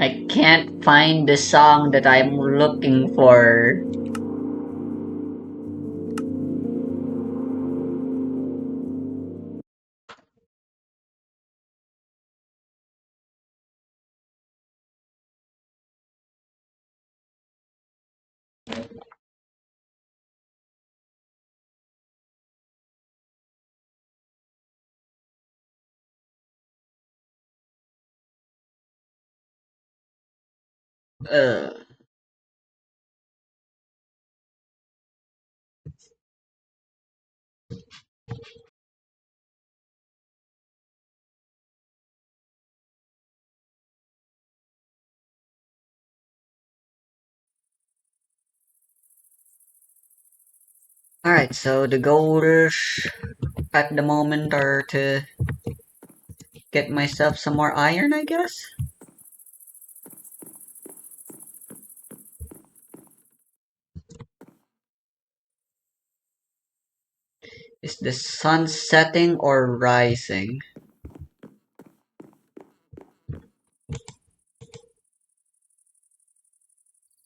I can't find the song that I'm looking for. Uh, Alright, so the goals at the moment are to get myself some more iron, I guess? Is the sun setting or rising?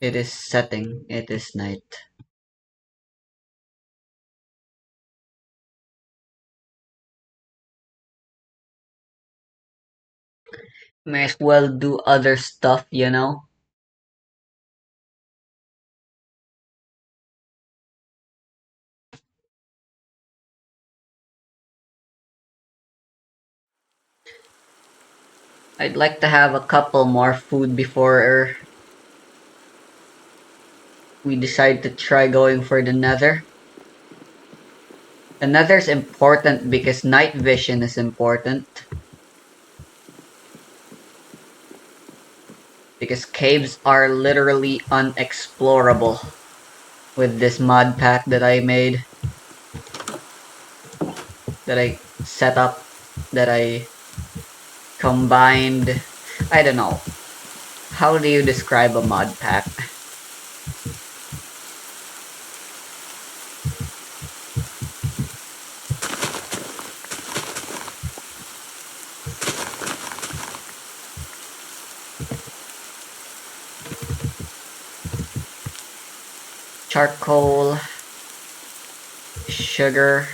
It is setting, it is night. May as well do other stuff, you know? I'd like to have a couple more food before we decide to try going for the nether. The nether's important because night vision is important. Because caves are literally unexplorable with this mod pack that I made. That I set up. That I combined. I don't know. How do you describe a mod pack? Charcoal, sugar,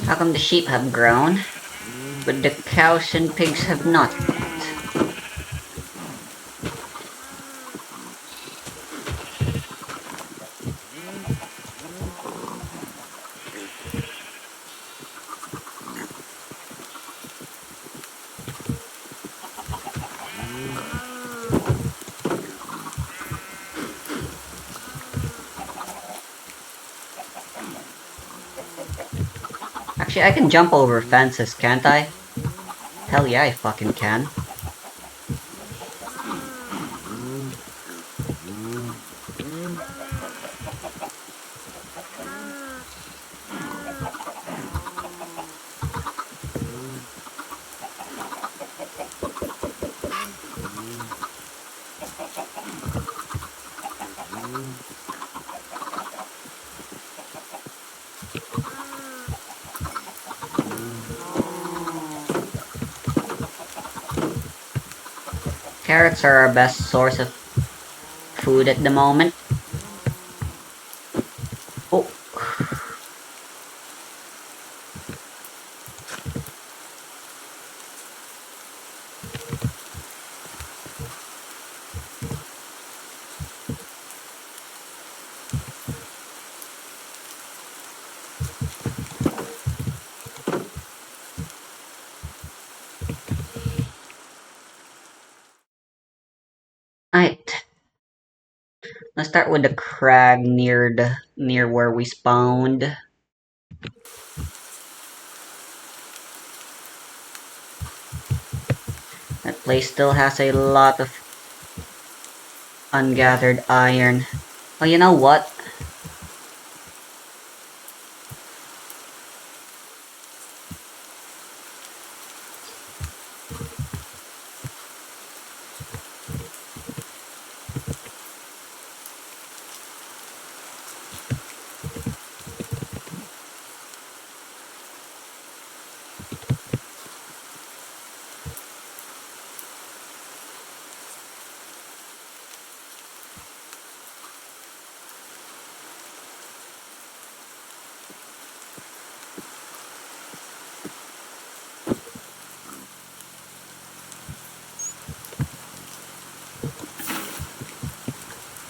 How come the sheep have grown, but the cows and pigs have not? Actually, I can jump over fences, can't I? Hell yeah, I fucking can. Carrots are our best source of food at the moment. Oh. Alright. Let's start with the crag near where we spawned. That place still has a lot of ungathered iron. Oh, you know what?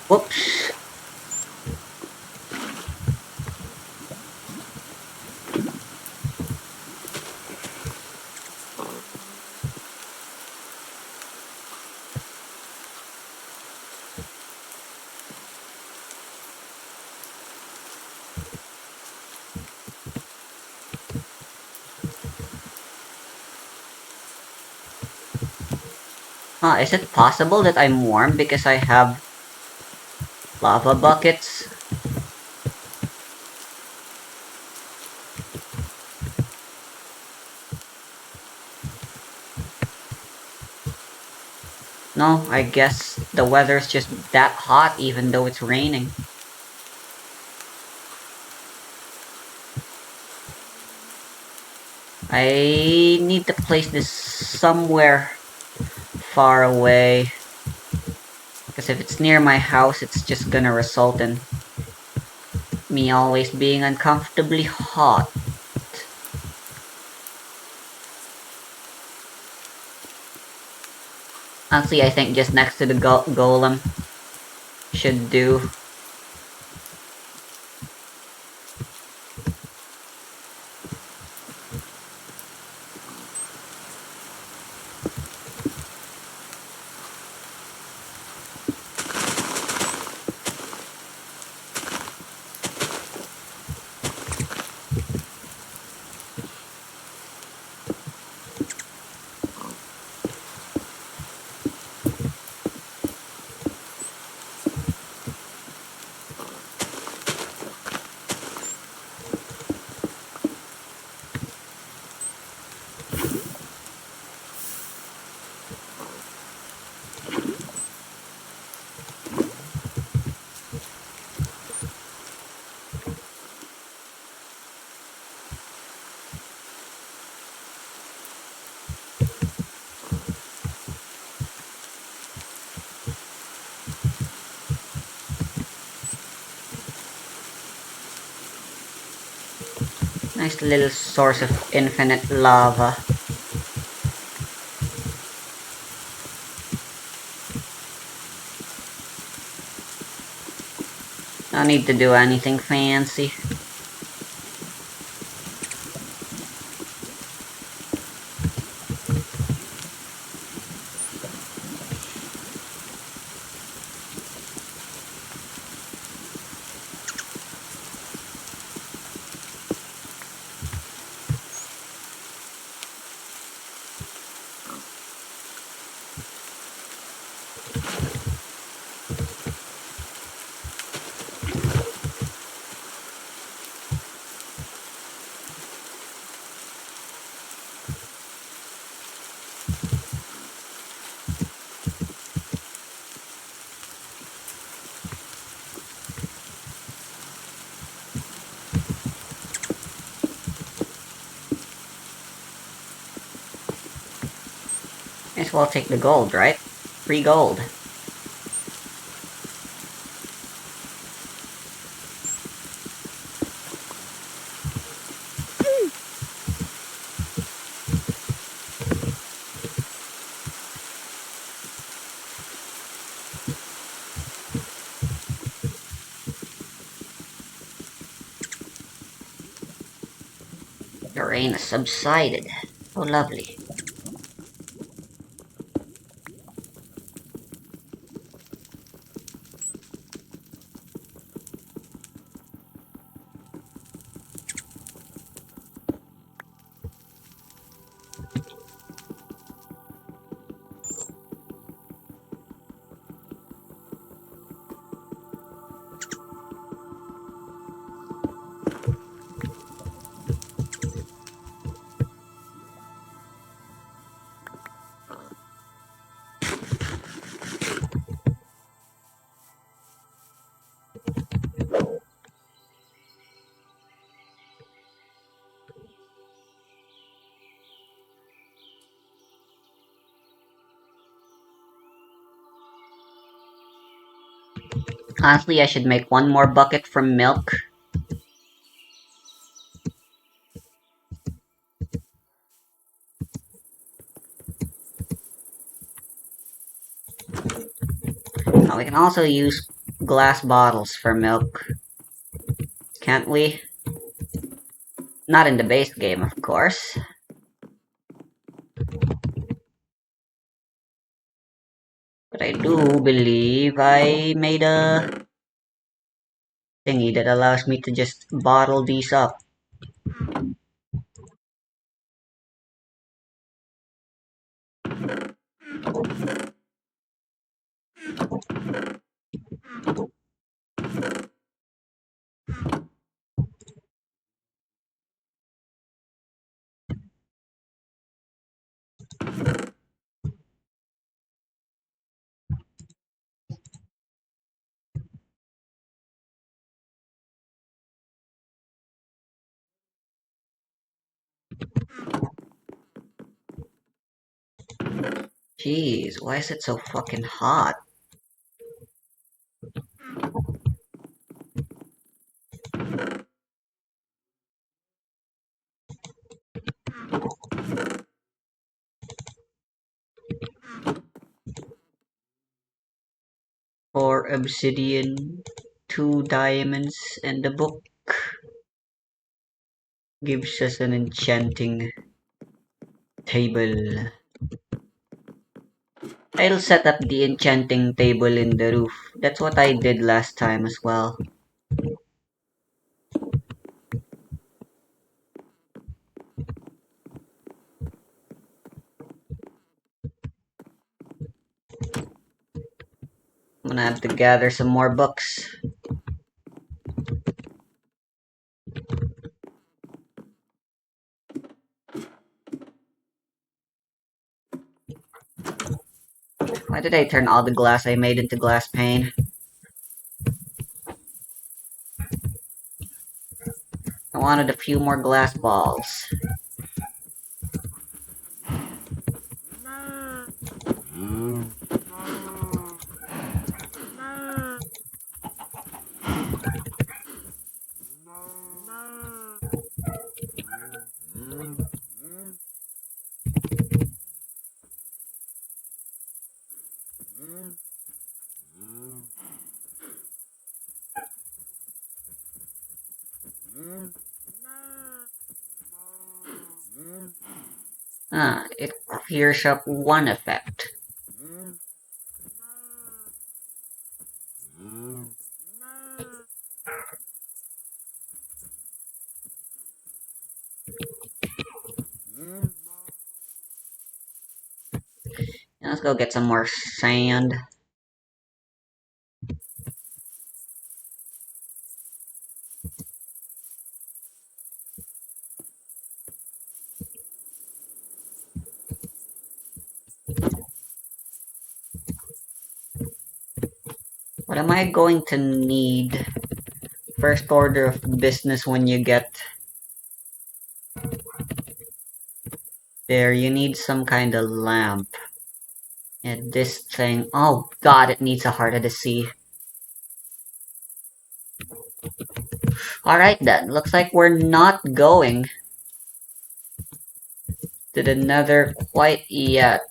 Whoops. Huh, is it possible that I'm warm because I have lava buckets? No, I guess the weather's just that hot even though it's raining. I need to place this somewhere far away. Because if it's near my house, it's just gonna result in me always being uncomfortably hot. Honestly, I think just next to the golem should do. Nice little source of infinite lava. No need to do anything fancy. as well take the gold, right? Free gold. The rain has subsided. Oh, lovely. Honestly, I should make one more bucket from milk. We can also use glass bottles for milk, can't we? Not in the base game, of course. But I do believe I made a thingy that allows me to just bottle these up. Jeez, why is it so fucking hot? Four obsidian, two diamonds, and the book gives us an enchanting table. I'll set up the enchanting table in the roof. That's what I did last time as well. I'm gonna have to gather some more books. Why did I turn all the glass I made into glass pane? I wanted a few more glass balls. It clears up one effect. Let's go get some more sand. What am I going to need? First order of business when you get there, you need some kind of lamp. And this thing, oh god, it needs a heart of the sea. Alright then, looks like we're not going to the nether quite yet.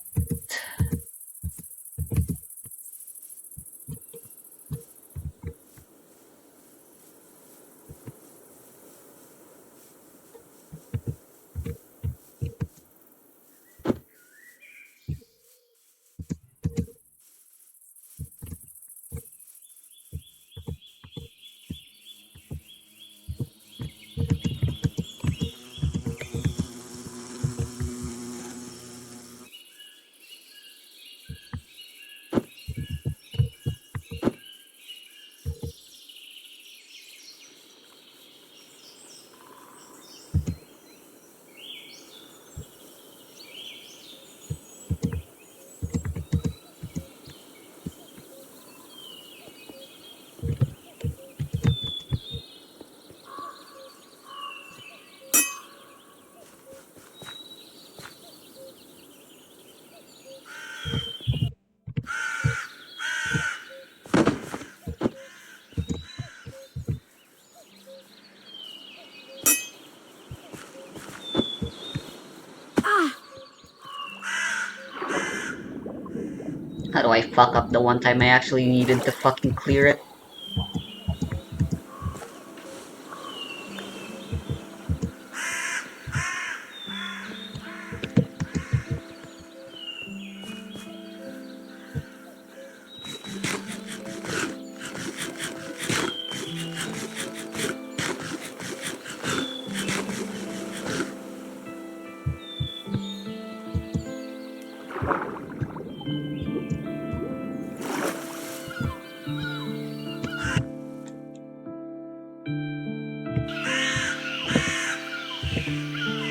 How do I fuck up the one time I actually needed to fucking clear it?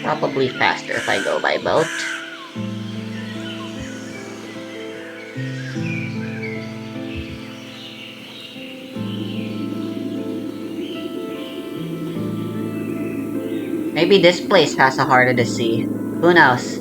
Probably faster if I go by boat. Maybe this place has a heart of the sea. Who knows?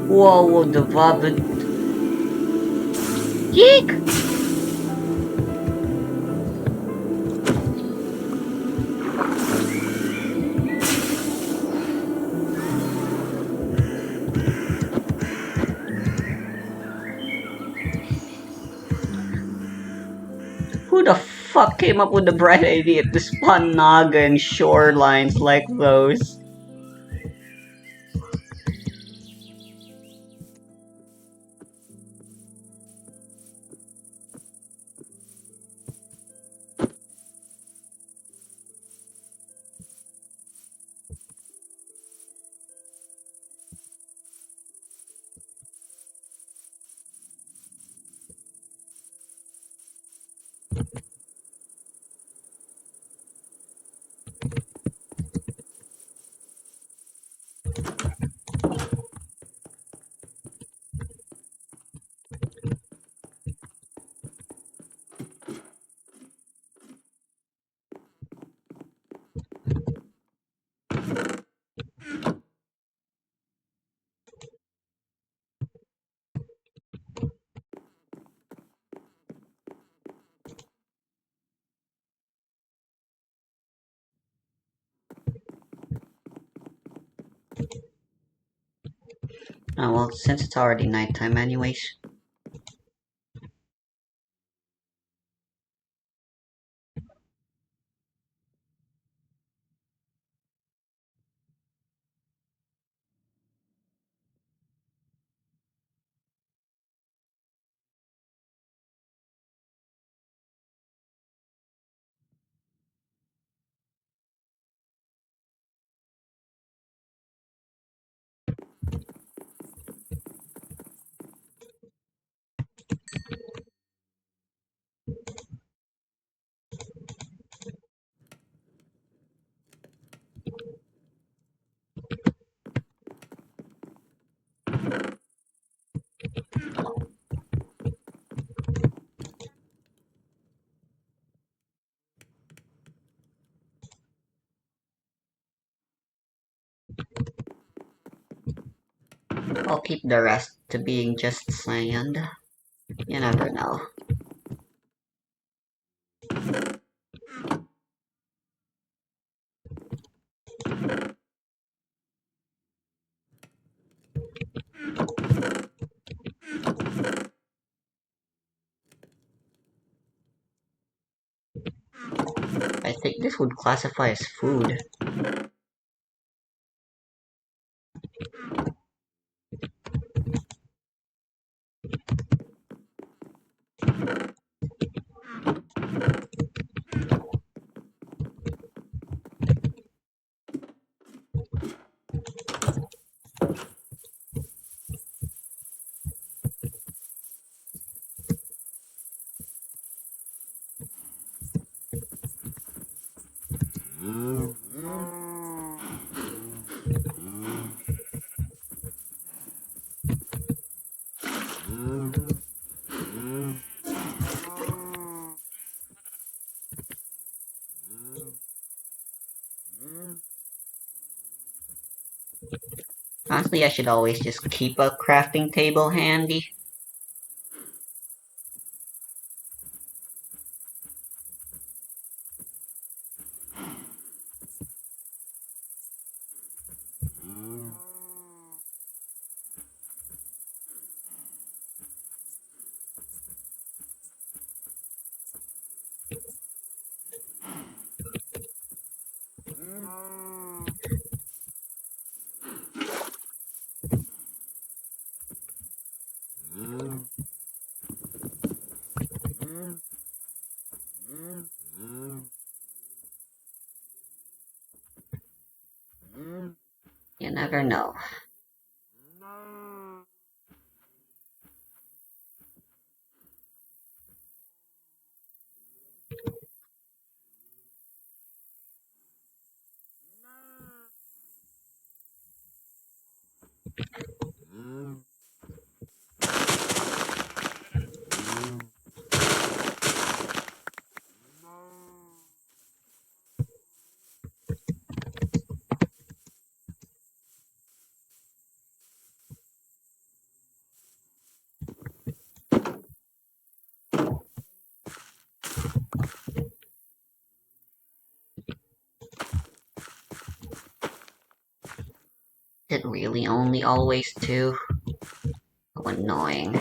Whoa, the Vabit. Yeek! Who the fuck came up with the bright idea to spawn Naga in shorelines like those? Oh well, since it's already nighttime anyways. I'll keep the rest to being just sand. You never know. I think this would classify as food. Honestly, I should always just keep a crafting table handy. You never know. It really only always two? How annoying.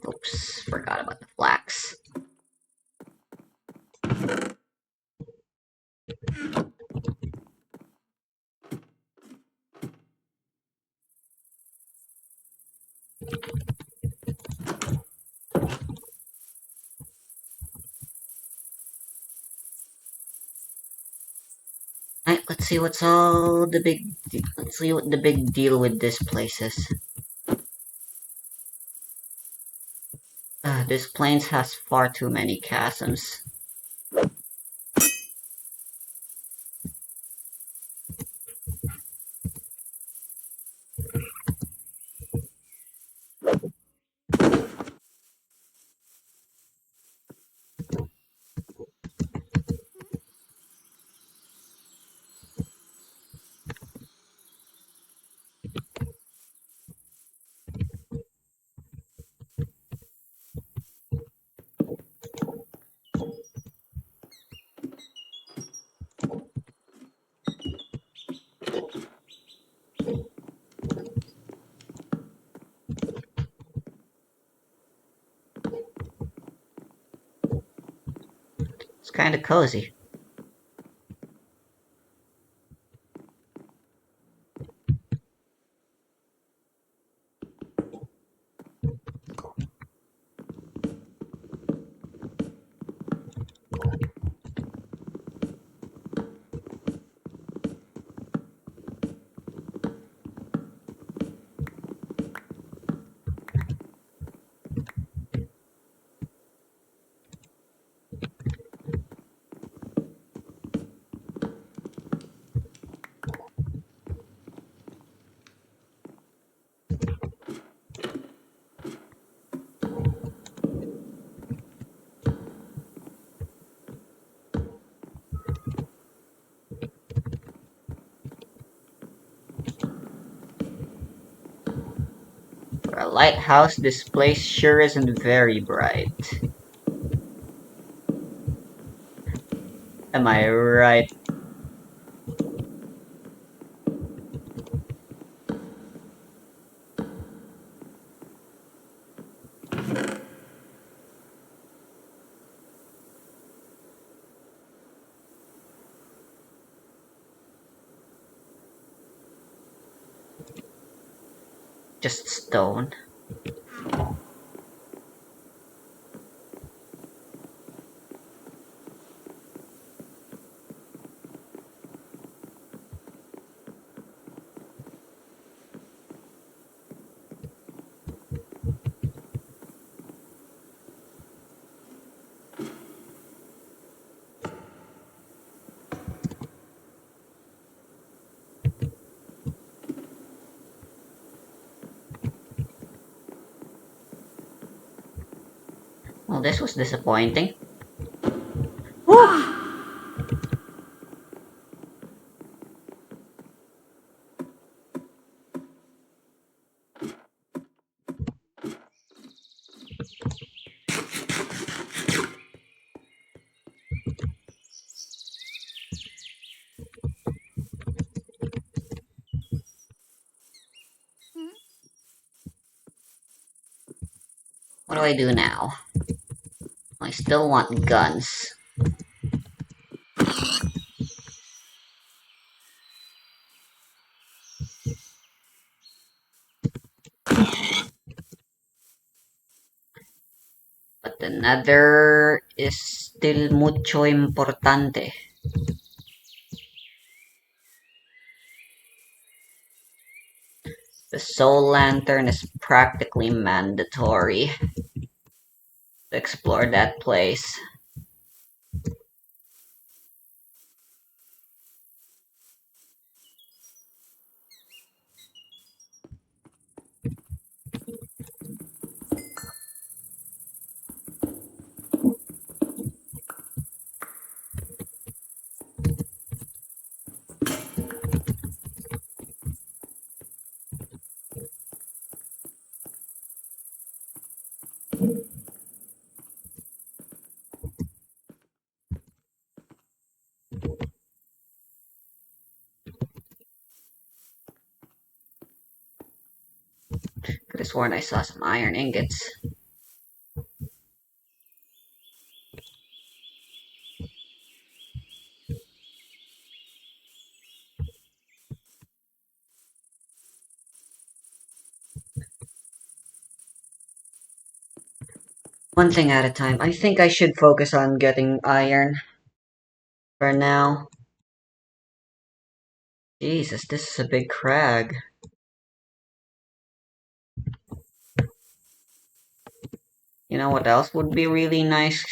Oops, forgot about the flax. Alright, let's see what's all the big... Let's see what the big deal with this place is. This plains has far too many chasms. It's kinda cozy. For a lighthouse, this place sure isn't very bright. Am I right? Just stone. Well, this was disappointing. Whew. What do I do now? I still want guns. But the nether is still mucho importante. The soul lantern is practically mandatory to explore that place. Could have sworn I saw some iron ingots. One thing at a time. I think I should focus on getting iron for now. Jesus, this is a big crag. You know what else would be really nice?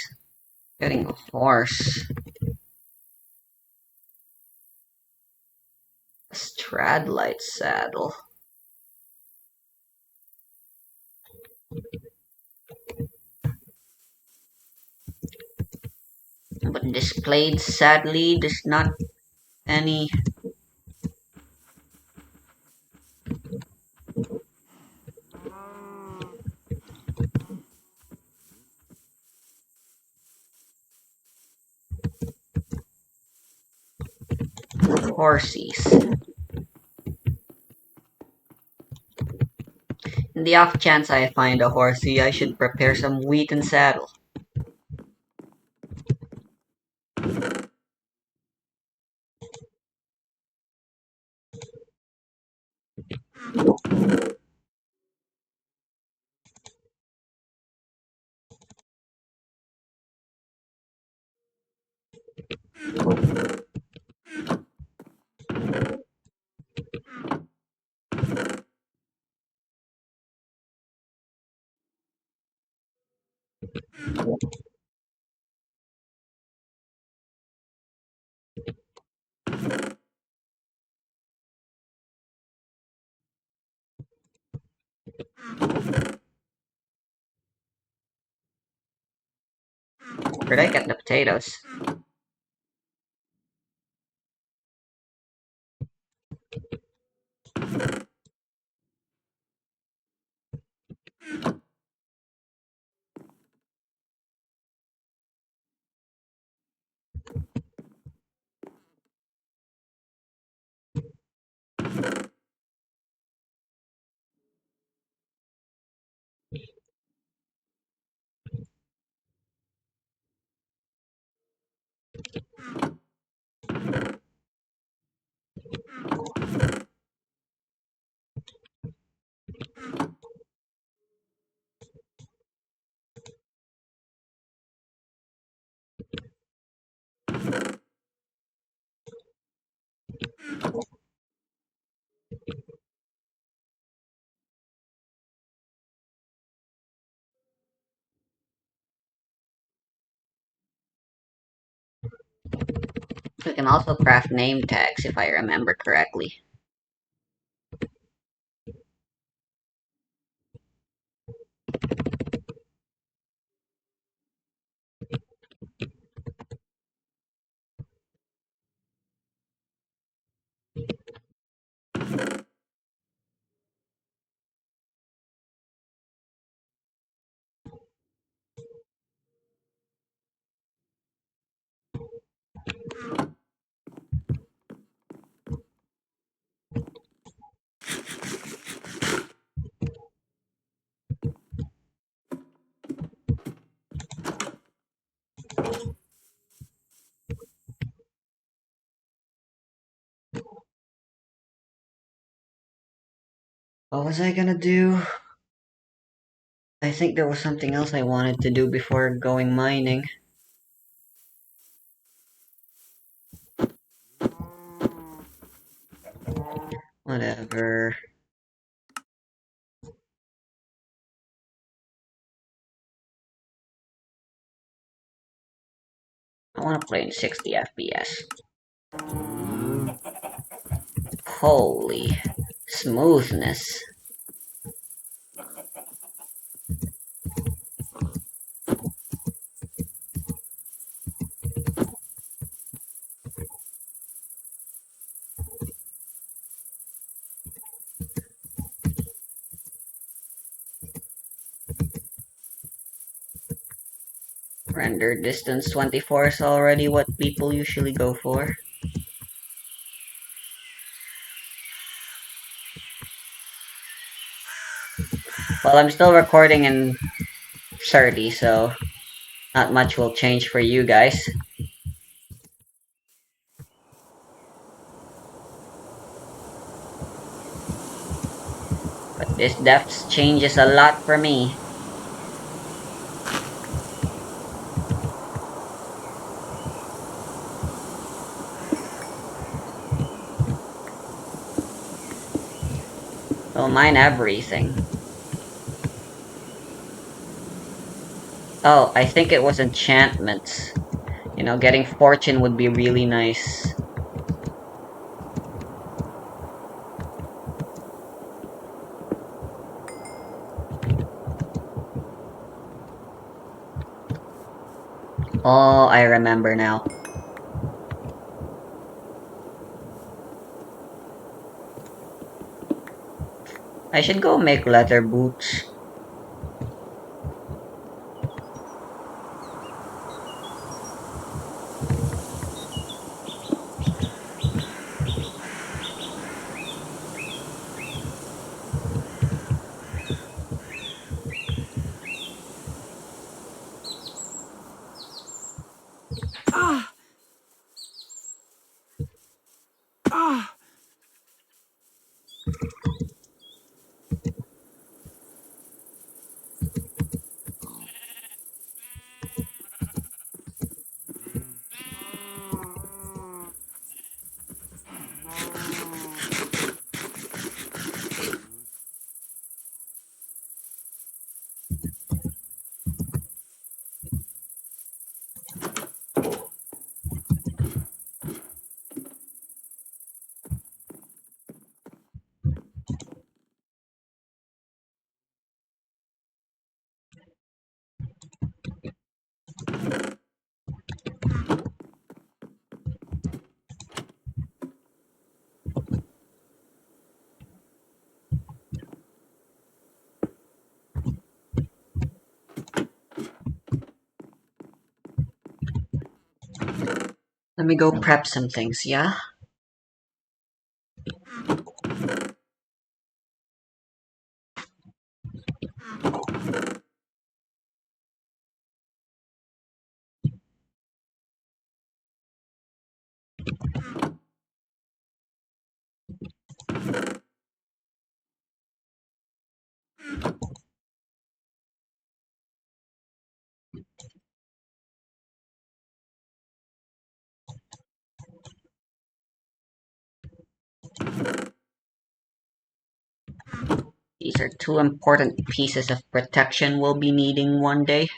Getting a horse. A Stradlight saddle. But displayed, sadly, there's not any horses. In the off chance I find a horsey, I should prepare some wheat and saddle. Where'd I get the potatoes? we can also craft name tags if I remember correctly. What was I gonna do? I think there was something else I wanted to do before going mining. Whatever. I want to play in 60 FPS. Holy smoothness. Render distance 24 is already what people usually go for. Well, I'm still recording in 30, so not much will change for you guys. But this depth changes a lot for me. Don't mine everything. Oh, I think it was enchantments. You know, getting fortune would be really nice. Oh, I remember now. I should go make leather boots. Let me go prep some things, yeah? These are two important pieces of protection we'll be needing one day.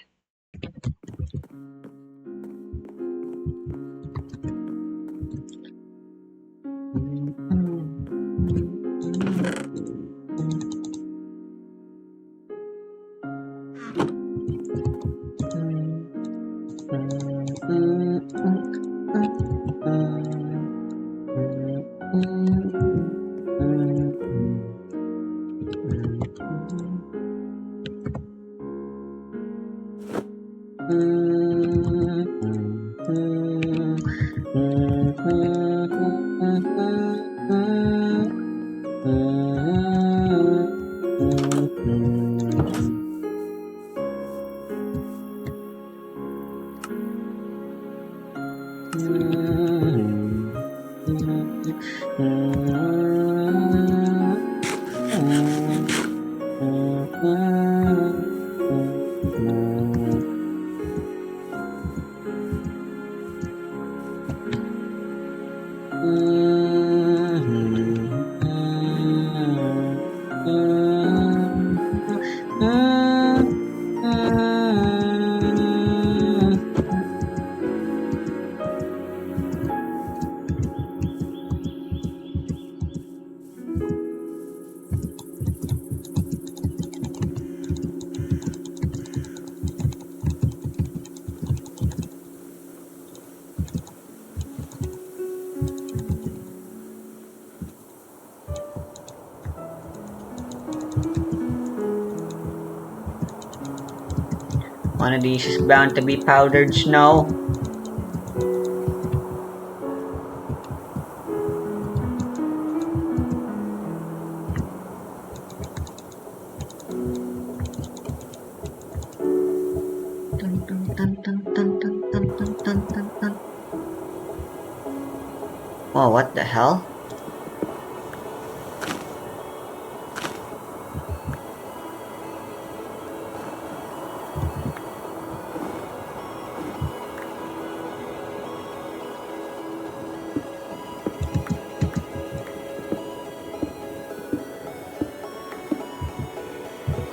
One of these is bound to be powdered snow. Whoa, what the hell?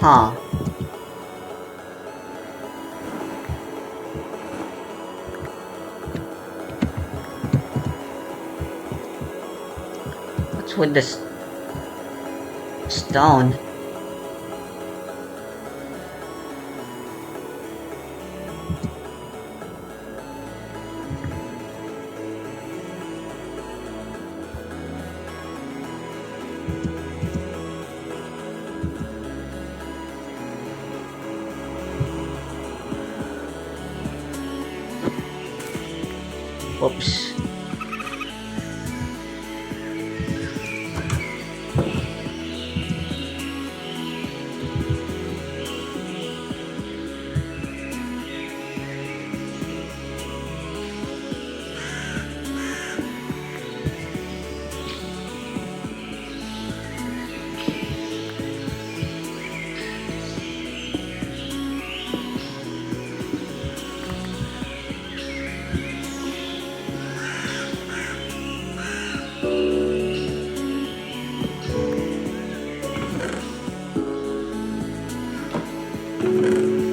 Huh. What's with this stone? Oops.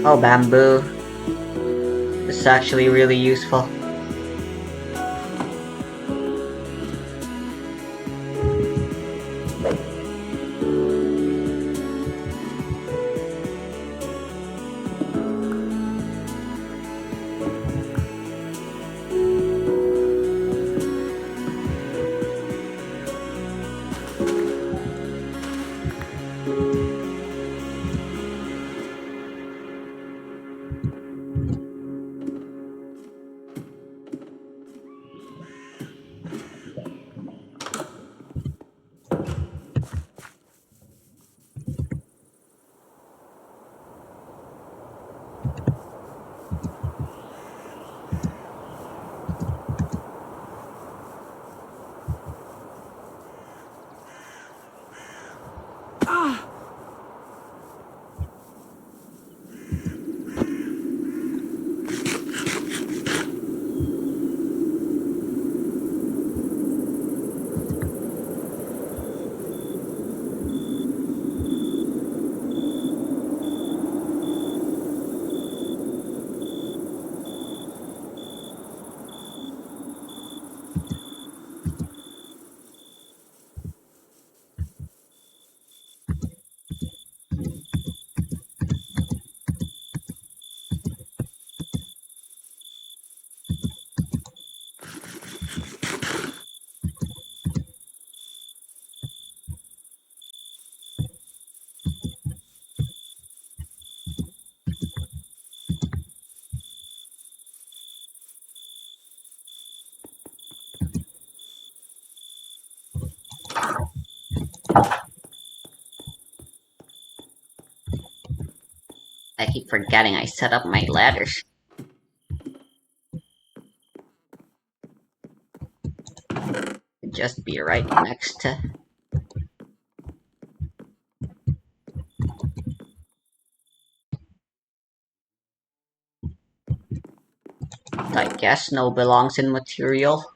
Oh, bamboo. This is actually really useful. I keep forgetting I set up my ladders. Just be right next to... I guess no belongs in material.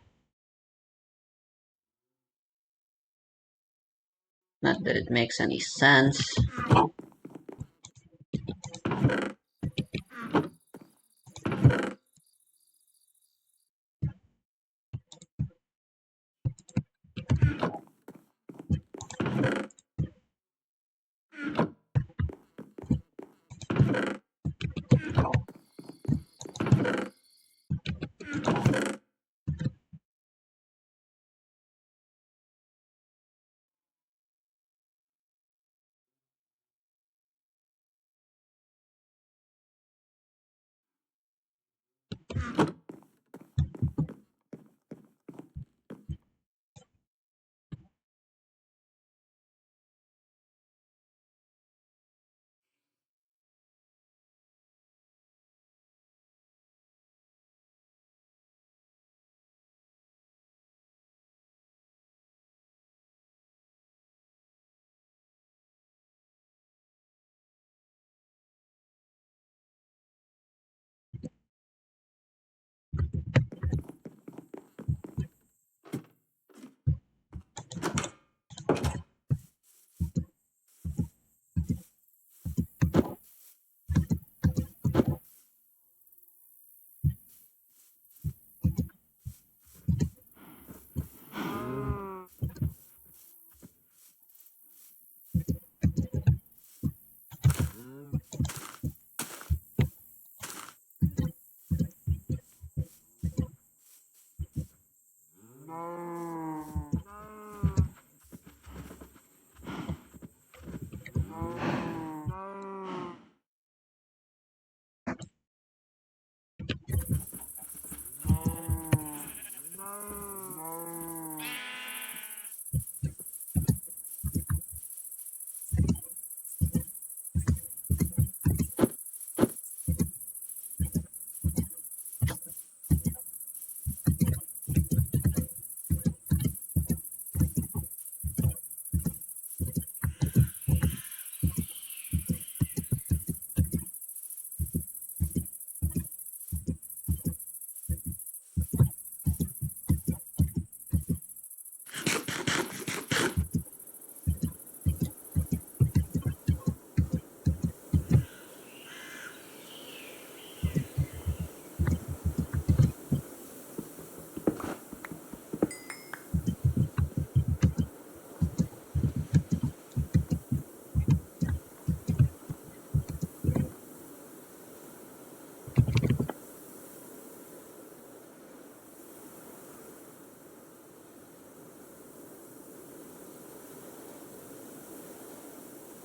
Not that it makes any sense.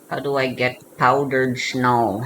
How do I get powdered snow?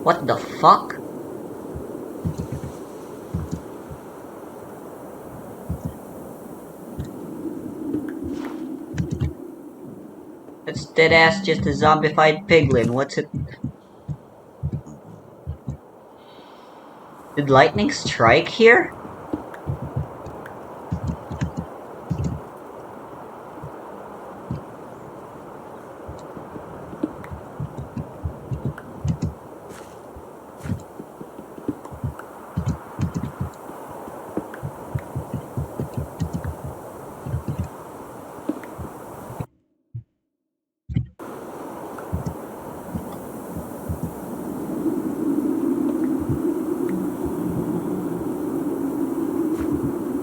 What the fuck? It's deadass just a zombified piglin. What's it? Did lightning strike here?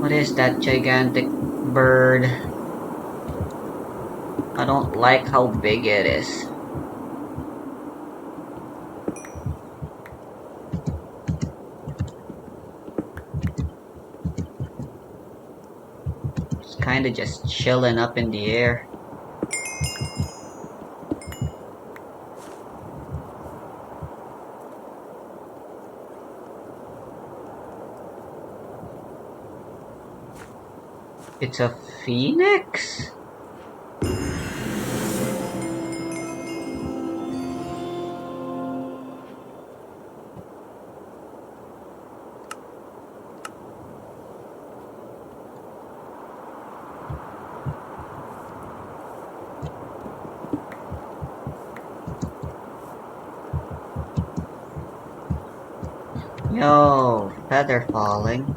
What is that gigantic bird? I don't like how big it is. It's kinda just chilling up in the air. It's a phoenix? Yo, feather falling.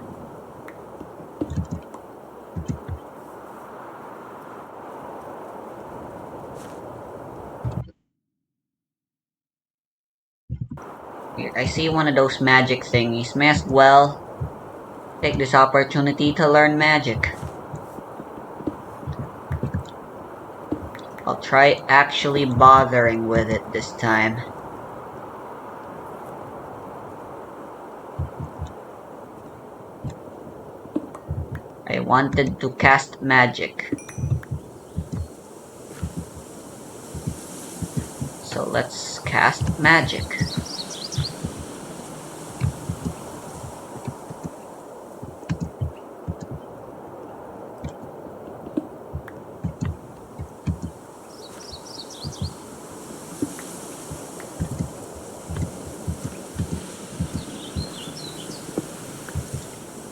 Here, I see one of those magic thingies. May as well take this opportunity to learn magic. I'll try actually bothering with it this time. I wanted to cast magic. So let's cast magic.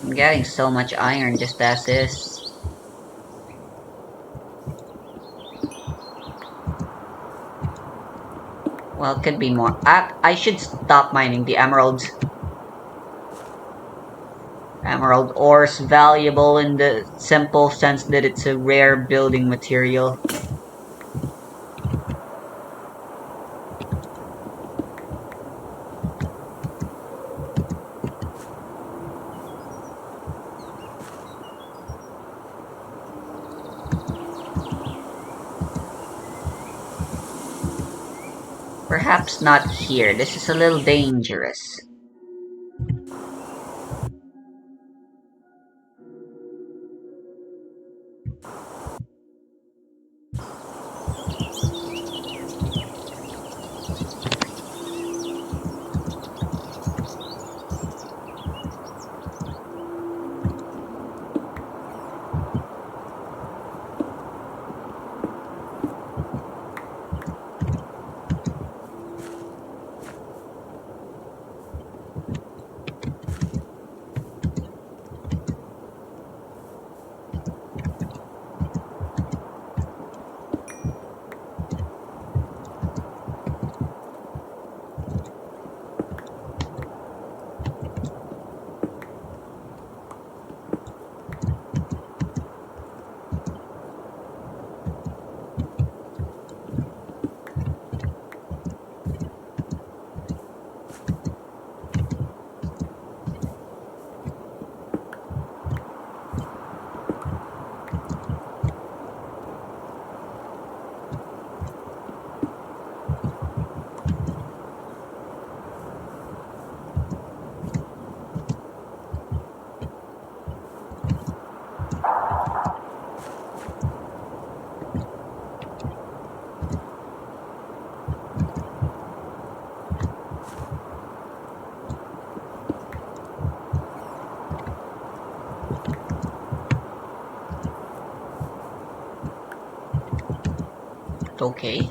I'm getting so much iron just as is. Well, it could be more. I should stop mining the emeralds. Emerald ore's valuable in the simple sense that it's a rare building material. Perhaps not here. This is a little dangerous. Okay.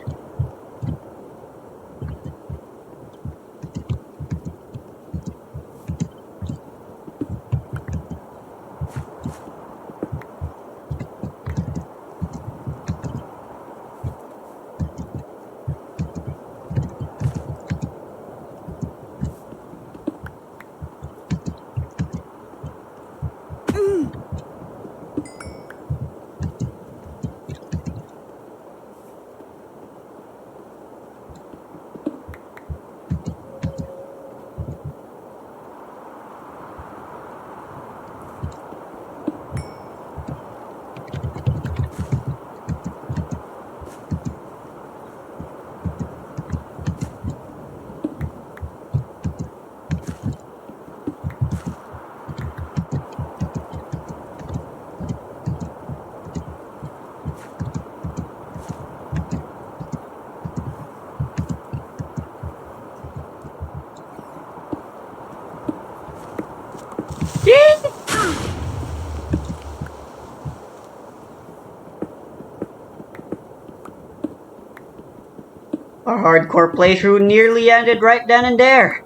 Our hardcore playthrough nearly ended right then and there.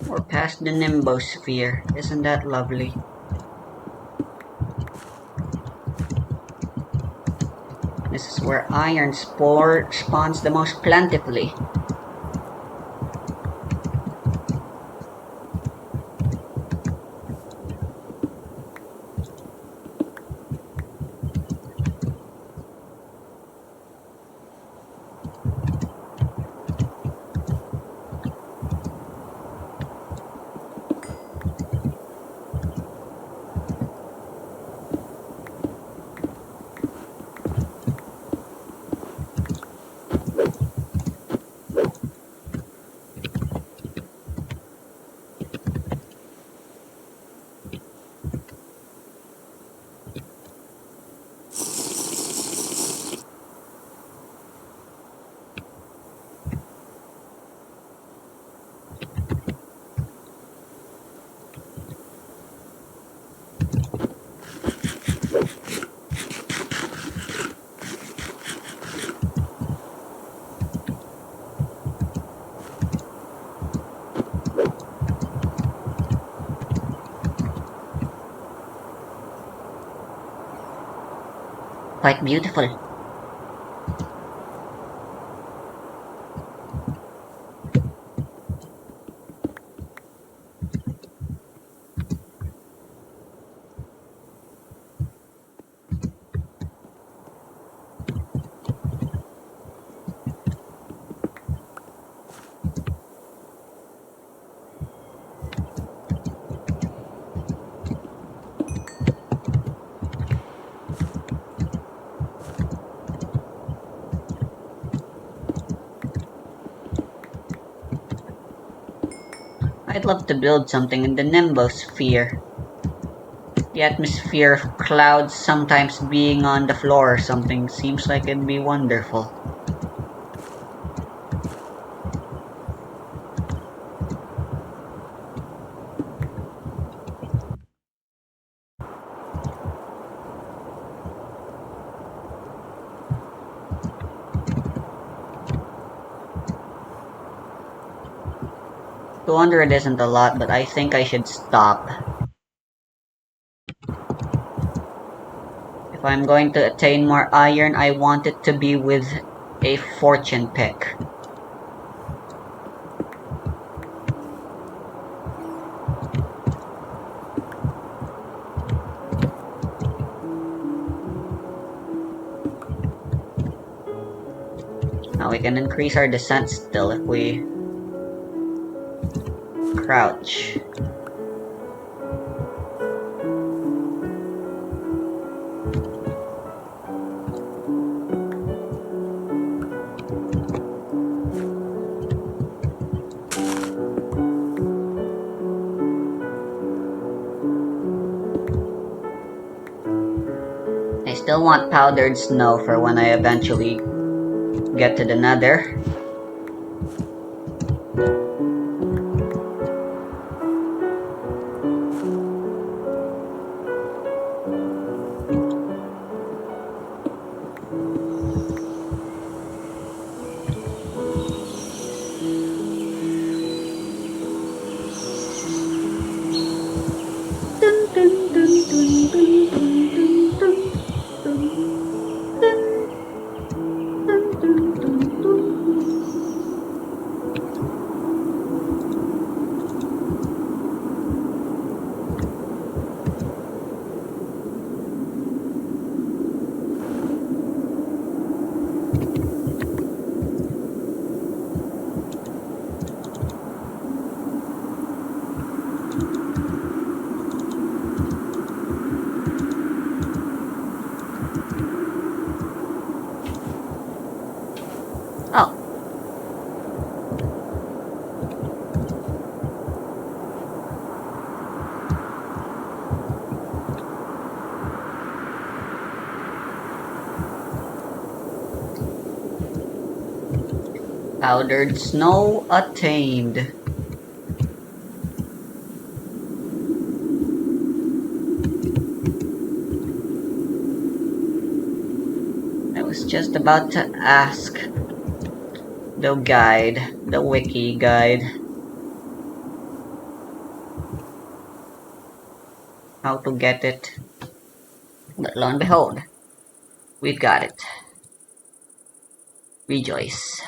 We're past the nimbosphere. Isn't that lovely? This is where iron spore spawns the most plentifully. Quite beautiful. I'd love to build something in the nimbosphere. The atmosphere of clouds sometimes being on the floor or something seems like it'd be wonderful. $200 isn't a lot, but I think I should stop. If I'm going to attain more iron, I want it to be with a fortune pick. Now we can increase our descent still if we crouch. I still want powdered snow for when I eventually get to the nether. Powdered snow attained. I was just about to ask the wiki guide, how to get it. But lo and behold, we've got it. Rejoice.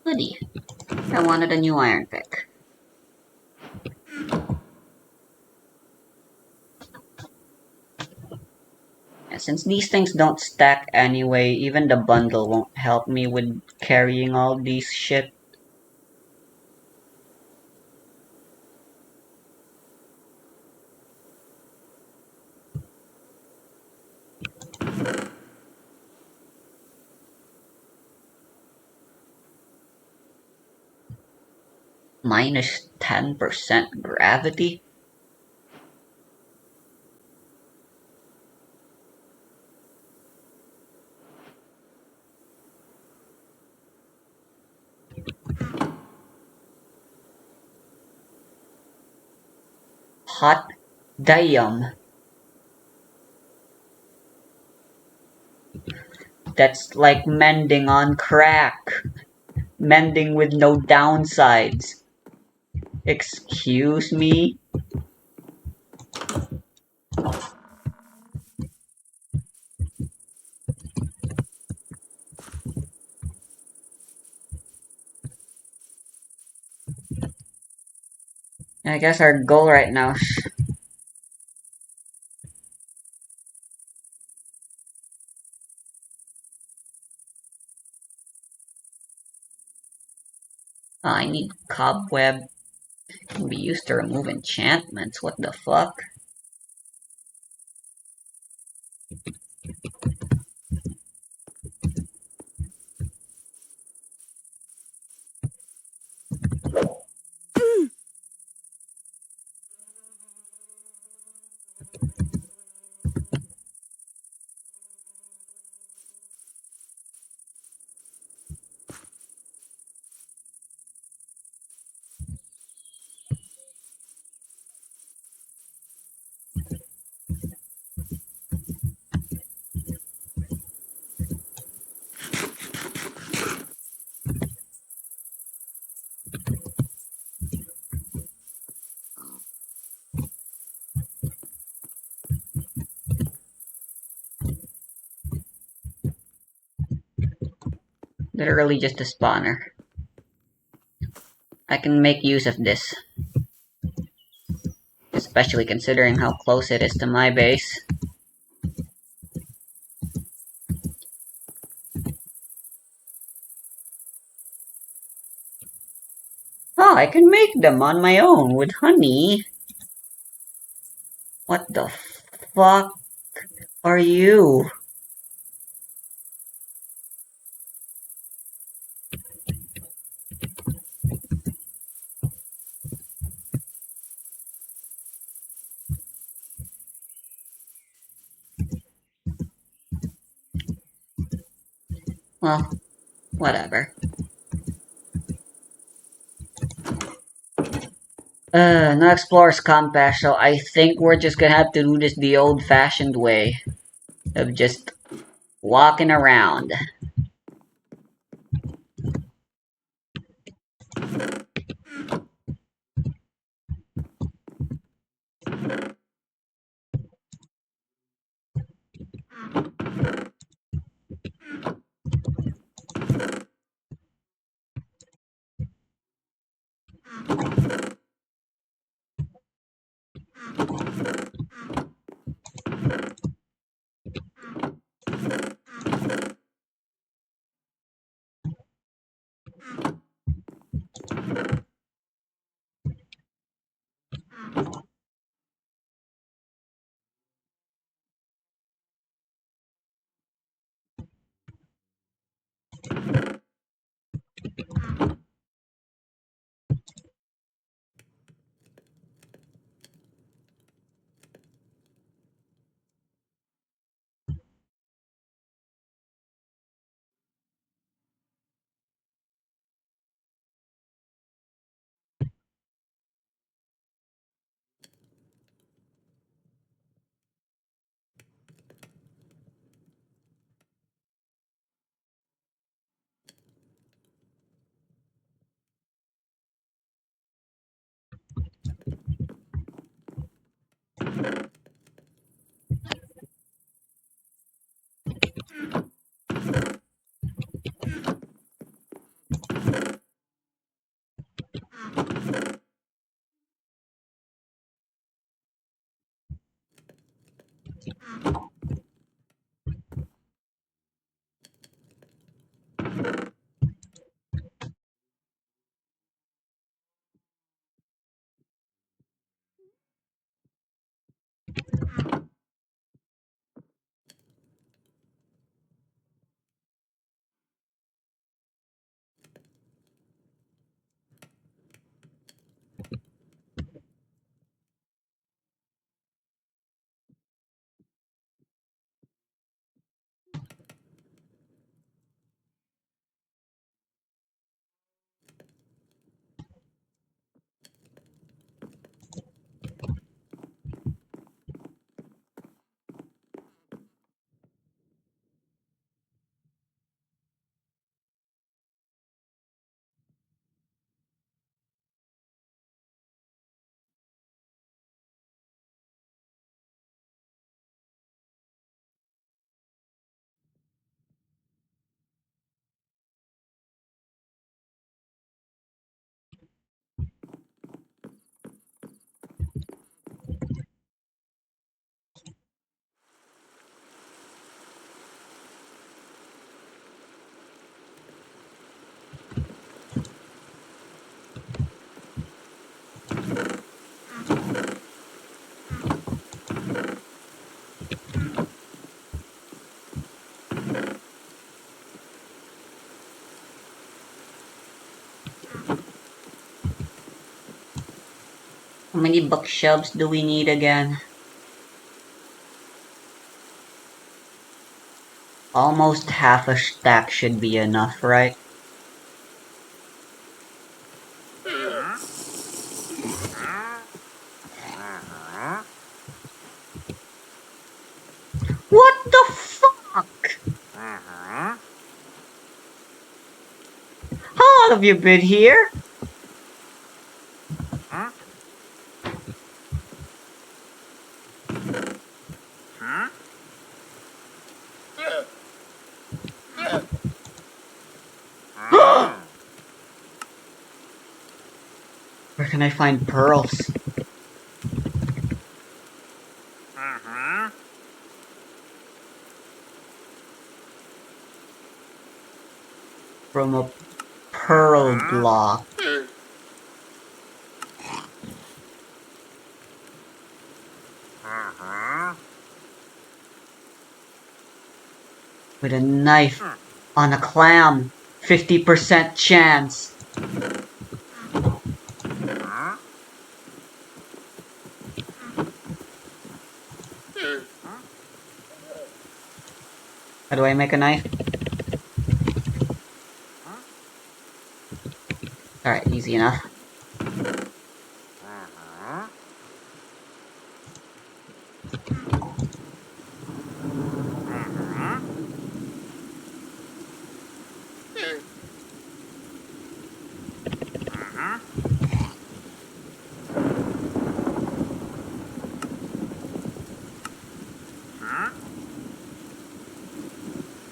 Goody. I wanted a new iron pick. And since these things don't stack anyway, even the bundle won't help me with carrying all these shit. Minus 10% gravity? Hot damn. That's like mending on crack. Mending with no downsides. Excuse me? I guess our goal right now. I need cobweb. Can be used to remove enchantments. What the fuck? Literally just a spawner. I can make use of this. Especially considering how close it is to my base. Oh, I can make them on my own with honey. What the fuck are you? Well, whatever. No Explorer's Compass, so I think we're just gonna have to do this the old-fashioned way. Of just walking around. How many bookshelves do we need again? Almost half a stack should be enough, right? What the fuck? How long have you been here? Where can I find pearls? From a pearl block. With a knife on a clam. 50% chance. How do I make a knife? Alright, easy enough.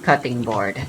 Cutting board.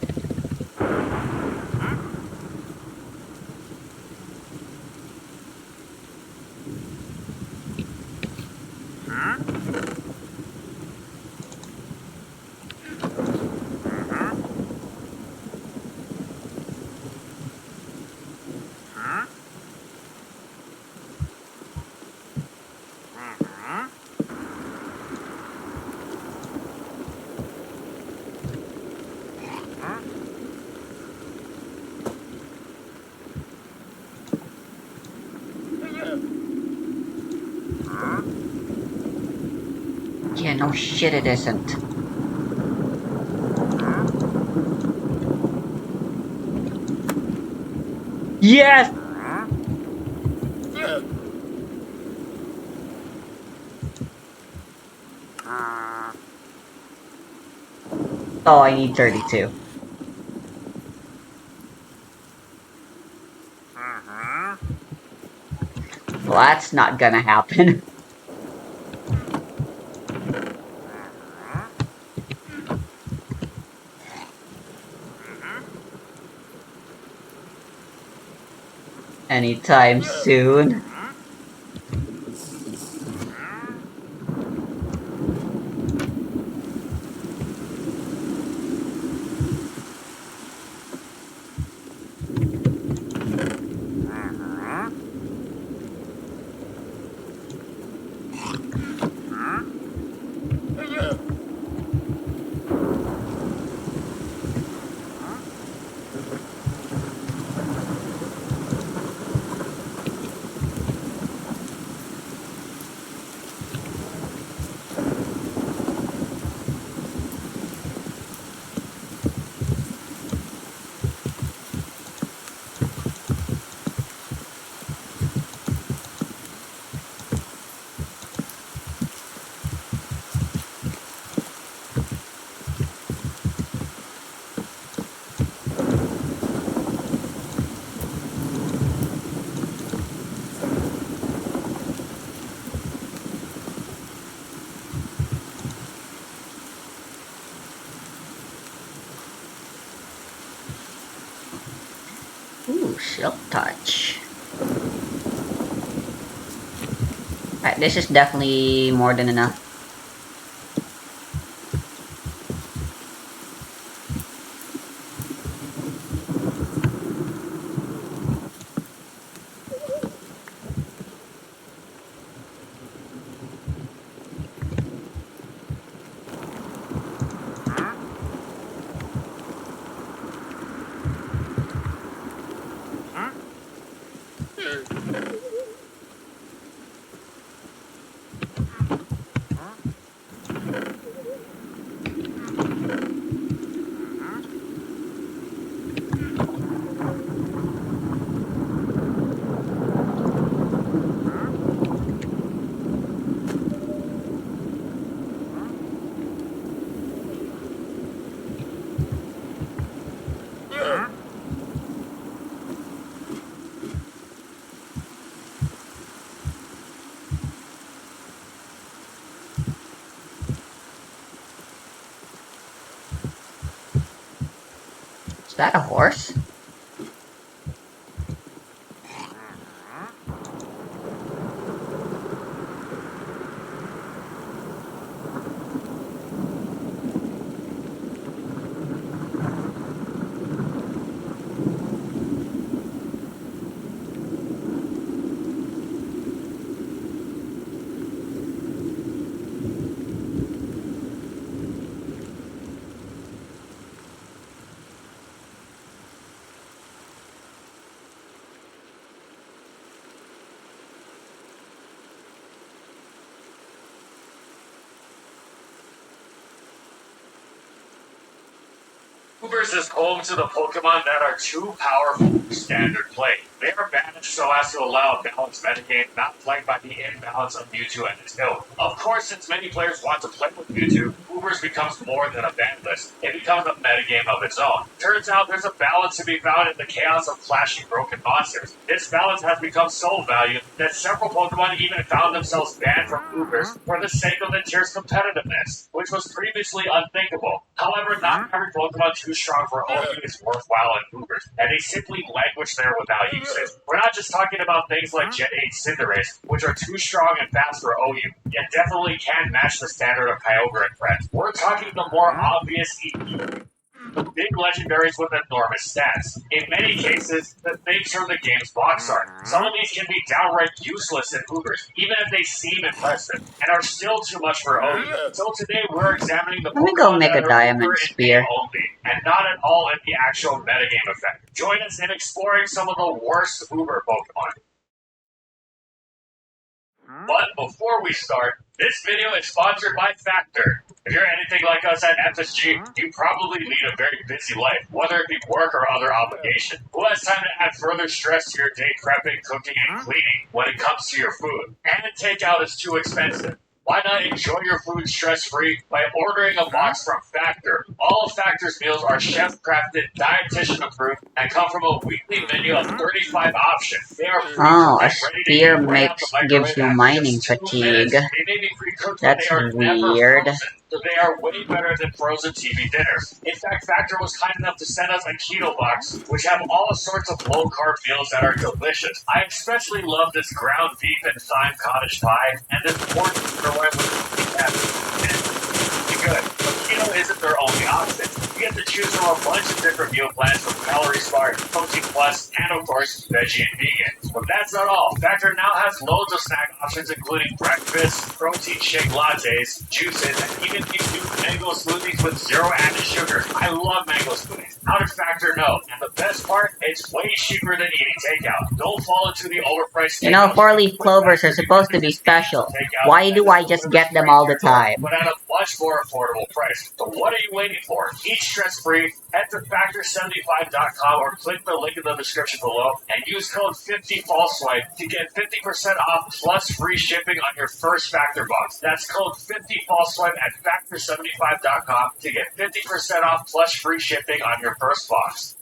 Yeah, no shit it isn't. Yes! Oh, I need 32. Well, that's not gonna happen. Anytime soon. Silk Touch. Alright, this is definitely more than enough. Is that a horse? Ubers is home to the Pokemon that are too powerful for standard play. They are banished so as to allow a balanced metagame not plagued by the imbalance of Mewtwo and its ilk. Of course, since many players want to play with Mewtwo, Ubers becomes more than a ban list. It becomes a metagame of its own. Turns out there's a balance to be found in the chaos of clashing broken monsters. This balance has become so valued that several Pokemon even found themselves banned from Ubers for the sake of the tier's competitiveness, which was previously unthinkable. However, not every Pokemon too strong for OU is worthwhile in Ubers, and they simply languish there without usage. We're not just talking about things like Jet 8 Cinderace, which are too strong and fast for OU, yet definitely can match the standard of Kyogre and friends. We're talking the more obvious the big legendaries with enormous stats. In many cases, the things from the game's box art. Some of these can be downright useless in Ubers, even if they seem impressive, and are still too much for OU. So today we're examining the Let me go Pokemon make that a are diamond Uber in spear. name only, and not at all in the actual metagame effect. Join us in exploring some of the worst Uber Pokemon. But before we start, this video is sponsored by Factor. If you're anything like us at FSG, you probably lead a very busy life, whether it be work or other obligation. Who has time to add further stress to your day prepping, cooking, and cleaning when it comes to your food? And takeout is too expensive. Why not enjoy your food stress-free by ordering a box from Factor? All of Factor's meals are chef-crafted, dietitian-approved, and come from a weekly menu of 35 options. They are Oh, a pre-cooked and ready to spear eat right out the gives microwave you after mining just 2 fatigue. minutes. They may be pre-cooked, but That's they are never weird. frozen. So they are way better than frozen TV dinners. In fact, Factor was kind enough to send us a keto box, which have all sorts of low-carb meals that are delicious. I especially love this ground beef and thyme cottage pie, and this pork tenderloin with good. But keto isn't their only option. You get to choose from a bunch of different meal plans from Calorie Smart, Protein Plus, and of course, Veggie and Vegan. But that's not all. Factor now has loads of snack options including breakfast, protein shake lattes, juices, and even these new mango smoothies with zero added sugar. I love mango smoothies. How did Factor know? And the best part, it's way cheaper than eating takeout. Don't fall into the overpriced You know, takeout. 4-leaf clovers are supposed to be special. Why do I just get them all the time? But at a much more affordable price. So what are you waiting for? Eat stress-free. Head to factor75.com or click the link in the description below and use code 50FALLSWIPE to get 50% off plus free shipping on your first Factor box. That's code 50FALLSWIPE at factor75.com to get 50% off plus free shipping on your first box.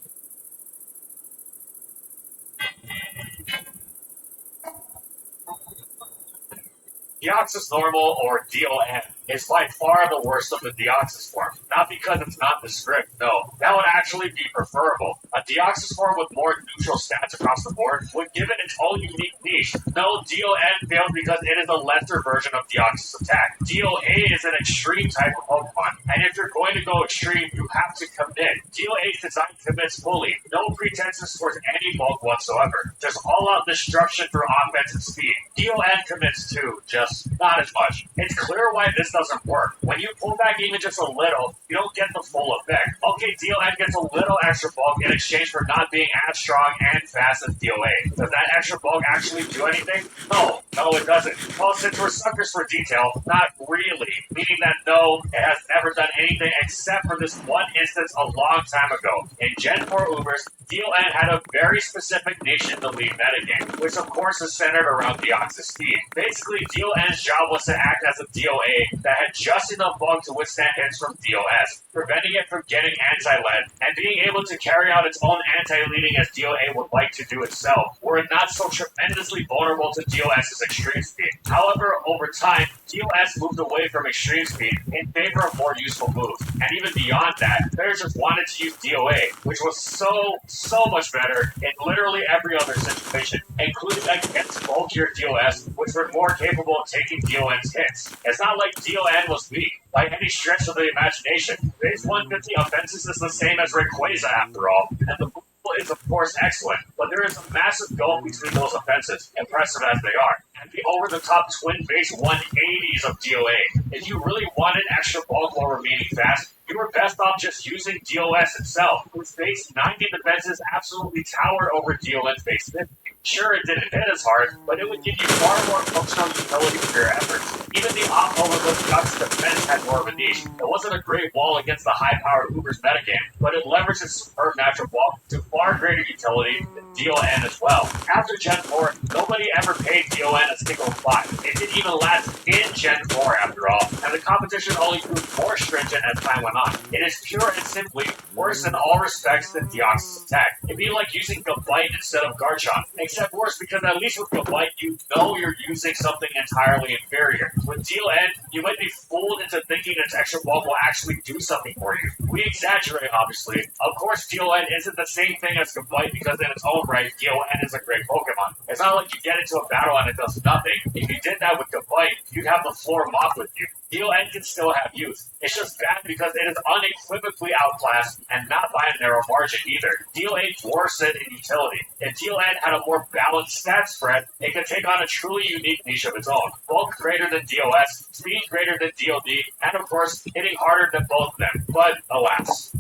Deoxys normal or DON. is by far the worst of the Deoxys form. Not because it's not the script, no. That would actually be preferable. A Deoxys form with more neutral stats across the board would give it its own unique niche. No, DON fails because it is a lesser version of Deoxys attack. DOA is an extreme type of Pokemon, and if you're going to go extreme, you have to commit. DOA's design commits fully. No pretenses towards any bulk whatsoever. Just all-out destruction through offensive speed. DON commits too, just not as much. It's clear why this doesn't work. When you pull back even just a little, you don't get the full effect. Okay, DON gets a little extra bulk in exchange for not being as strong and fast as DOA. Does that extra bulk actually do anything? No, it doesn't. Well, since we're suckers for detail, not really. Meaning that no, it has never done anything except for this one instance a long time ago. In Gen 4 Ubers, DON had a very specific niche in the league metagame, which of course is centered around Deoxys speed. Basically, DON's job was to act as a DOA that had just enough bulk to withstand hits from DOS, preventing it from getting anti-lead, and being able to carry out its own anti-leading as DOA would like to do itself, were it not so tremendously vulnerable to DOS's extreme speed. However, over time, DOS moved away from extreme speed in favor of more useful moves, and even beyond that, players just wanted to use DOA, which was so much better in literally every other situation, including against bulkier DOS, which were more capable of taking DON's hits. It's not like DON was weak by any stretch of the imagination. Base 150 offenses is the same as Rayquaza after all, and the is of course excellent, but there is a massive gulf between those offenses, impressive as they are, and the over-the-top twin base 180s of DOA. If you really wanted extra bulk while remaining fast, you were best off just using DOS itself, whose base 90 defenses absolutely tower over DON's base 50. Sure, it didn't hit as hard, but it would give you far more functional utility for your efforts. Even the off-overload Duck's defense had more of a niche. It wasn't a great wall against the high-powered Uber's metagame, but it leveraged its superb natural wall to far greater utility than DON as well. After Gen 4, nobody ever paid DON a single thought. It didn't even last in Gen 4 after all, and the competition only grew more stringent as time went on. It is pure and simply worse in all respects than Deoxys attack. It'd be like using Gabite instead of Garchomp, except worse because at least with Gabite, you know you're using something entirely inferior. With DON, you might be fooled into thinking its extra bulk will actually do something for you. We exaggerate, obviously. Of course, DON isn't the same thing as Gabite because in its own right, DON is a great Pokemon. It's not like you get into a battle and it does nothing. If you did that with Gabite, you'd have the floor mopped with you. DON can still have use. It's just bad because it is unequivocally outclassed and not by a narrow margin either. DOA dwarfs it in utility. If DON had a more balanced stat spread, it could take on a truly unique niche of its own. Bulk greater than DOS, speed greater than DOD, and of course, hitting harder than both of them. But alas.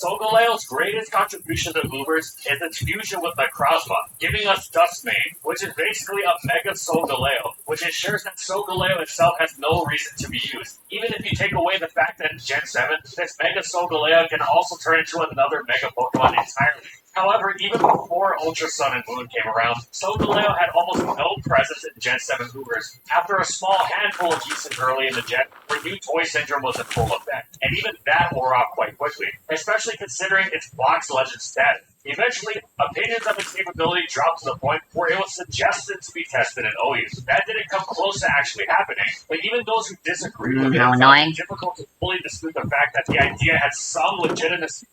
Solgaleo's greatest contribution to Ubers is its fusion with Necrozma, giving us Dustmane, which is basically a Mega Solgaleo, which ensures that Solgaleo itself has no reason to be used. Even if you take away the fact that in Gen 7, this Mega Solgaleo can also turn into another Mega Pokemon entirely. However, even before Ultra Sun and Moon came around, Solgaleo had almost no presence in Gen 7 Ubers. After a small handful of uses early in the gen, where new Toy Syndrome was in full effect, and even that wore off quite quickly, especially considering its Box Legend status. Eventually, opinions of its capability dropped to the point where it was suggested to be tested in OUs. That didn't come close to actually happening, but even those who disagreed with it found it difficult to fully dispute the fact that the idea had some legitimacy,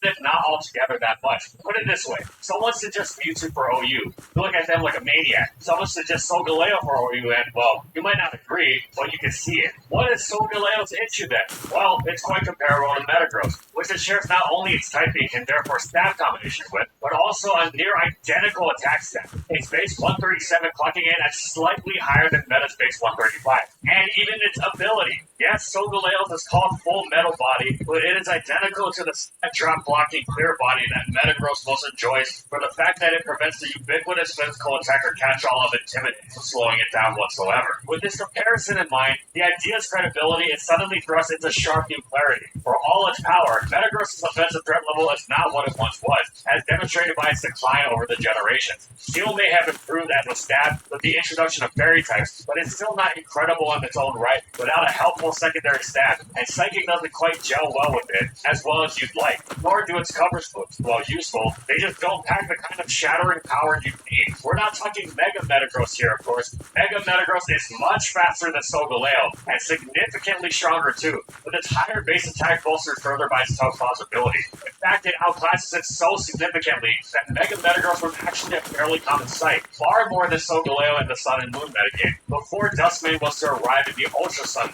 if not altogether that much. Put it this way, someone suggests Mewtwo for OU. You look at them like a maniac. Someone suggests Solgaleo for OU, and, well, you might not agree, but you can see it. What is Solgaleo's issue then? Well, it's quite comparable to Metagross, which it shares not only its typing and therefore stat combination with, but also a near identical attack stat. Its base 137 clocking in at slightly higher than Meta's base 135. And even its ability. Yes, Solgaleo's is called Full Metal Body, but it is identical to the stat drop blocking clear body that Metagross most enjoys for the fact that it prevents the ubiquitous physical attacker catch-all of Intimidate from slowing it down whatsoever. With this comparison in mind, the idea's credibility is suddenly thrust into sharp new clarity. For all its power, Metagross's offensive threat level is not what it once was, as demonstrated by its decline over the generations. Steel may have improved as a stat with the introduction of fairy types, but it's still not incredible in its own right without a helpful powerful secondary stat, and Psychic doesn't quite gel well with it as well as you'd like, nor do its cover moves. While useful, they just don't pack the kind of shattering power you need. We're not talking Mega Metagross here, of course. Mega Metagross is much faster than Solgaleo, and significantly stronger too, with its higher base attack bolstered further by its Tough Claws ability. In fact, it outclasses it so significantly that Mega Metagross was actually a fairly common sight, far more than Solgaleo in the Sun and Moon metagame, before Dustmane was to arrive in the Ultra Sun.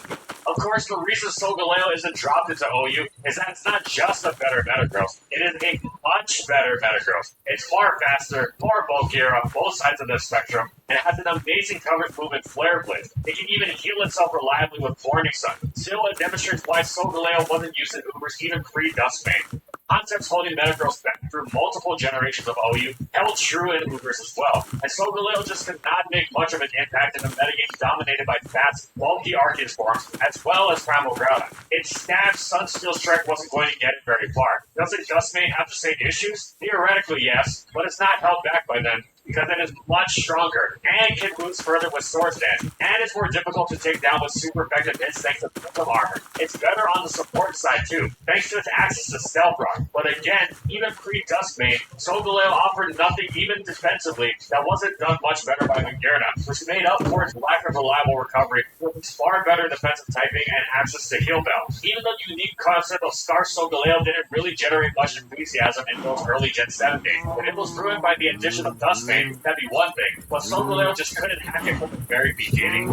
Of course, the reason Solgaleo isn't dropped into OU is that it's not just a better Metagross, it is a much better Metagross. It's far faster, more bulkier on both sides of the spectrum, and it has an amazing coverage move in Flare Blade. It can even heal itself reliably with Morning Sun. Still, it demonstrates why Solgaleo wasn't used in Ubers even pre-Dustmane. Concepts holding Metagross back through multiple generations of OU held true in Ubers as well, and Solgaleo just could not make much of an impact in a metagame dominated by fast, bulky Arceus forms, as well as Primal Groudon. Its staff Sunsteel Strike wasn't going to get it very far. Doesn't Dustmane have the same issues? Theoretically, yes, but it's not held back by them, because it is much stronger, and can boost further with Swords Dance, and it's more difficult to take down with super effective hits thanks to Phantom Armor. It's better on the support side too, thanks to its access to Stealth Rock. But again, even pre-Dustmane, Solgaleo offered nothing even defensively that wasn't done much better by Magearna, which made up for its lack of reliable recovery with its far better defensive typing and access to Heal Bell. Even though the unique concept of Star Solgaleo didn't really generate much enthusiasm in those early Gen 7 days, when it was ruined by the addition of Dustmane, that'd be one thing, but Solgaleo just couldn't hack it from the very beginning.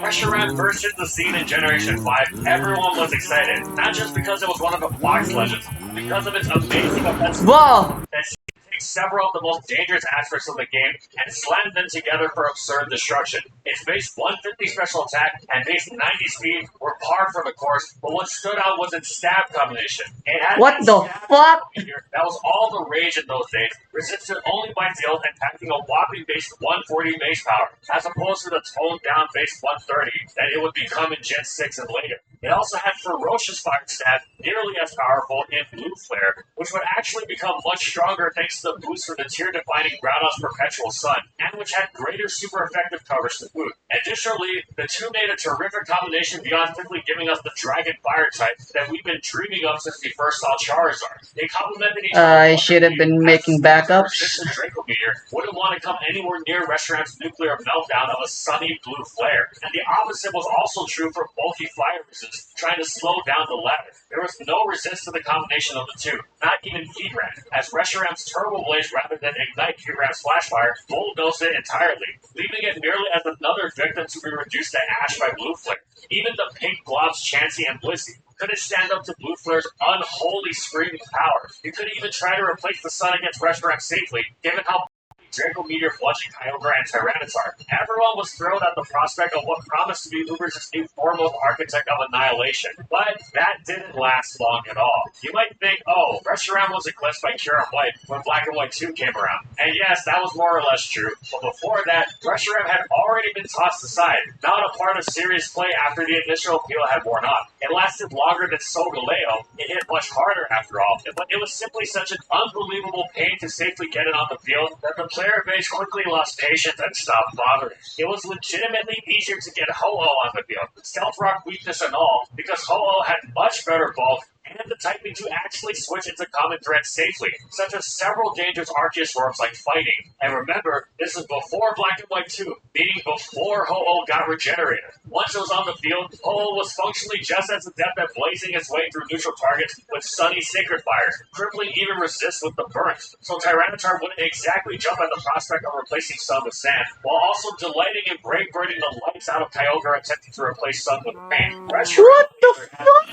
Reshiram burst into the scene in Generation 5, everyone was excited, not just because it was one of the Fox Legends, but because of its amazing offensive that takes several of the most dangerous aspects of the game and slams them together for absurd destruction. Its base 150 special attack and base 90 speed were par for the course, but what stood out was its stab combination. It had what the fuck? That was all the rage in those days, resisted only by Tails and packing a whopping base 140 base power, as opposed to the toned down base 130 that it would become in Gen 6 and later. It also had ferocious fire stab, nearly as powerful in Blue Flare, which would actually become much stronger thanks to the boost from the tier-defining Groudon's Perpetual Sun, and which had greater super effective coverage to boot. Additionally, the two made a terrific combination beyond simply giving us the Dragon Fire type that we've been dreaming of since we first saw Charizard. They complemented each other. I should have been making backups. Draco Meteor wouldn't want to come anywhere near Reshiram's nuclear meltdown of a sunny blue flare, and the opposite was also true for bulky fire resist, trying to slow down the latter. There was no resist to the combination of the two, not even Heatran, as Reshiram's Turbo Blaze rather than ignite Heatran's Flashfire bulldozed it entirely, leaving it merely as another victim to be reduced to ash by Blue Flare. Even the pink blobs Chansey and Blissey couldn't stand up to Blue Flare's unholy screaming power. You couldn't even try to replace the Sun against Reshiram safely, given how Draco Meteor flushing Kyogre and Tyranitar. Everyone was thrilled at the prospect of what promised to be Uber's new foremost architect of annihilation, but that didn't last long at all. You might think, oh, Reshiram was eclipsed by Pure and White when Black and White 2 came around. And yes, that was more or less true, but before that, Reshiram had already been tossed aside, not a part of serious play after the initial appeal had worn off. It lasted longer than Solgaleo, it hit much harder after all, but it was simply such an unbelievable pain to safely get it on the field that the player base quickly lost patience and stopped bothering. It was legitimately easier to get Ho-Oh on the field, Stealth Rock weakness and all, because Ho-Oh had much better bulk and the typing to actually switch into common threats safely, such as several dangerous Arceus forms like Fighting. And remember, this is before Black and White 2, meaning before Ho-Oh got regenerated. Once it was on the field, Ho-Oh was functionally just as adept at blazing its way through neutral targets with Sunny Sacred Fires, crippling even resist with the burns, so Tyranitar wouldn't exactly jump at the prospect of replacing Sun with Sand, while also delighting in brave birding the lights out of Kyogre attempting to replace Sun with Rain. What the fuck?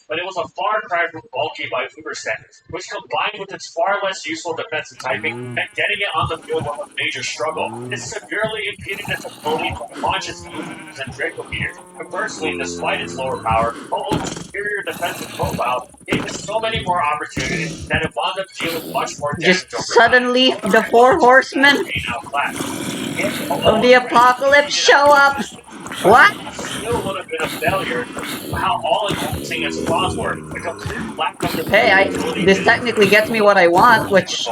But it was a far cry from bulky by Uber standards, which combined with its far less useful defensive typing, meant getting it on the field was a major struggle. This severely impeded its ability to launch its moves and Draco Meteors. Conversely, despite its lower power, Ho-Oh's superior defensive profile gave it so many more opportunities that it wound up dealing much more damage. Just suddenly, the four horsemen of the apocalypse show up. What? Still would have been a failure. How all-encompassing its flaws were. The complete lack of Hey, this technically gets me what I want, which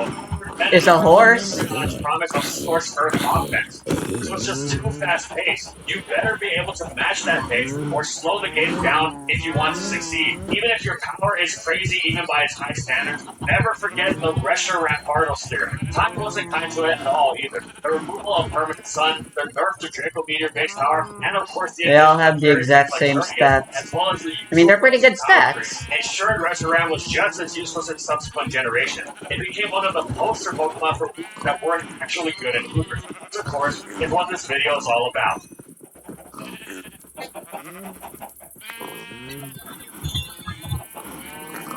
is a horse. God's promise of scorched earth offense. This was just too fast-paced. You better be able to match that pace or slow the game down if you want to succeed. Even if your power is crazy even by its high standards, never forget the Reshiram particle sphere. Time wasn't kind to it at all either. The removal of permanent sun, the nerf to Draco meteor base power, and of course the They all addition have of the exact like same Ternius, stats. as well as the I mean, they're pretty good power creep, stats. ensured Reshiram was just as useless in subsequent generations. It became one of the poster Pokemon for people that weren't actually good at Ubers. Which, of course, is what this video is all about.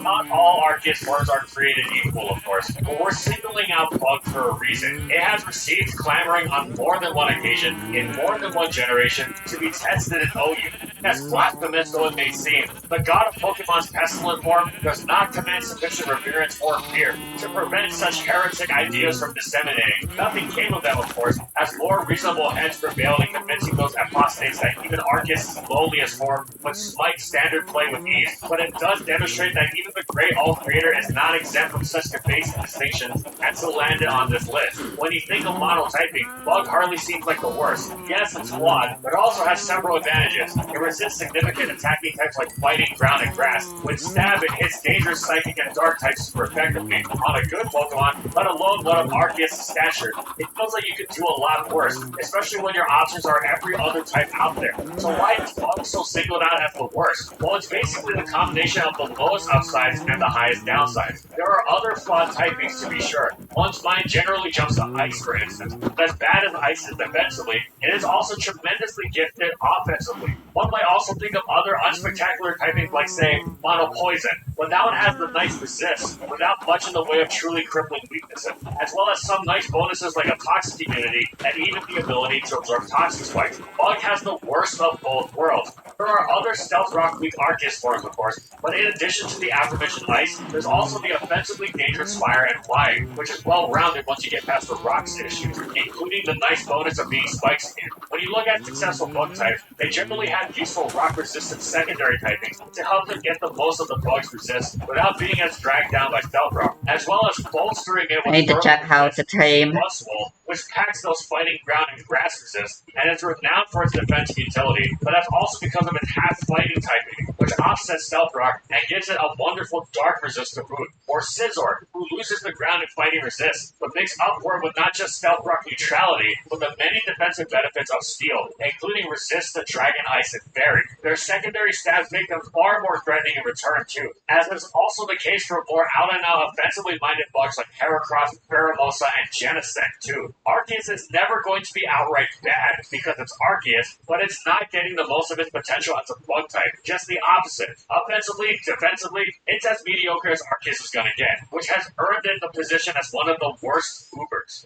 Not all Arceus forms are created equal, of course, but we're singling out Bug for a reason. It has received clamoring on more than one occasion, in more than one generation, to be tested in OU. As blasphemous though it may seem, the god of Pokemon's pestilent form does not command sufficient reverence or fear to prevent such heretic ideas from disseminating. Nothing came of them, of course, as more reasonable heads prevailed in convincing those apostates that even Arceus' lowliest form would smite standard play with ease, but it does demonstrate that even the great all-creator is not exempt from such debates and distinctions and to land it on this list. When you think of monotyping, Bug hardly seems like the worst. Yes, it's flawed, but it also has several advantages. It resists significant attacking types like fighting, ground, and grass. With Stab, it hits dangerous psychic and dark types super effectively on a good Pokemon, let alone one of Arceus' stature. It feels like you could do a lot worse, especially when your options are every other type out there. So why is Bug so singled out as the worst? Well, it's basically the combination of the lowest upsides and the highest downsides. There are other flawed typings to be sure. One's mind generally jumps to Ice, for instance. But as bad as Ice is defensively, it is also tremendously gifted offensively. One might also think of other unspectacular typings like, say, Mono Poison, but that one has the nice resist, without much in the way of truly crippling weaknesses, as well as some nice bonuses like a Toxic immunity and even the ability to absorb Toxic Spikes. Bug has the worst of both worlds. There are other Stealth Rock weak Arceus forms, of course, but in addition to the aforementioned Ice, there's also the offensively dangerous Fire and Flying, which is well-rounded once you get past the Rocks issues, including the nice bonus of being Spike Skin. When you look at successful Bug types, they generally have useful rock-resistant secondary typings to help them get the most of the Bug's resist without being as dragged down by Stealth Rock, as well as bolstering it with I need to check how to tame. Muscle, which packs those fighting, ground, and grass resist, and is renowned for its defensive utility, but that's also because of its half-fighting typing, which offsets Stealth Rock and gives it a wonderful dark resist to boot. Or Scizor, who loses the ground and fighting resist, but makes up for it with not just Stealth Rock neutrality, but the many defensive benefits of Steel, including resist to Dragon, Ice, and Fairy. Their secondary stats make them far more threatening in return too, as is also the case for more out-and-out offensively minded bugs like Heracross, Pheromosa, and Genesect too. Arceus is never going to be outright bad because it's Arceus, but it's not getting the most of its potential as a bug type. Just the opposite. Offensively, defensively, it's as mediocre as Arceus is going to get, which has earned it the position as one of the worst Ubers.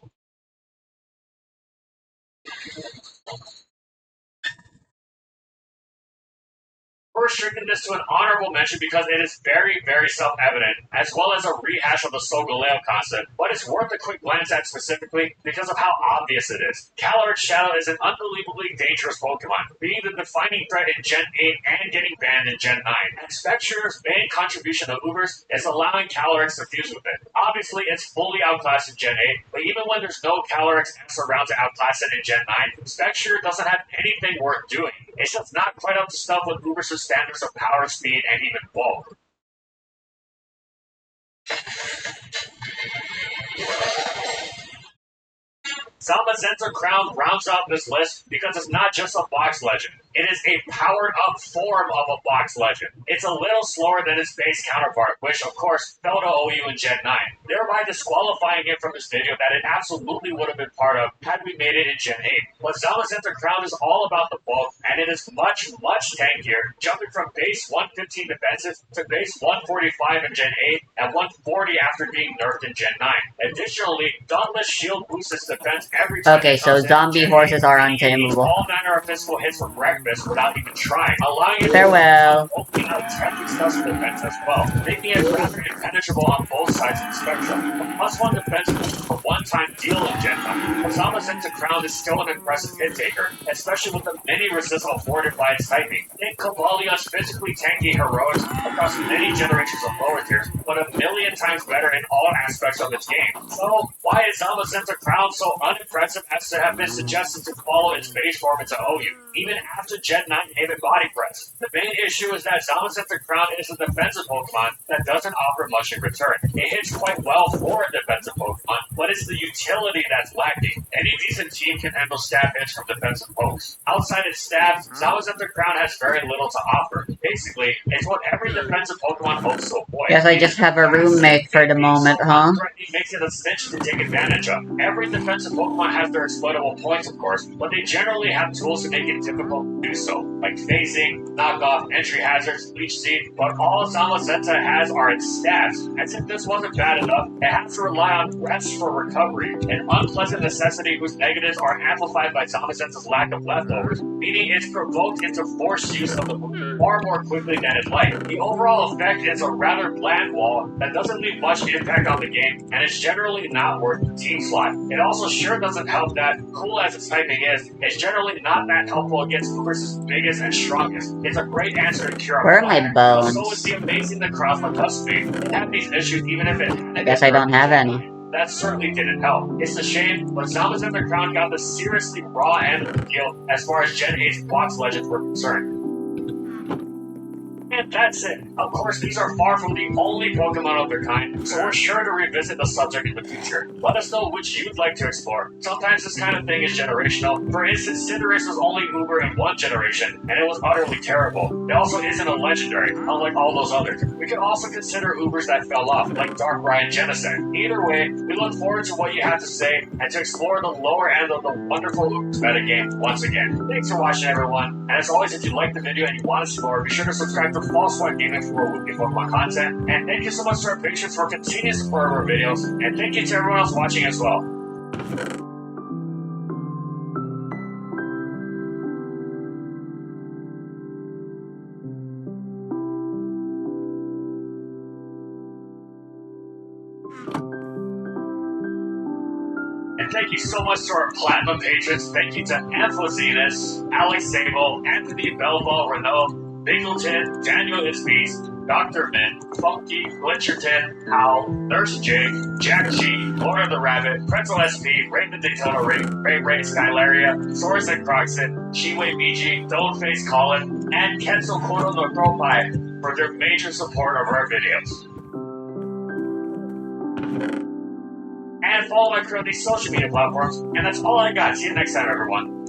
We're restricting this to an honorable mention because it is very, very self-evident, as well as a rehash of the Solgaleo concept, but it's worth a quick glance at specifically because of how obvious it is. Calyrex Shadow is an unbelievably dangerous Pokemon, being the defining threat in Gen 8 and getting banned in Gen 9. And Spectre's main contribution to Ubers is allowing Calyrex to fuse with it. Obviously, it's fully outclassed in Gen 8, but even when there's no Calyrex S around to outclass it in Gen 9, Spectre doesn't have anything worth doing. It's just not quite up to stuff with Ubers' standards of power, speed, and even bulk. Zamazenta Crown rounds out this list because it's not just a box legend. It is a powered-up form of a box legend. It's a little slower than its base counterpart, which, of course, fell to OU in Gen 9, thereby disqualifying it from this video that it absolutely would have been part of had we made it in Gen 8. But Zamazenta Crown is all about the bulk, and it is much, much tankier, jumping from base 115 defensive to base 145 in Gen 8 and 140 after being nerfed in Gen 9. Additionally, Dauntless Shield boosts its defense every time. Okay, so zombie horses are untamable. All manner of physical hits from breakfast without even trying, allowing it Farewell. to opening out technical stuff defense as well, making it rather impenetrable on both sides of the spectrum. A +1 defense boost for one-time deal in Gen 9, Zamazenta Crown is still an impressive hit taker, especially with the many resists afforded by its typing. Think Cobalion's physically tanky heroics across many generations of lower tiers, but a million times better in all aspects of its game. So, why is Zamazenta Crown so unimpressive as to have been suggested to follow its base form into OU, even after Gen 9 gave it body press? The main issue is that Zamazenta Crown is a defensive Pokemon that doesn't offer much in return. It hits quite well for a defensive Pokemon, but it's the utility that's lacking. Any decent team can handle stab hits from defensive pokes. Outside its stabs, Zamazenta Crown has very little to offer. Basically, it's what every defensive Pokemon hopes to avoid. Guess I just have a roommate for the moment, huh? Threatening makes it a cinch to take advantage of. Every defensive Pokemon has their exploitable points, of course, but they generally have tools to make it difficult to do so, like phasing, knockoff, entry hazards, leech seed, but all Zamazenta has are its stats. As if this wasn't bad enough, it has to rely on rest for recovery, an unpleasant necessity whose negatives are amplified by Zamazenta's lack of leftovers, meaning it's provoked into forced use of the move far more quickly than it'd like. The overall effect is a rather bland wall that doesn't leave much impact on the game, and it's generally not worth the team slot. It also sure doesn't help that, cool as its typing is, it's generally not that helpful against Uber's biggest and strongest. It's a great answer to cure Where are my bones? So is the amazing Necross Phase. It had these issues even if it I guess I don't have any. That certainly didn't help. It's a shame, but Zamazenta Crown got the seriously raw end of the deal as far as Gen 8's box legends were concerned. And that's it. Of course, these are far from the only Pokemon of their kind, so we're sure to revisit the subject in the future. Let us know which you'd like to explore. Sometimes this kind of thing is generational. For instance, Cinderace was only Uber in one generation, and it was utterly terrible. It also isn't a legendary, unlike all those others. We could also consider Ubers that fell off, like Darkrai and Genesect. Either way, we look forward to what you have to say, and to explore the lower end of the wonderful Ubers metagame once again. Thanks for watching, everyone, and as always, if you liked the video and you want to see more, be sure to subscribe to False Swipe Gaming for more weekly Pokemon content, and thank you so much to our patrons for continued support of our videos, and thank you to everyone else watching as well. And thank you so much to our Platinum patrons. Thank you to Amphozenus, Alex Sable, Anthony Belval, Renault, Bingleton, Daniel Isbeast, Dr. Min, Funky, Glitcherton, Hal, Nurse Jake, Jack G, Lord of the Rabbit, Pretzel SP, Raymond Daytona Ray Skylaria, Source and Croxon, Shiwei Miji, Stoneface Colin, and Kenzo Koro no Propai for their major support of our videos. And follow my crew on these social media platforms. And that's all I got. See you next time, everyone.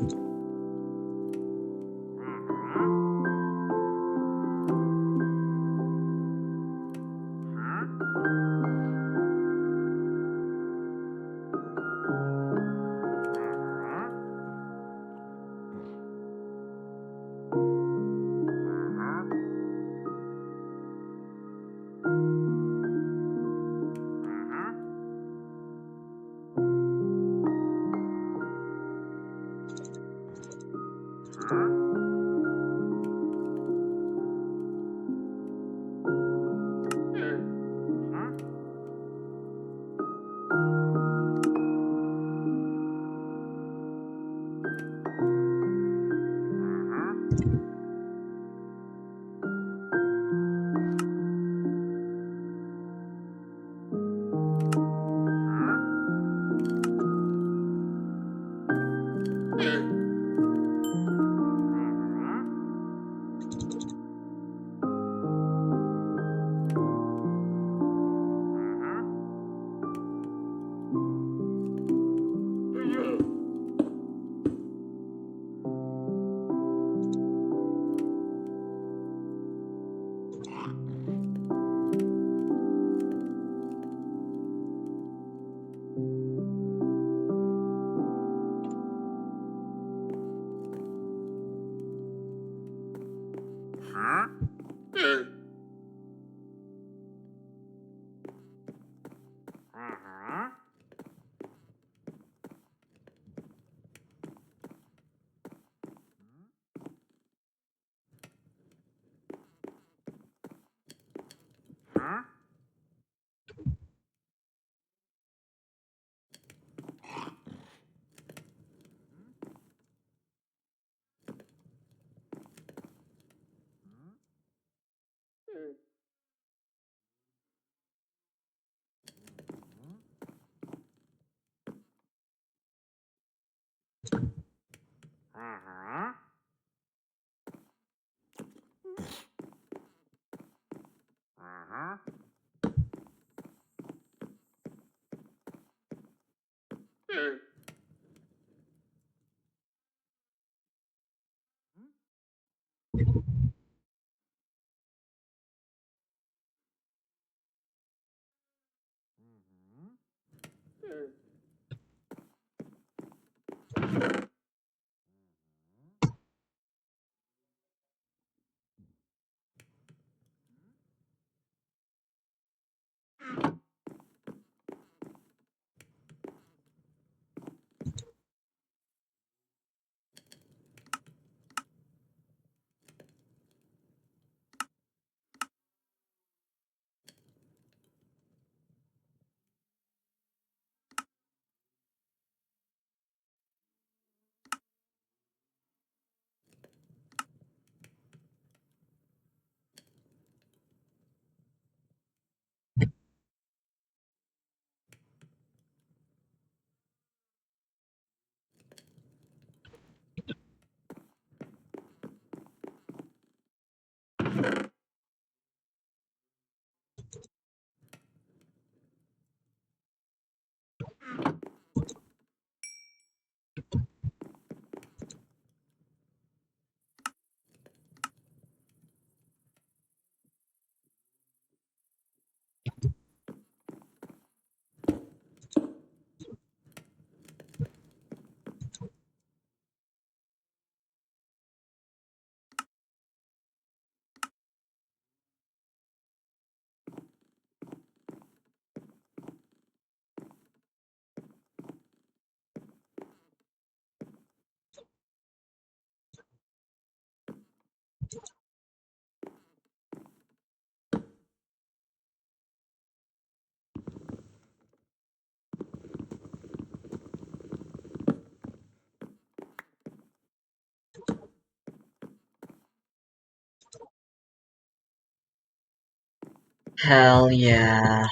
Hell yeah.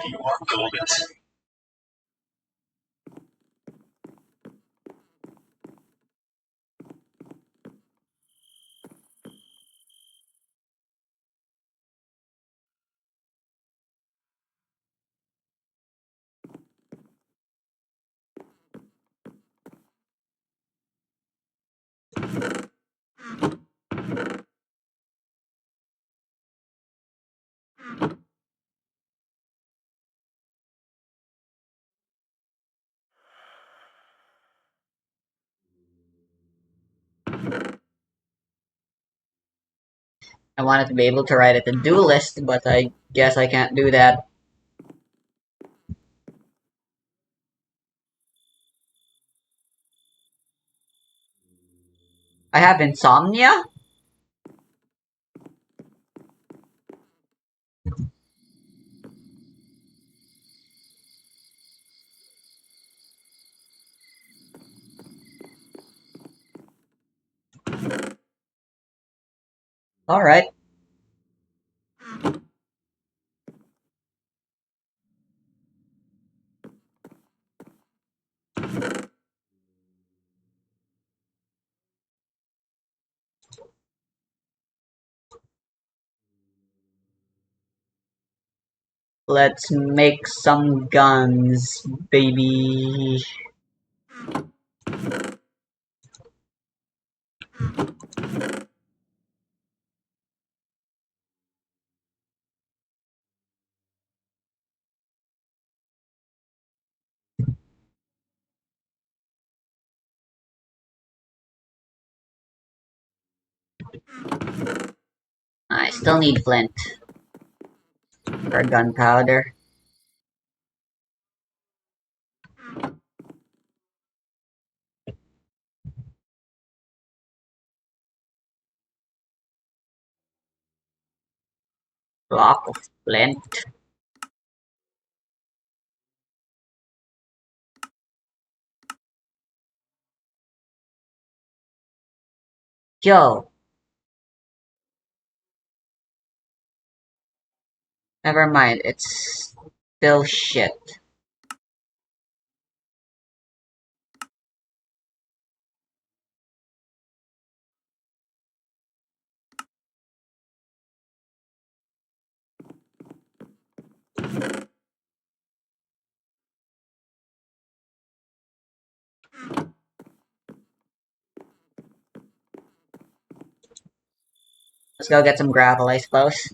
You are golden. I wanted to be able to write a to-do list, but I guess I can't do that. I have insomnia? Alright. Let's make some guns, baby. I still need flint for gunpowder. Block of flint. Yo, never mind, it's still shit. Let's go get some gravel, I suppose.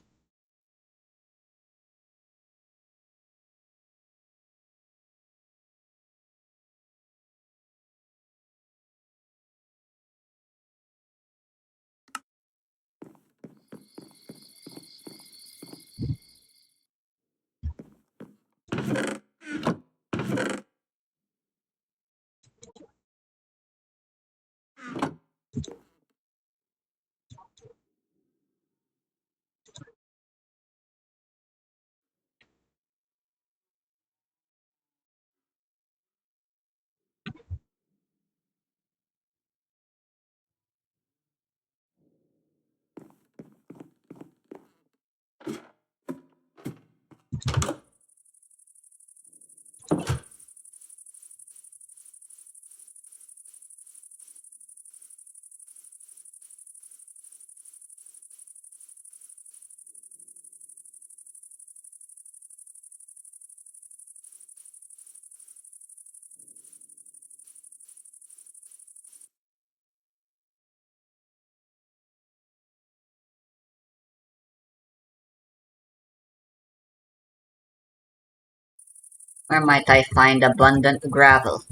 Where might I find abundant gravel?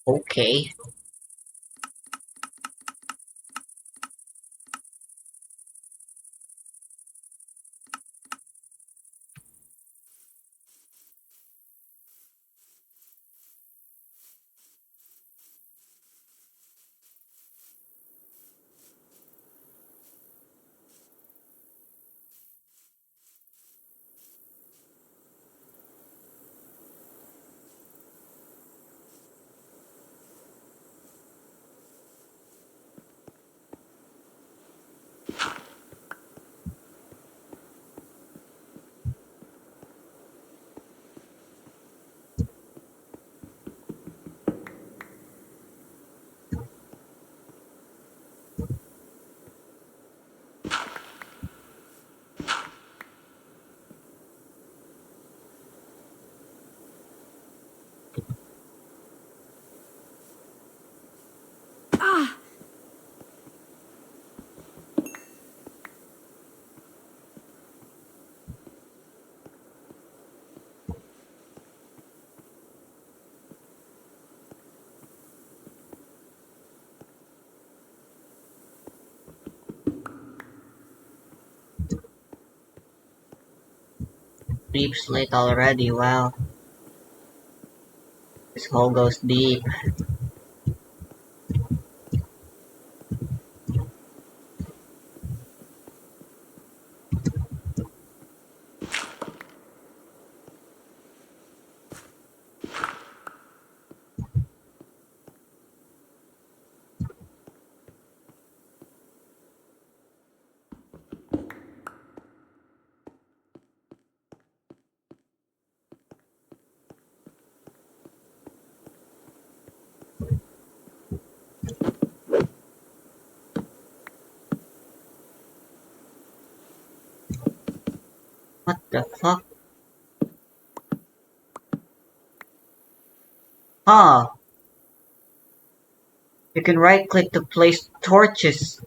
Okay. Deep slate already, wow. This hole goes deep. What the fuck? Huh. You can right click to place torches.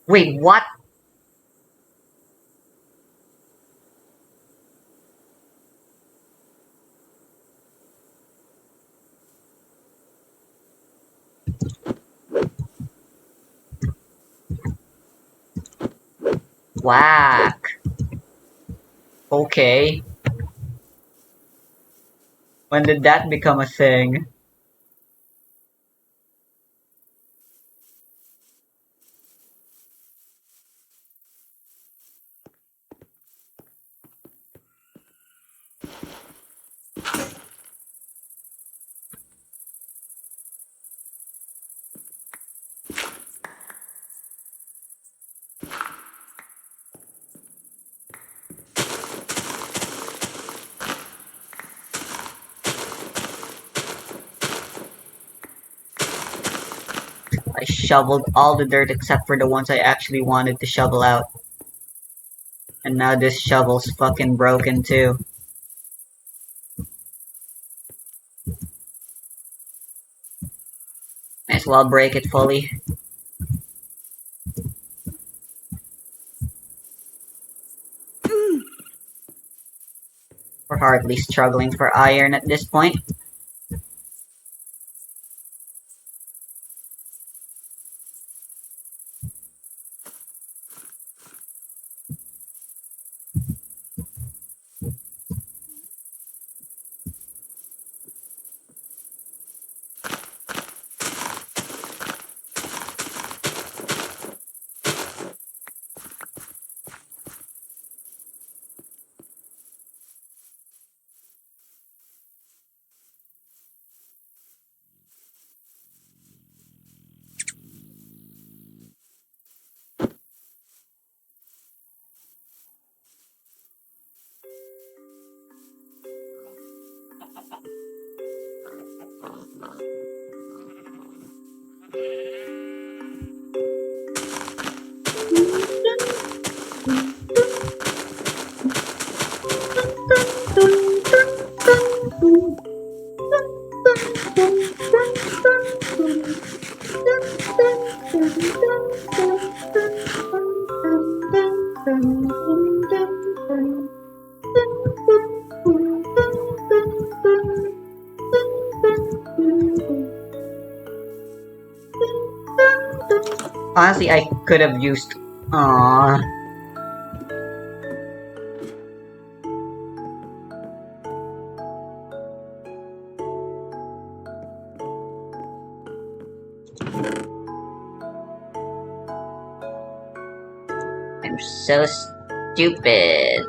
Wait, what? Whack. Okay. When did that become a thing? I shoveled all the dirt except for the ones I actually wanted to shovel out. And now this shovel's fucking broken too. Might as well break it fully. We're hardly struggling for iron at this point. Honestly, I could have used... Aww. I'm so stupid.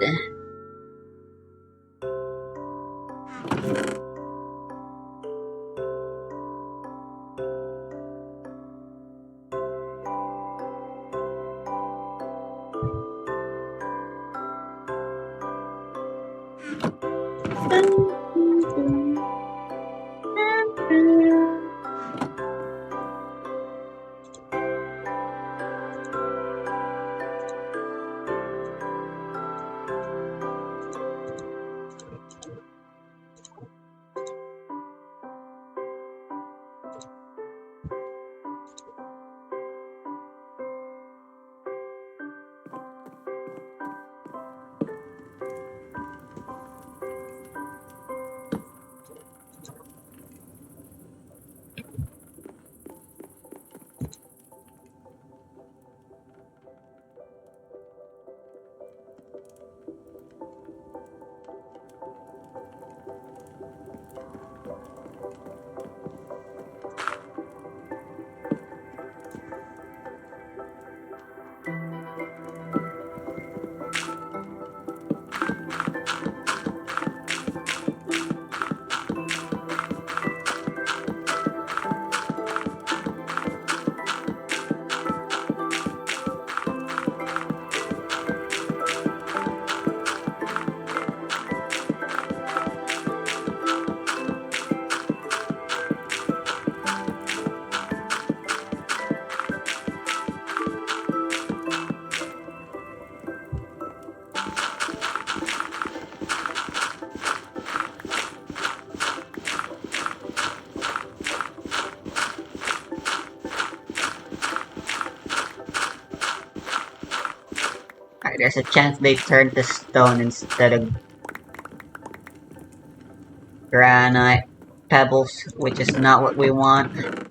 Alright, there's a chance they turned to stone instead of granite pebbles, which is not what we want.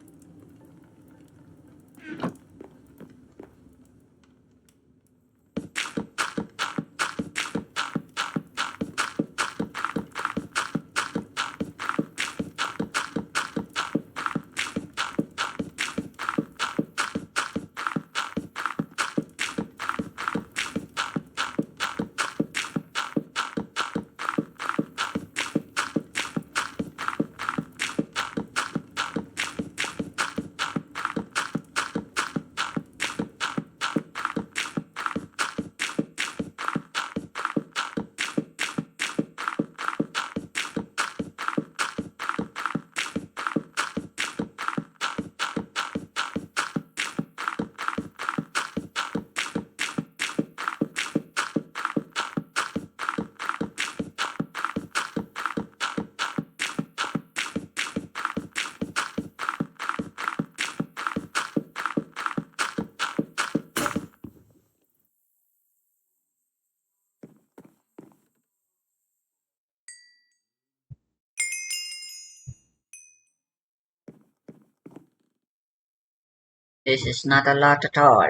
This is not a lot at all.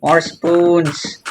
More spoons!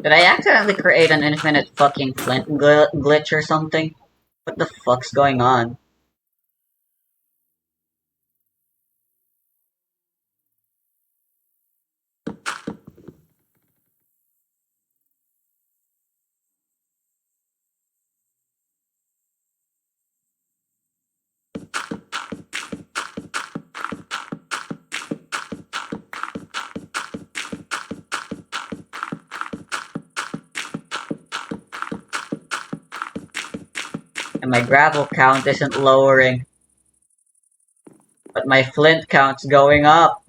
Did I accidentally create an infinite fucking flint glitch or something? What the fuck's going on? And my gravel count isn't lowering, but my flint count's going up.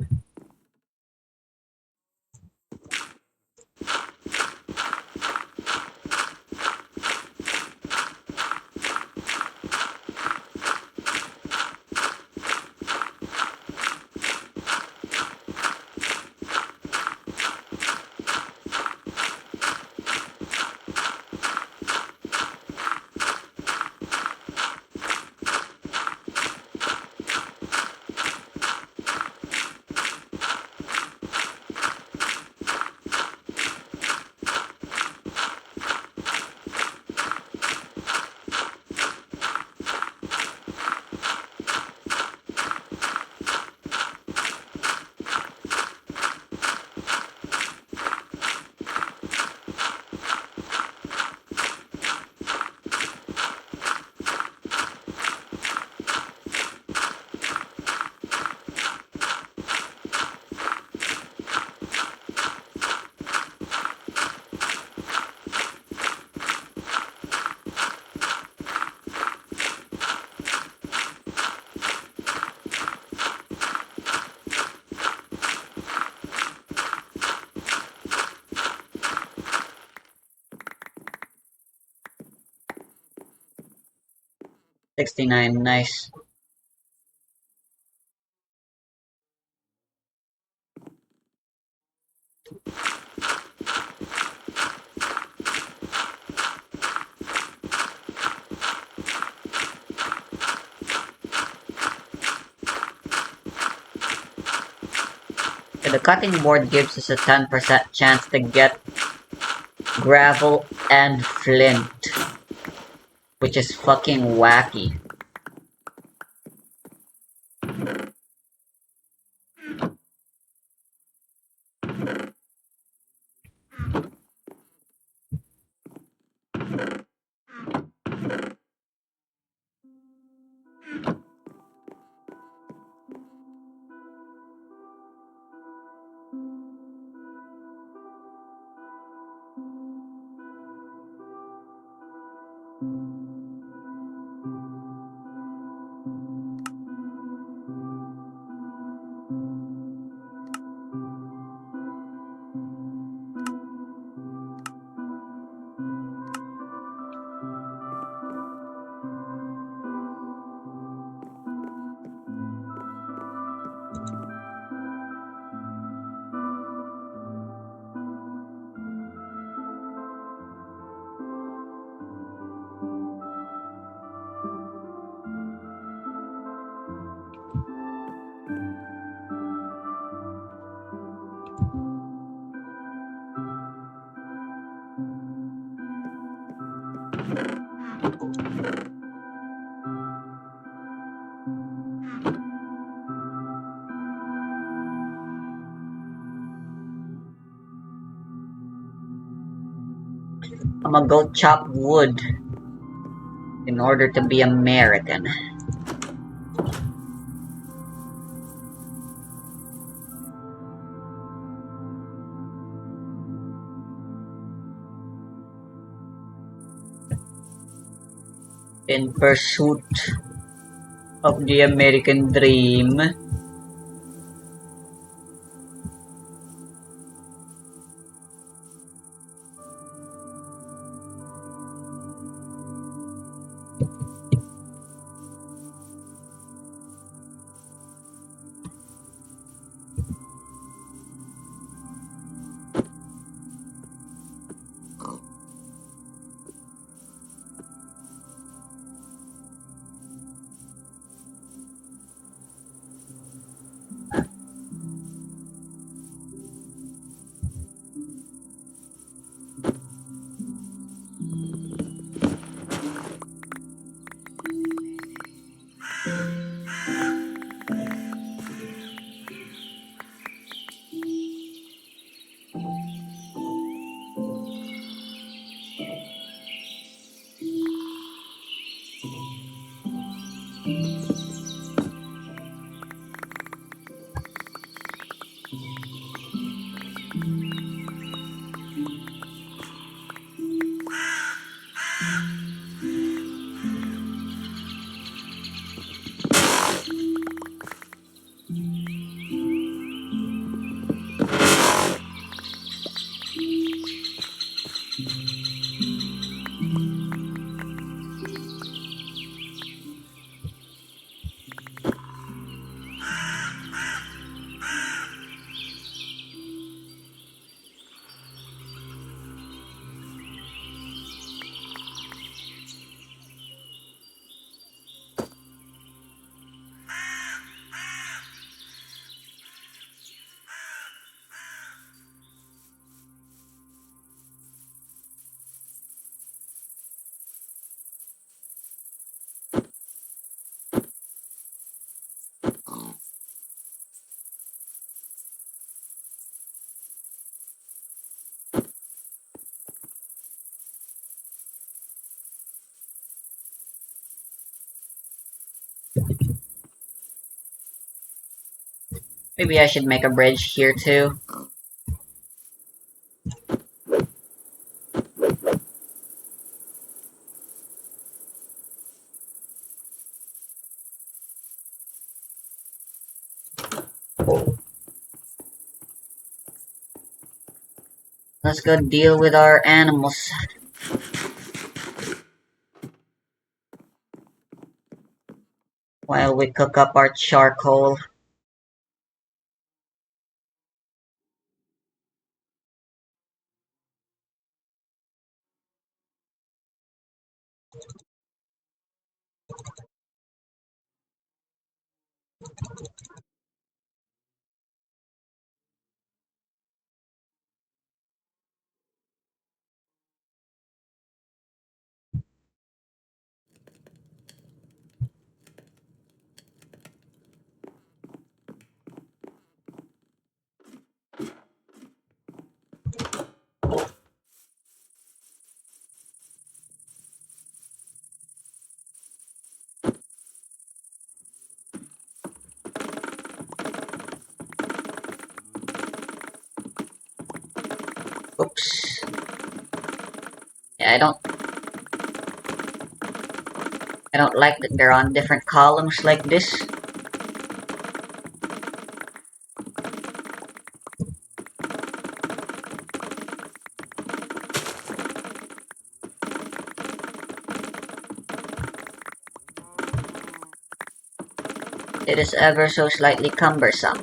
$69, nice. So the cutting board gives us a 10% chance to get gravel and flint, which is fucking wacky. I'm gonna go chop wood in order to be American. In pursuit of the American dream. Maybe I should make a bridge here too. Let's go deal with our animals. While we cook up our charcoal. Oops. Yeah, I don't like that they're on different columns like this. It is ever so slightly cumbersome.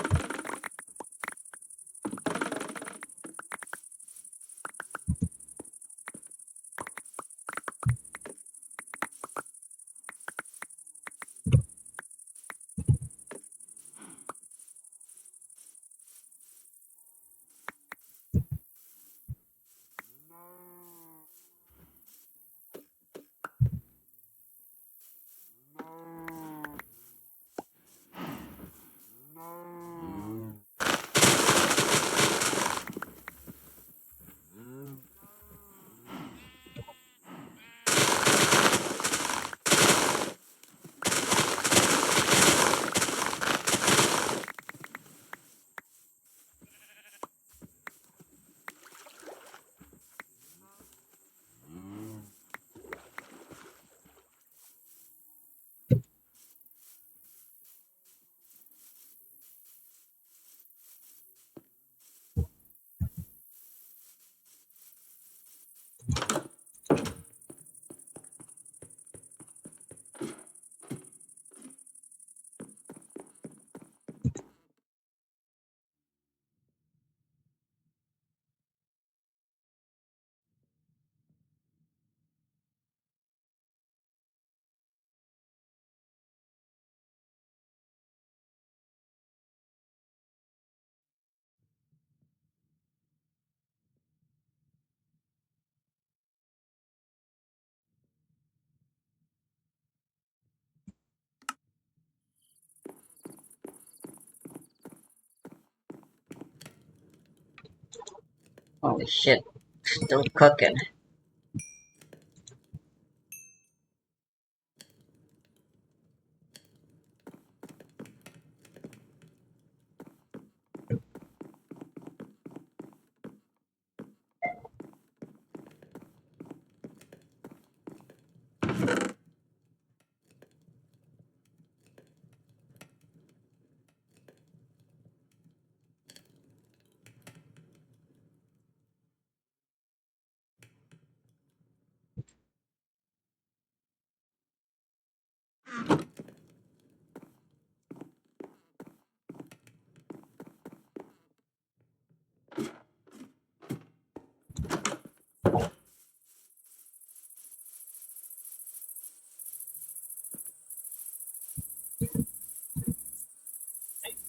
Holy shit. Still cooking.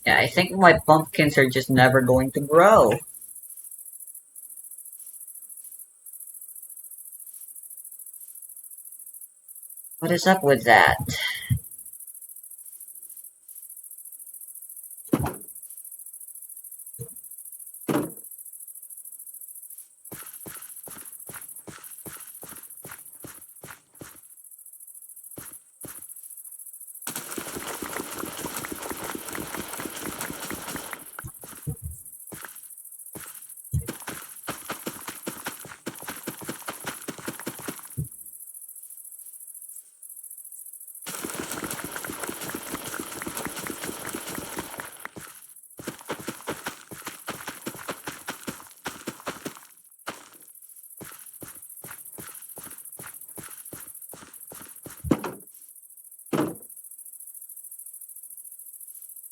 Yeah, I think my pumpkins are just never going to grow. What is up with that?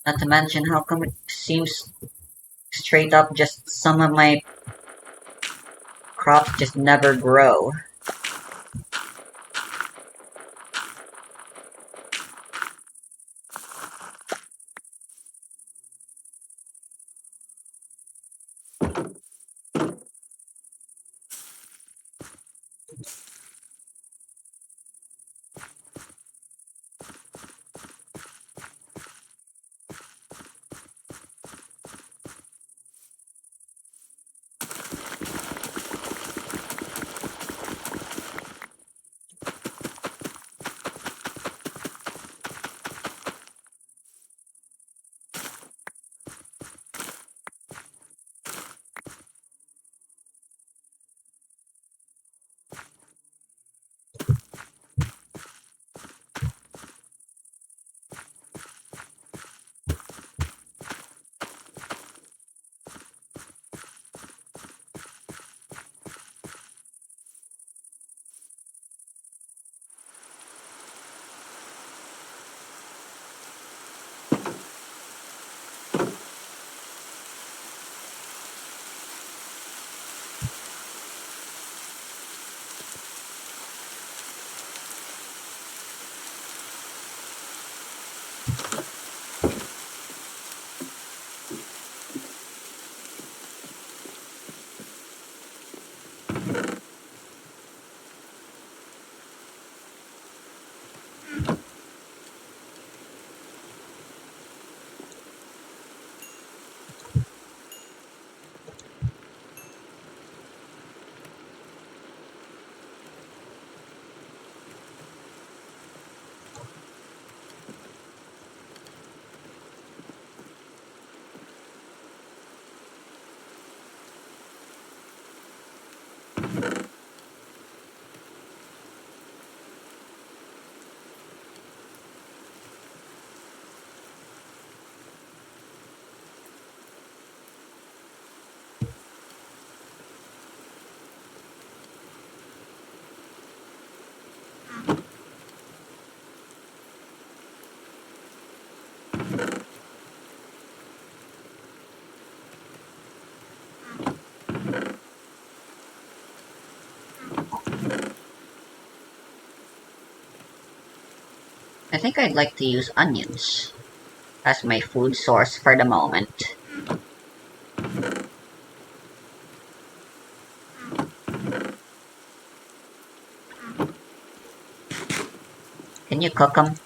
Not to mention how come it seems straight up just some of my crops just never grow. I think I'd like to use onions as my food source for the moment. Can you cook them?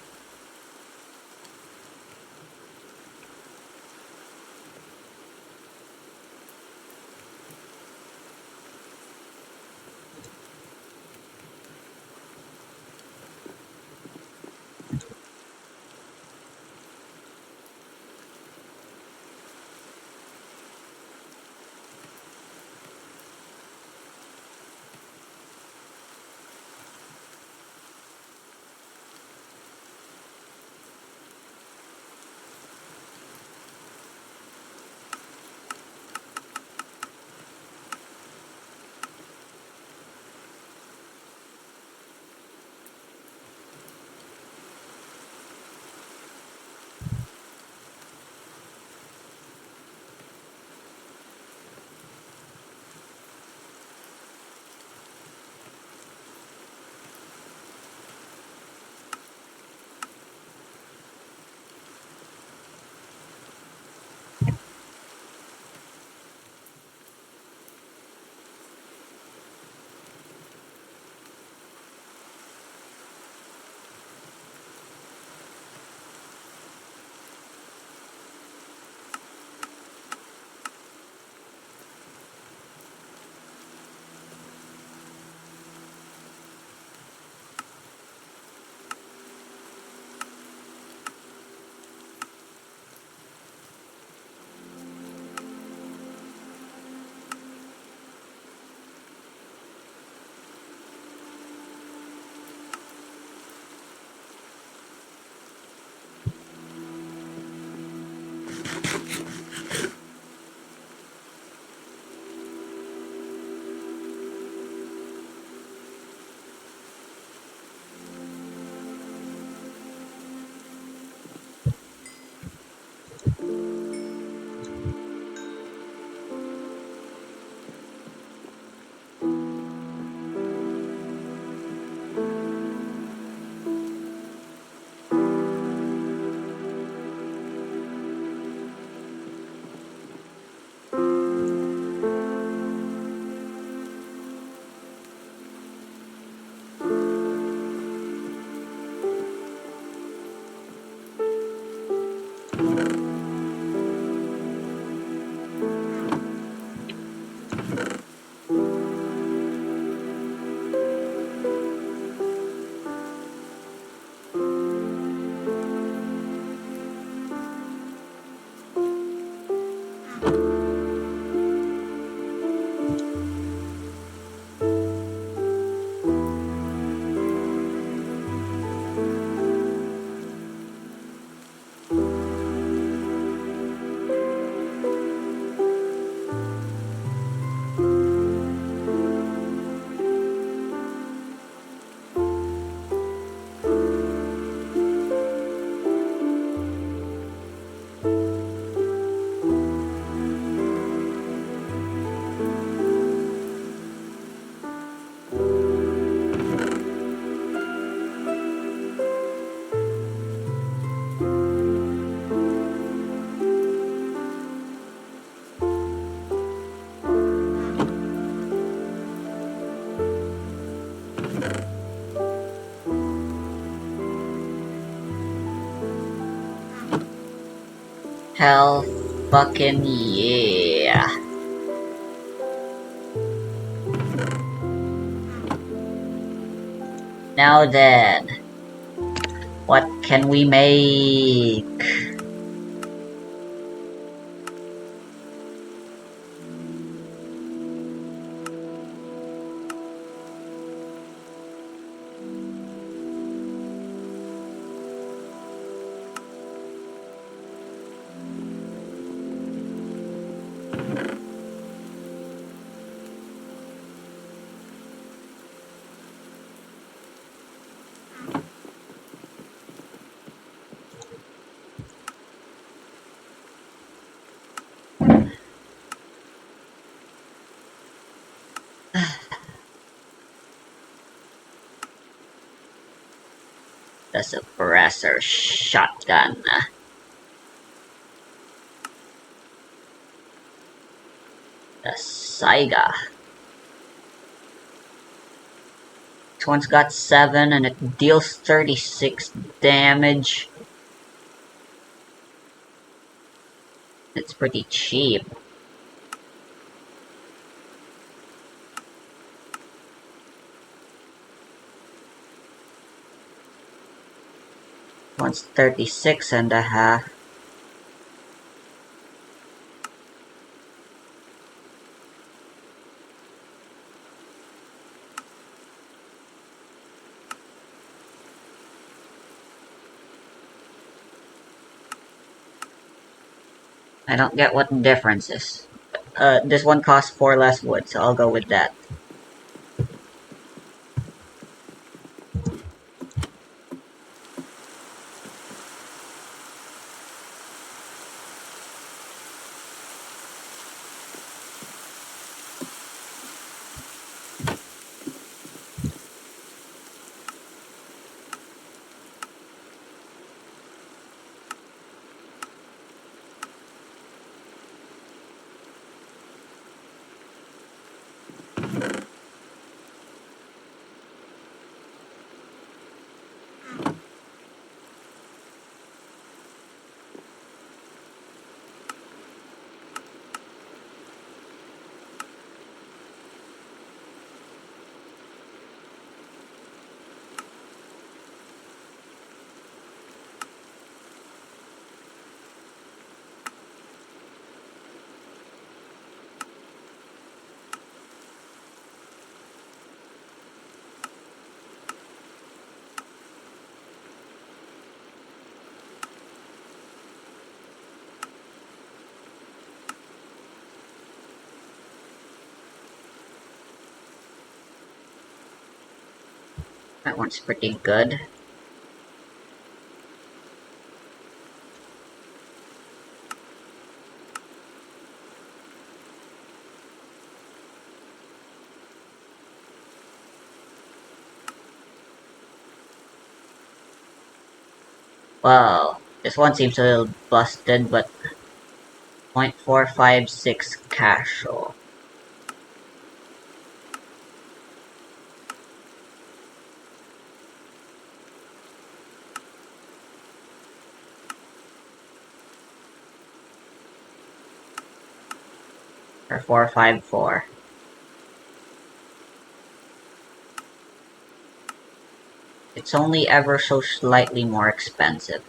Hell fucking yeah. Now then, what can we make? The suppressor shotgun. The Saiga. This one's got 7 and it deals 36 damage. It's pretty cheap. One's 36 and a half. I don't get what the difference is. This one costs 4 less wood, so I'll go with that. That one's pretty good. Well, this one seems a little busted, but 0.456 casual. Or 454. It's only ever so slightly more expensive.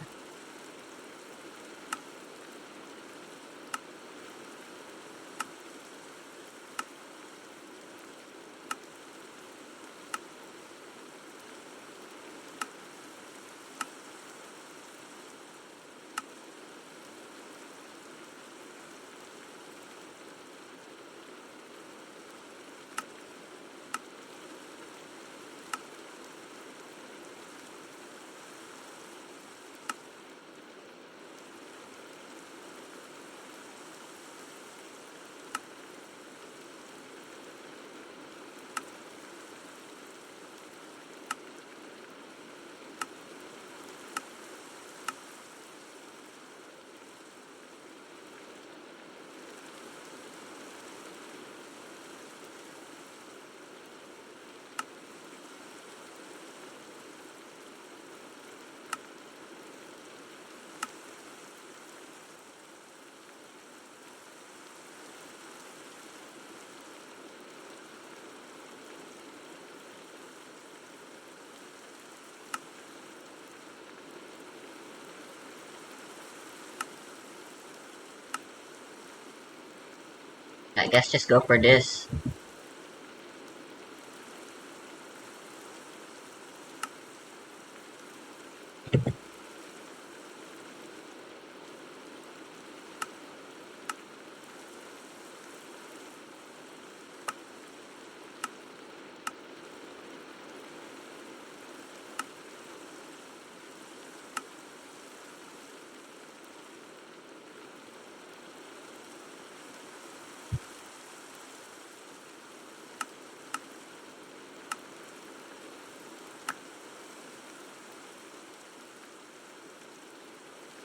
I guess just go for this.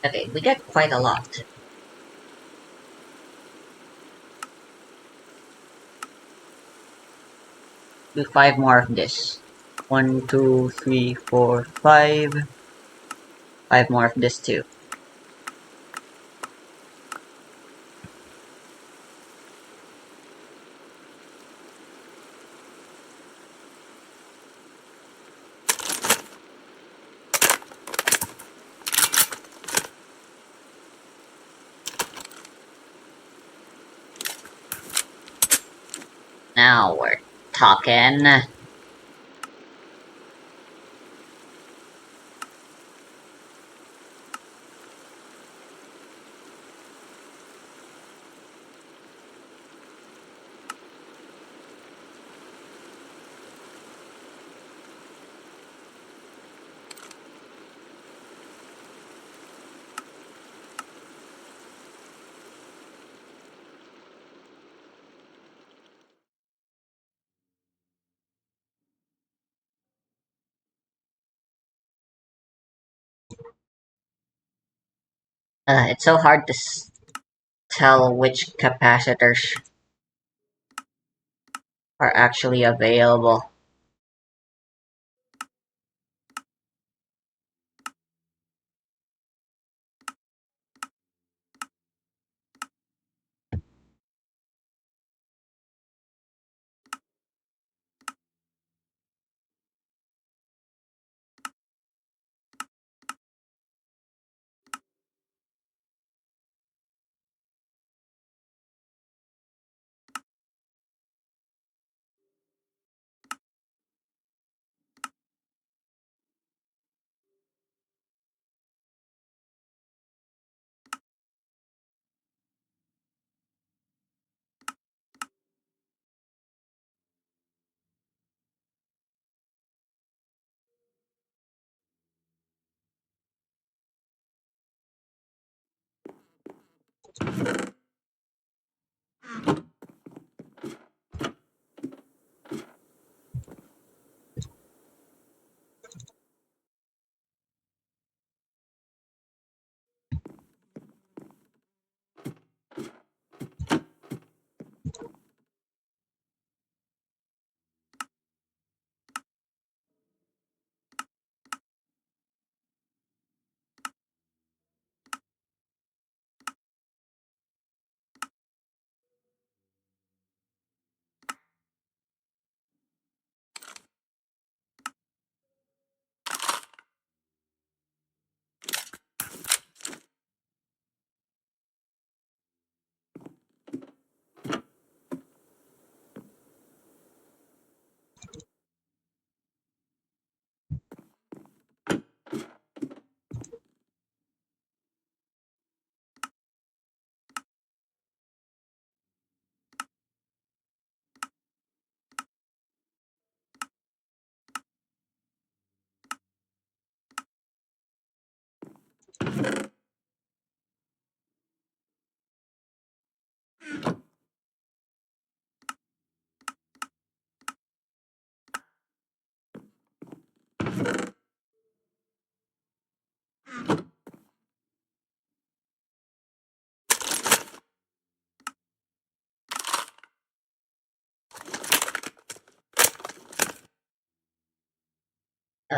Okay, we got quite a lot. Do five more of this. One, two, three, four, five. Five more of this too. Now we're talking. It's so hard to tell which capacitors are actually available.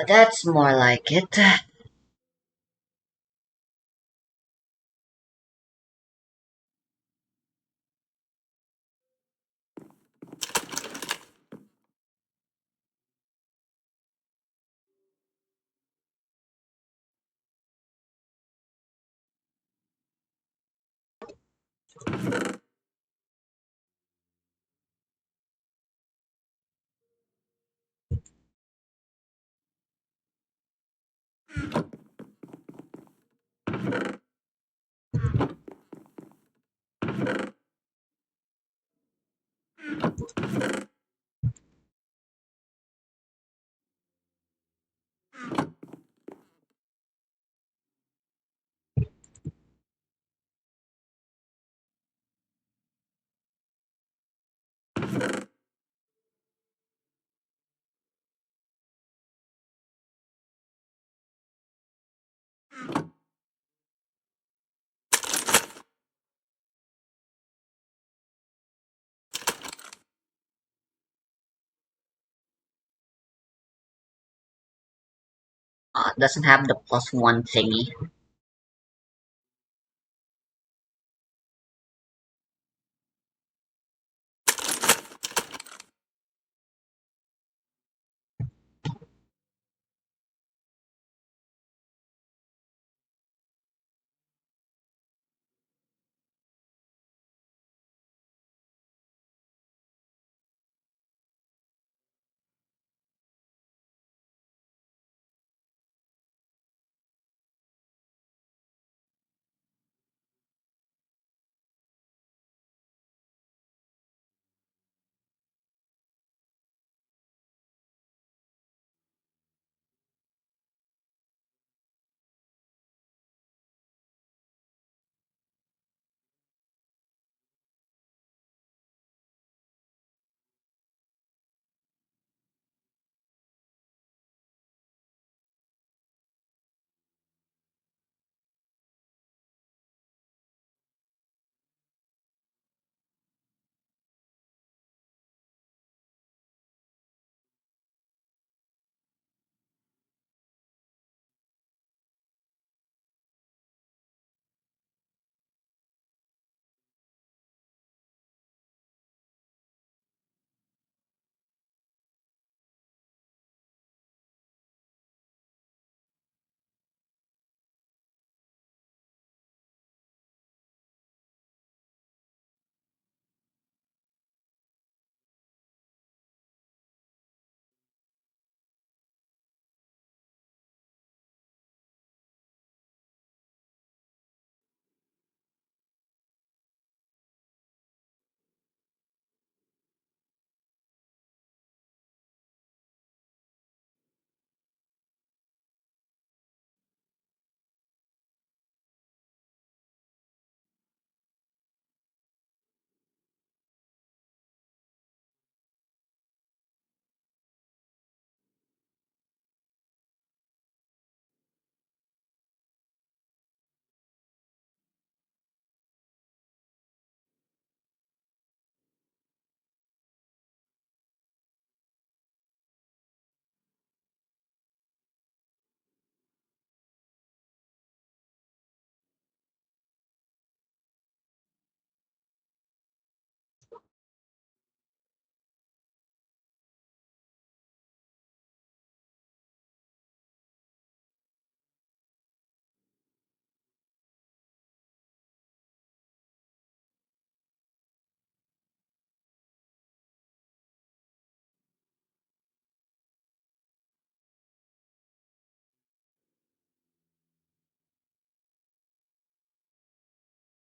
That's more like it. Doesn't have the +1 thingy.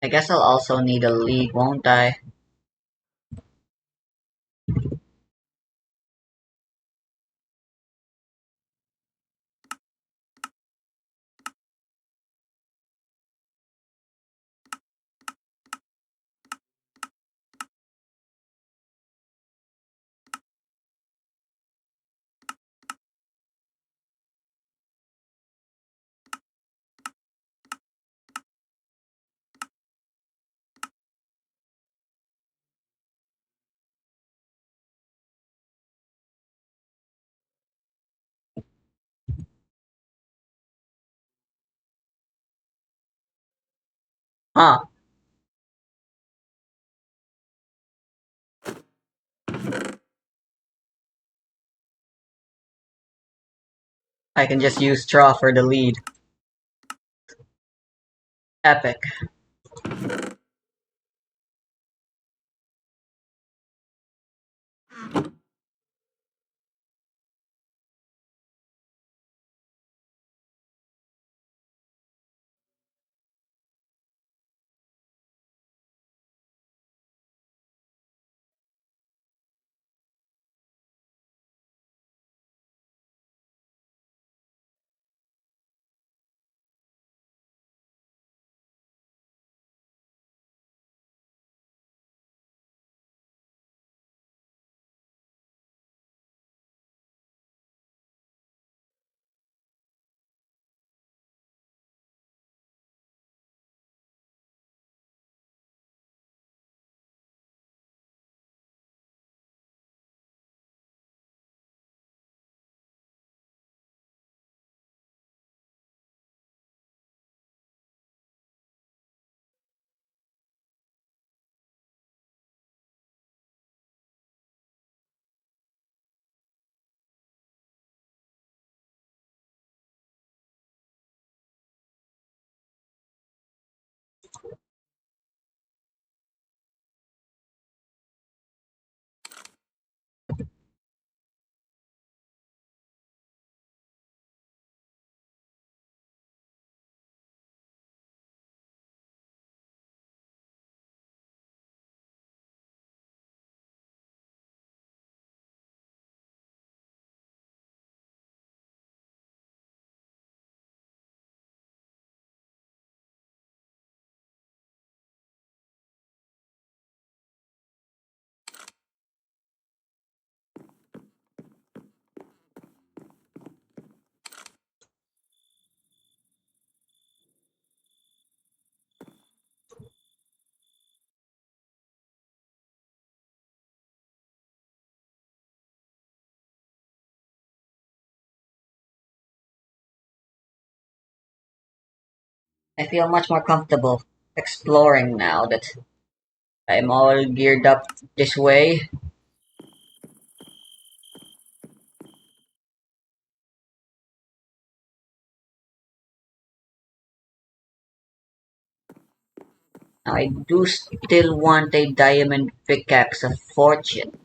I guess I'll also need a lead, won't I? Huh, I can just use straw for the lead. Epic. I feel much more comfortable exploring now that I'm all geared up this way. I do still want a diamond pickaxe of fortune.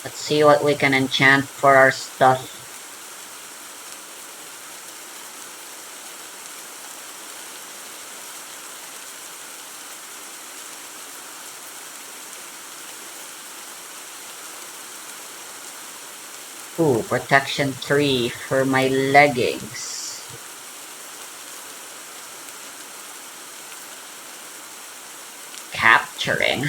Let's see what we can enchant for our stuff. Ooh, protection 3 for my leggings. Capturing.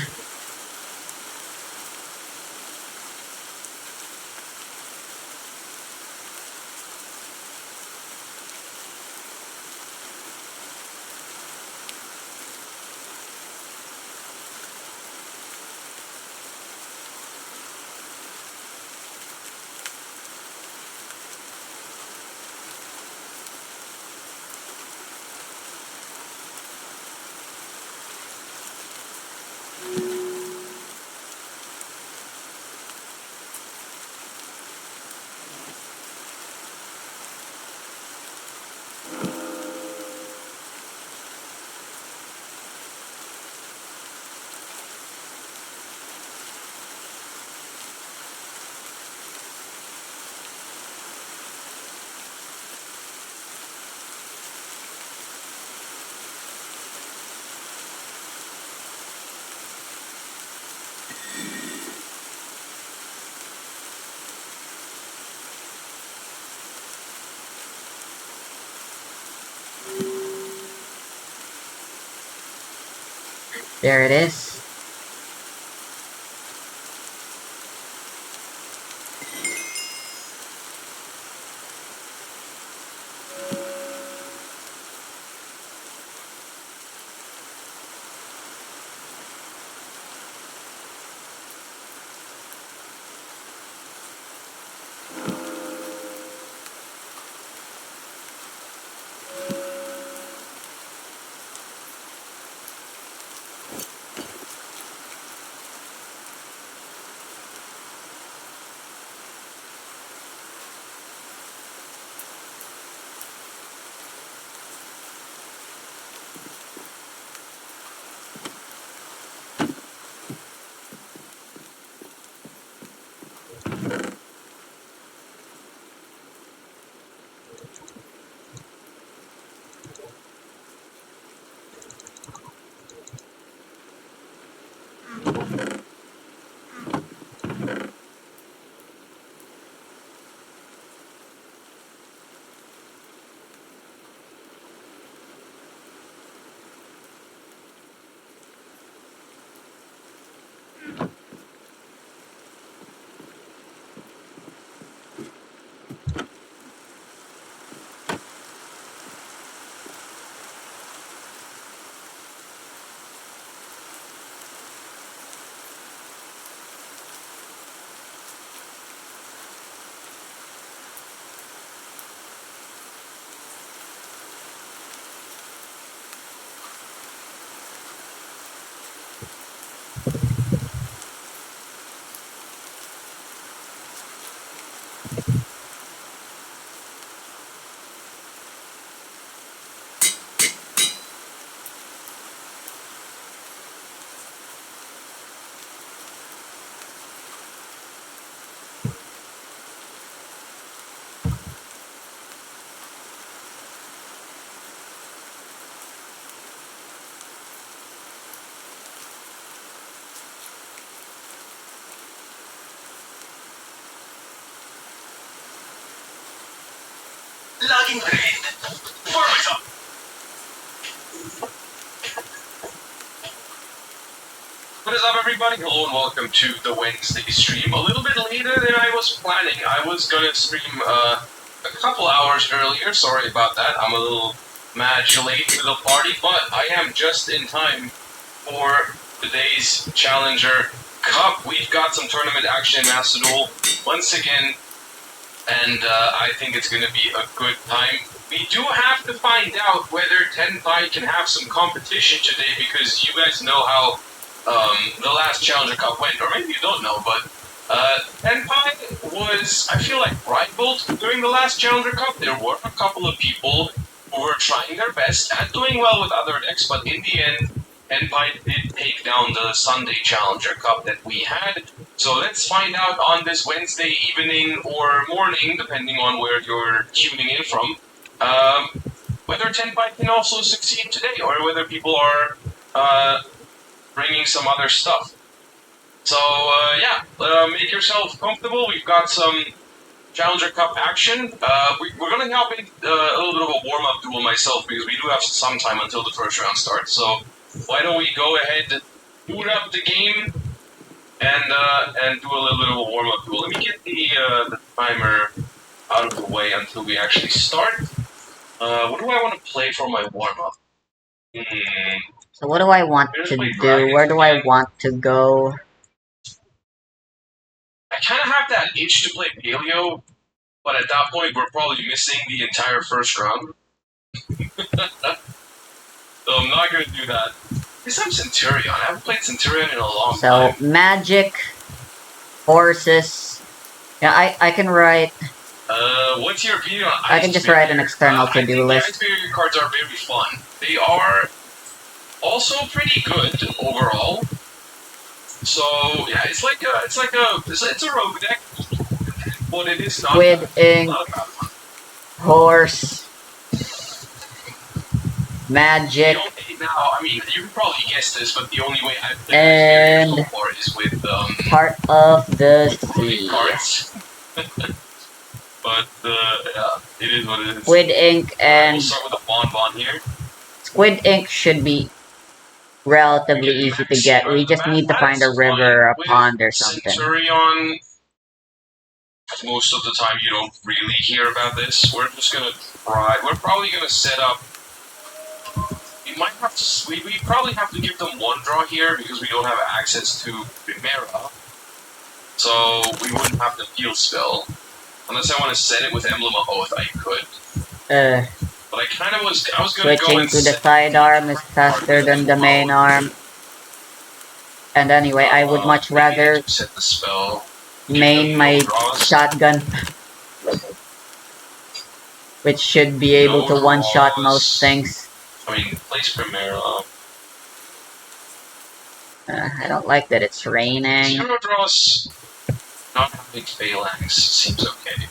There it is. Laging red. What is up, everybody? Hello and welcome to the Wednesday stream. A little bit later than I was planning. I was gonna stream a couple hours earlier. Sorry about that. I'm a little mad late to the party, but I am just in time for today's Challenger Cup. We've got some tournament action in Master Duel once again, and I think it's gonna be a good time. We do have to find out whether Tenpai can have some competition today, because you guys know how the last Challenger Cup went, or maybe you don't know, but Tenpai was, I feel like, rivaled during the last Challenger Cup. There were a couple of people who were trying their best and doing well with other decks, but in the end, Tenpai did take down the Sunday Challenger Cup that we had. So let's find out on this Wednesday evening or morning, depending on where you're tuning in from, whether Tenpai can also succeed today, or whether people are bringing some other stuff. So, yeah, make yourself comfortable. We've got some Challenger Cup action. We're going to hop in a little bit of a warm-up duel myself, because we do have some time until the first round starts. So, why don't we go ahead, boot up the game, and do a little bit of a warm-up duel. Let me get the timer out of the way until we actually start. What do I want to play for my warm-up? So what do I want to do? Where do I want to go? I kind of have that itch to play Paleo, but at that point we're probably missing the entire first round. So I'm not going to do that. Guess I'm Centurion. I haven't played Centurion in a long time. So, magic, horses. Yeah, I can write... what's your opinion on I can just write an external to-do list. Ice Barrier cards are very fun. They are also pretty good overall. So yeah, it's a rogue deck, but it is not. Squid Ink, horse, magic. Now, I mean, you can probably guess this, but the only way I've played and so far is with Heart of the Sea. Cards. But yeah, it is what it is. Squid Ink and we'll start with a bonbon here. Squid Ink should be relatively easy to get. We just need to find a river or a pond or something. Centurion, most of the time you don't really hear about this. We're just gonna try. We're probably gonna set up. We might have to. We probably have to give them one draw here because we don't have access to Chimera. So we wouldn't have the field spell. Unless I want to set it with Emblem of Oath, I could. But I kind of was. I was gonna go and switching to the sidearm is faster than the main arm. And anyway, I would much rather set the spell. main my shotgun, which should be able to one-shot most things. I mean, place Primera. I don't like that it's raining. 0 draws. Not having phalanx seems okay.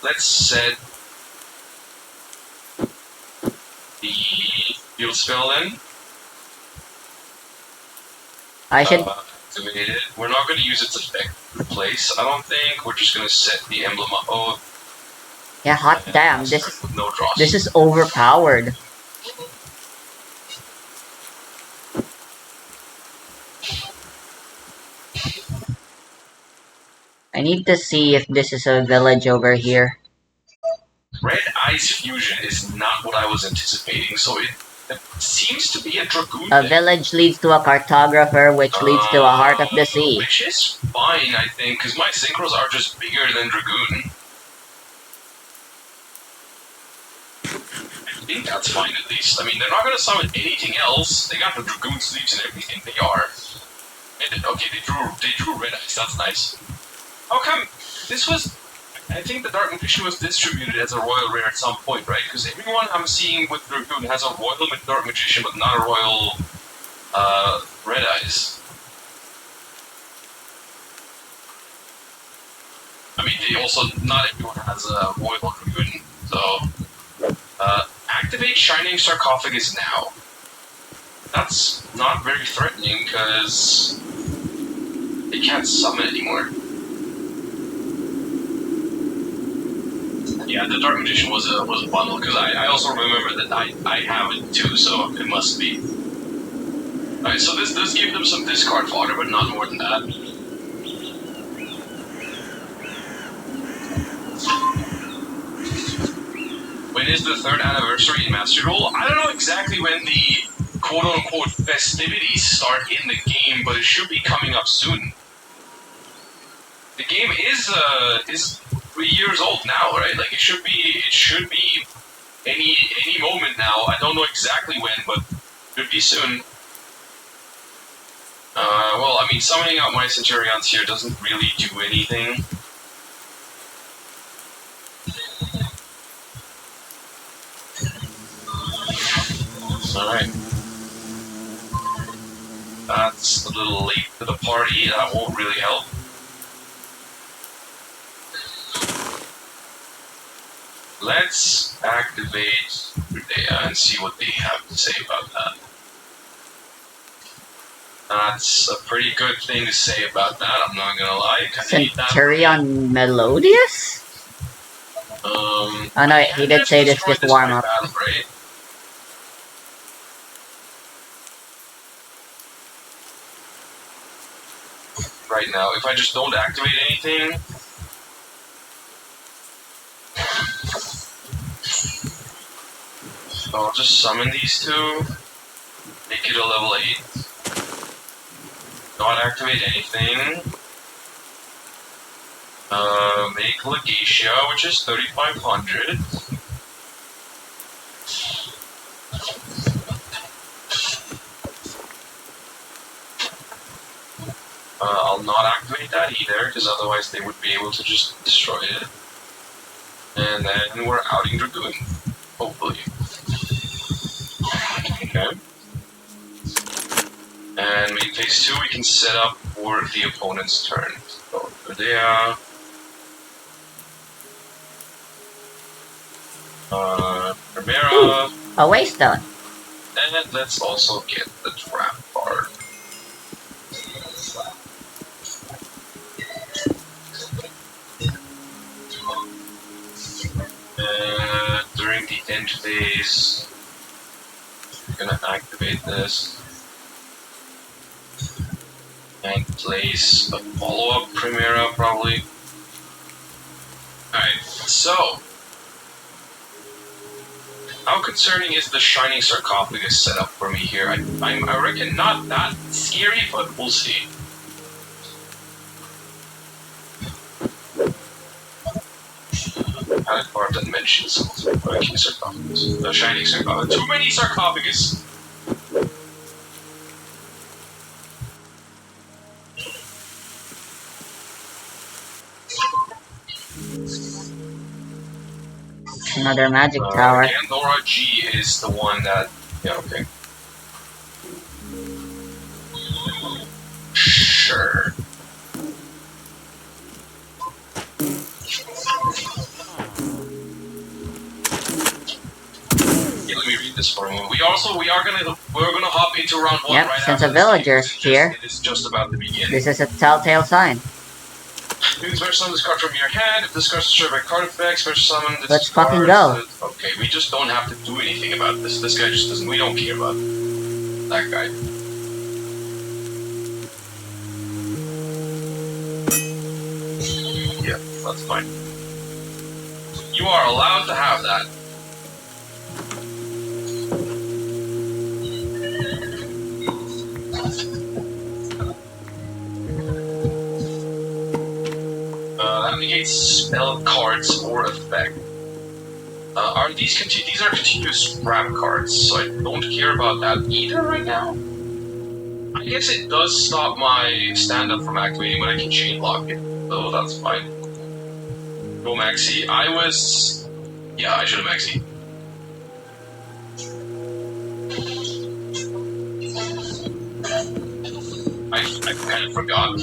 Let's set the field spell in. I should activate it. We're not going to use its effect in place, I don't think. We're just going to set the Emblem of Oath. Yeah, hot damn, this no draws. This is overpowered. I need to see if this is a village over here. Red Ice Fusion is not what I was anticipating, so it seems to be a Dragoon. A village leads to a cartographer, which leads to a Heart of the Sea. Which is fine, I think, because my synchros are just bigger than Dragoon. I think that's fine at least. I mean, they're not going to summon anything else. They got the Dragoon sleeves and everything. They are. Okay, they drew Red Ice. That's nice. How come this was? I think the Dark Magician was distributed as a royal rare at some point, right? Because everyone I'm seeing with Dragoon has a royal Dark Magician, but not a royal Red Eyes. I mean, they also not everyone has a royal Dragoon. So activate Shining Sarcophagus now. That's not very threatening because they can't summon anymore. Yeah, the Dark Magician was a bundle, because I also remember that I have it too, so it must be. Alright, so this does give them some discard fodder, but not more than that. When is the 3rd anniversary in Master Duel? I don't know exactly when the quote-unquote festivities start in the game, but it should be coming up soon. The game is 3 years old now, right? Like it should be any moment now. I don't know exactly when, but it should be soon. Well, I mean, summoning out my Centurions here doesn't really do anything. Alright. That's a little late to the party. That won't really help. Let's activate Rudea and see what they have to say about that. That's a pretty good thing to say about that, I'm not gonna lie. Centurion Melodious? Oh no, he did say this just warm up. Battle, right? Right now, if I just don't activate anything, I'll just summon these two, make it a level 8, not activate anything, make Legacia, which is 3,500, I'll not activate that either, because otherwise they would be able to just destroy it, and then we're outing Dragoon, hopefully. Okay. And in phase 2 we can set up for the opponent's turn. So there. Primera. A waystone. And let's also get the trap card. During the end phase, I'm gonna activate this and place a follow-up Primera probably. Alright, so how concerning is the Shining Sarcophagus setup for me here? I reckon not that scary, but we'll see. Panic Bar that mentions King Sarcophagus. The Shining Sarcophagus. Too many sarcophagus! Another magic tower. Gandora G is the one that... Yeah, okay. Sure. Yeah, let me read this for a moment. We're gonna hop into round 1 Yep, right since after a villager's here. It is just about to begin. This is a telltale sign. You can special summon this card from your hand. If this card is destroyed by card effect, special summon this Let's card. fucking go. Okay, we just don't have to do anything about this. This guy just doesn't. We don't care about that guy. Yeah, that's fine. You are allowed to have that. That negates spell cards or effect. Are these are continuous scrap cards, so I don't care about that either right now. I guess it does stop my stand-up from activating when I can chain lock it, so that's fine. Go Maxi. Yeah, I should have Maxi. I kind of forgot.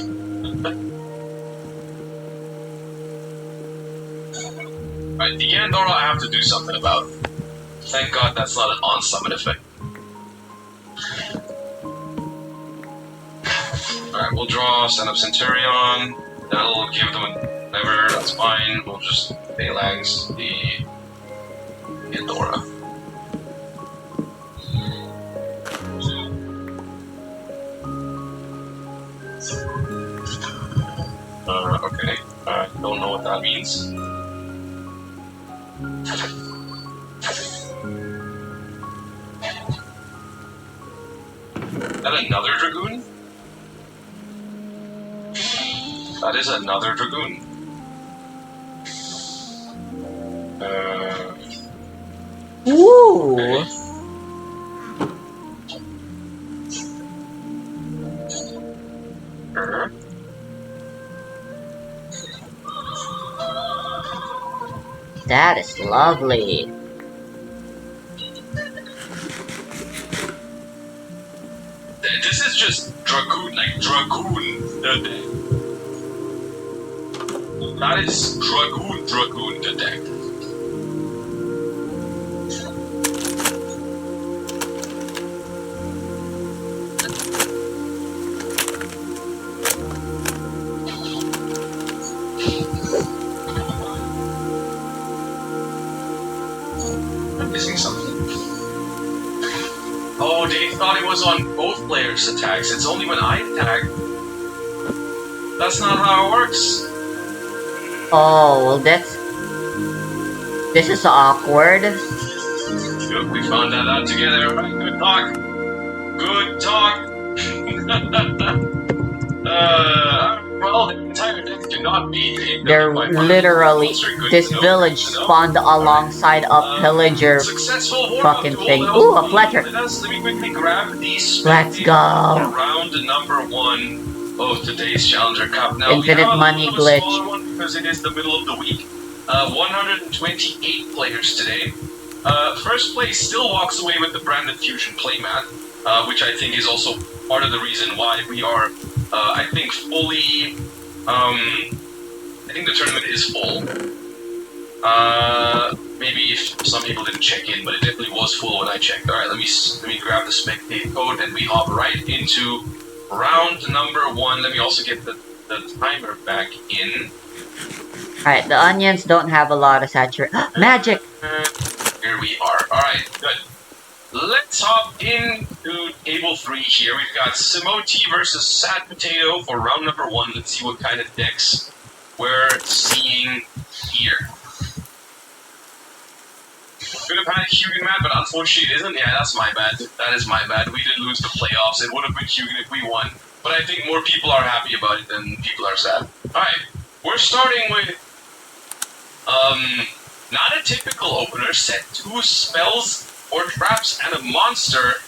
Alright, the Gandora I have to do something about. Thank God that's not an on-summon effect. Alright, we'll draw, send up Centurion. That'll give them a never, that's fine. We'll just phalanx the Gandora. Don't know what that means. Is that another Dragoon? That is another Dragoon. Ooh. Okay. That is lovely. This is just Dragoon, like Dragoon. That is Dragoon the deck. I'm missing something. Oh, they thought it was on both players' attacks. It's only when I attack. That's not how it works. Oh, well, this is awkward. Good, we found that out together. All right, good talk. Good talk. Well, the entire deck cannot be. They're literally, this village spawned alongside a pillager fucking thing. Ooh, a Fletcher. Let me quickly grab these. Let's go. Round number 1 of today's Challenger Cup. Now, Infinite money glitch. One because it is the middle of the week. 128 players today. First place still walks away with the Branded Fusion playmat, which I think is also part of the reason why we are, I think, fully. I think the tournament is full. Maybe if some people didn't check in, but it definitely was full when I checked. All right, let me grab the spectate code and we hop right into round number 1. Let me also get the timer back in. Alright, the onions don't have a lot of saturation. Magic! Here we are. Alright, good. Let's hop into table 3 here. We've got Simoti versus Sad Potato for round number 1. Let's see what kind of decks we're seeing here. Could have had a Hugin map, but unfortunately it isn't. Yeah, that's my bad. That is my bad. We did lose the playoffs. It would have been Hugin if we won. But I think more people are happy about it than people are sad. Alright, we're starting with not a typical opener. Set 2 spells or traps and a monster.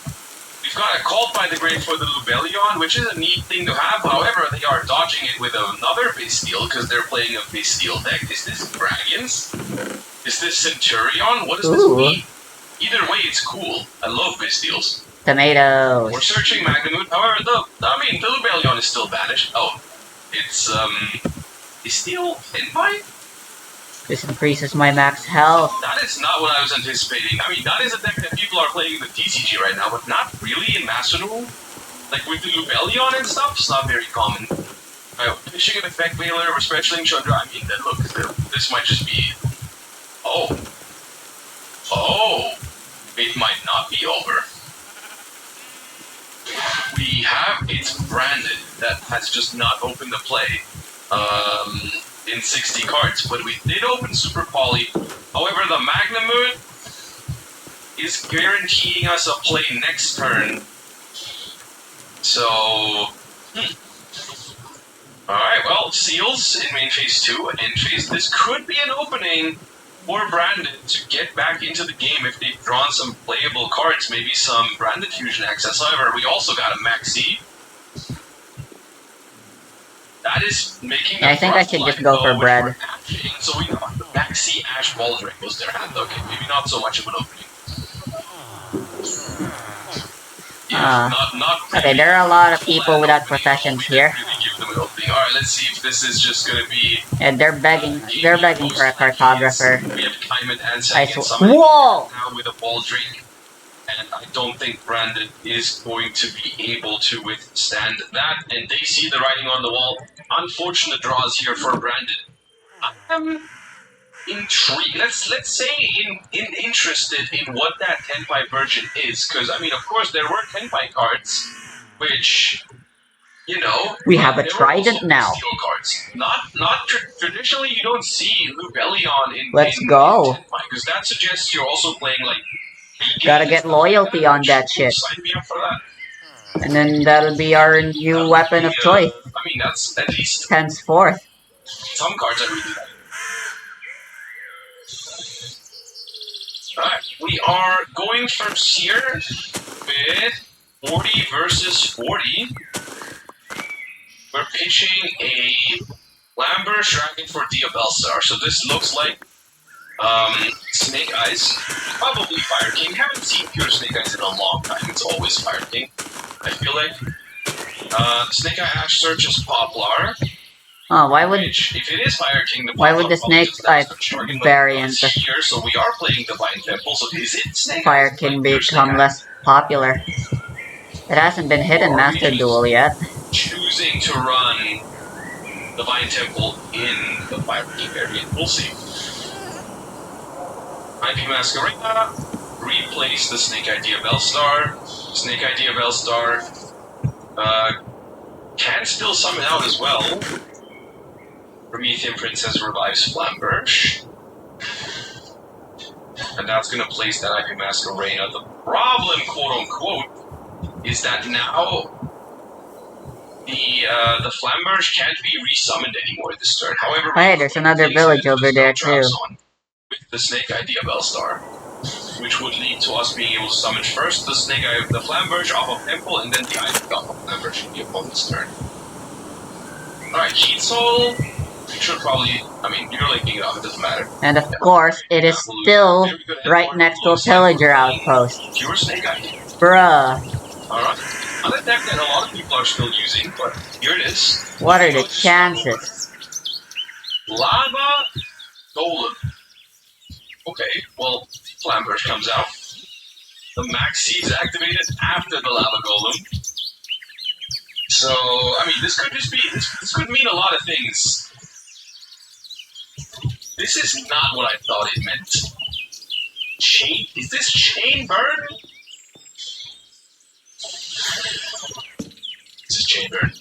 We've got a Called by the Grave for the Lubellion, which is a neat thing to have. However, they are dodging it with another Bastille because they're playing a Bastille deck. Is this Dragons? Is this Centurion? What does this mean? Either way, it's cool. I love Bastilles. Tomatoes. We're searching Magnamut. However, the Lubellion is still banished. Oh, it's Bastille Finpine? This increases my max health. That is not what I was anticipating. I mean, that is a deck that people are playing in the TCG right now, but not really in Master Duel. Like with the Lubellion and stuff, it's not very common. Fishing an effect veiler, or specialing Chandra. I mean, look, this might just be. Oh, it might not be over. We have it's branded that has just not opened the play. In 60 cards, but we did open Super Poly. However, the Magnamut is guaranteeing us a play next turn. So, alright, well, Seals in main phase 2, and in phase, this could be an opening for Branded to get back into the game if they've drawn some playable cards, maybe some Branded Fusion access. However, we also got a Maxi. That is making. Yeah, I think I should just go for bread. So we got the Maxi Ash Baldrick was their hand. Okay, maybe not so much of an opening. Yeah, not really. Okay, there are a lot of people without professions here. Really give them an opening. All right, let's see if this is just gonna be. And they're begging for a cartographer. We have Kaiman and Whoa! Now with a Baldrick. And I don't think Branded is going to be able to withstand that. And they see the writing on the wall. Unfortunate draws here for Branded. I am intrigued. Let's say interested in what that Tenpai version is. Because, I mean, of course, there were Tenpai cards, which you know, We have a there were also trident now. steel cards. Not traditionally, you don't see Lubellion in Let's in go. because that suggests you're also playing like Gotta Beacon and get stuff like loyalty that. on Which that shit. sign me up for that. And then that'll be our new That would weapon be, of choice I mean, that's at least henceforth. some cards I really like. Alright, we are going first here with 40 versus 40. We're pitching a Lambert Dragon for Diabellstar. So this looks like Snake Eyes. Probably Fire King. Haven't seen pure Snake Eyes in a long time. It's always Fire King, I feel like. Snake Eye Ash Search is Poplar. Oh, why would Which, if it is Fire King, the why would the Poplar probably Snake just Eye target variant of here, so we are playing Divine Temple, so is it Snake Fire Eyes? King Like, pure Snake become Eye? less popular? It hasn't been hit Or in are we Master just Duel yet. choosing to run Divine Temple in the Fire King variant? We'll see. IP Masquerade, replace the Snake Idea Bellstar. Snake Idea Bellstar can still summon out as well. Promethean Princess revives Flamberge. And that's going to place that IP Masquerade. The problem, quote unquote, is that now the Flamberge can't be resummoned anymore this turn. However, Hey, there's another village over there too. With the Snake Idea Bellstar, which would lead to us being able to summon first the Flamberge off of Temple, and then the Ivy off of Flamberge in the opponent's turn. Alright, Heat Soul. You should probably, I mean, you're linking it up, it doesn't matter. And of course, it is still right next to a pillager outpost. Pure Snake Idea. Bruh. Alright. Another deck that a lot of people are still using, but here it is. What are the chances? Lava Golem. Okay, well, Flamberge comes out. The Maxi is activated after the Lava Golem. So, I mean, this could just be, this could mean a lot of things. This is not what I thought it meant. Chain? Is this Chain Bird? This is Chain Bird.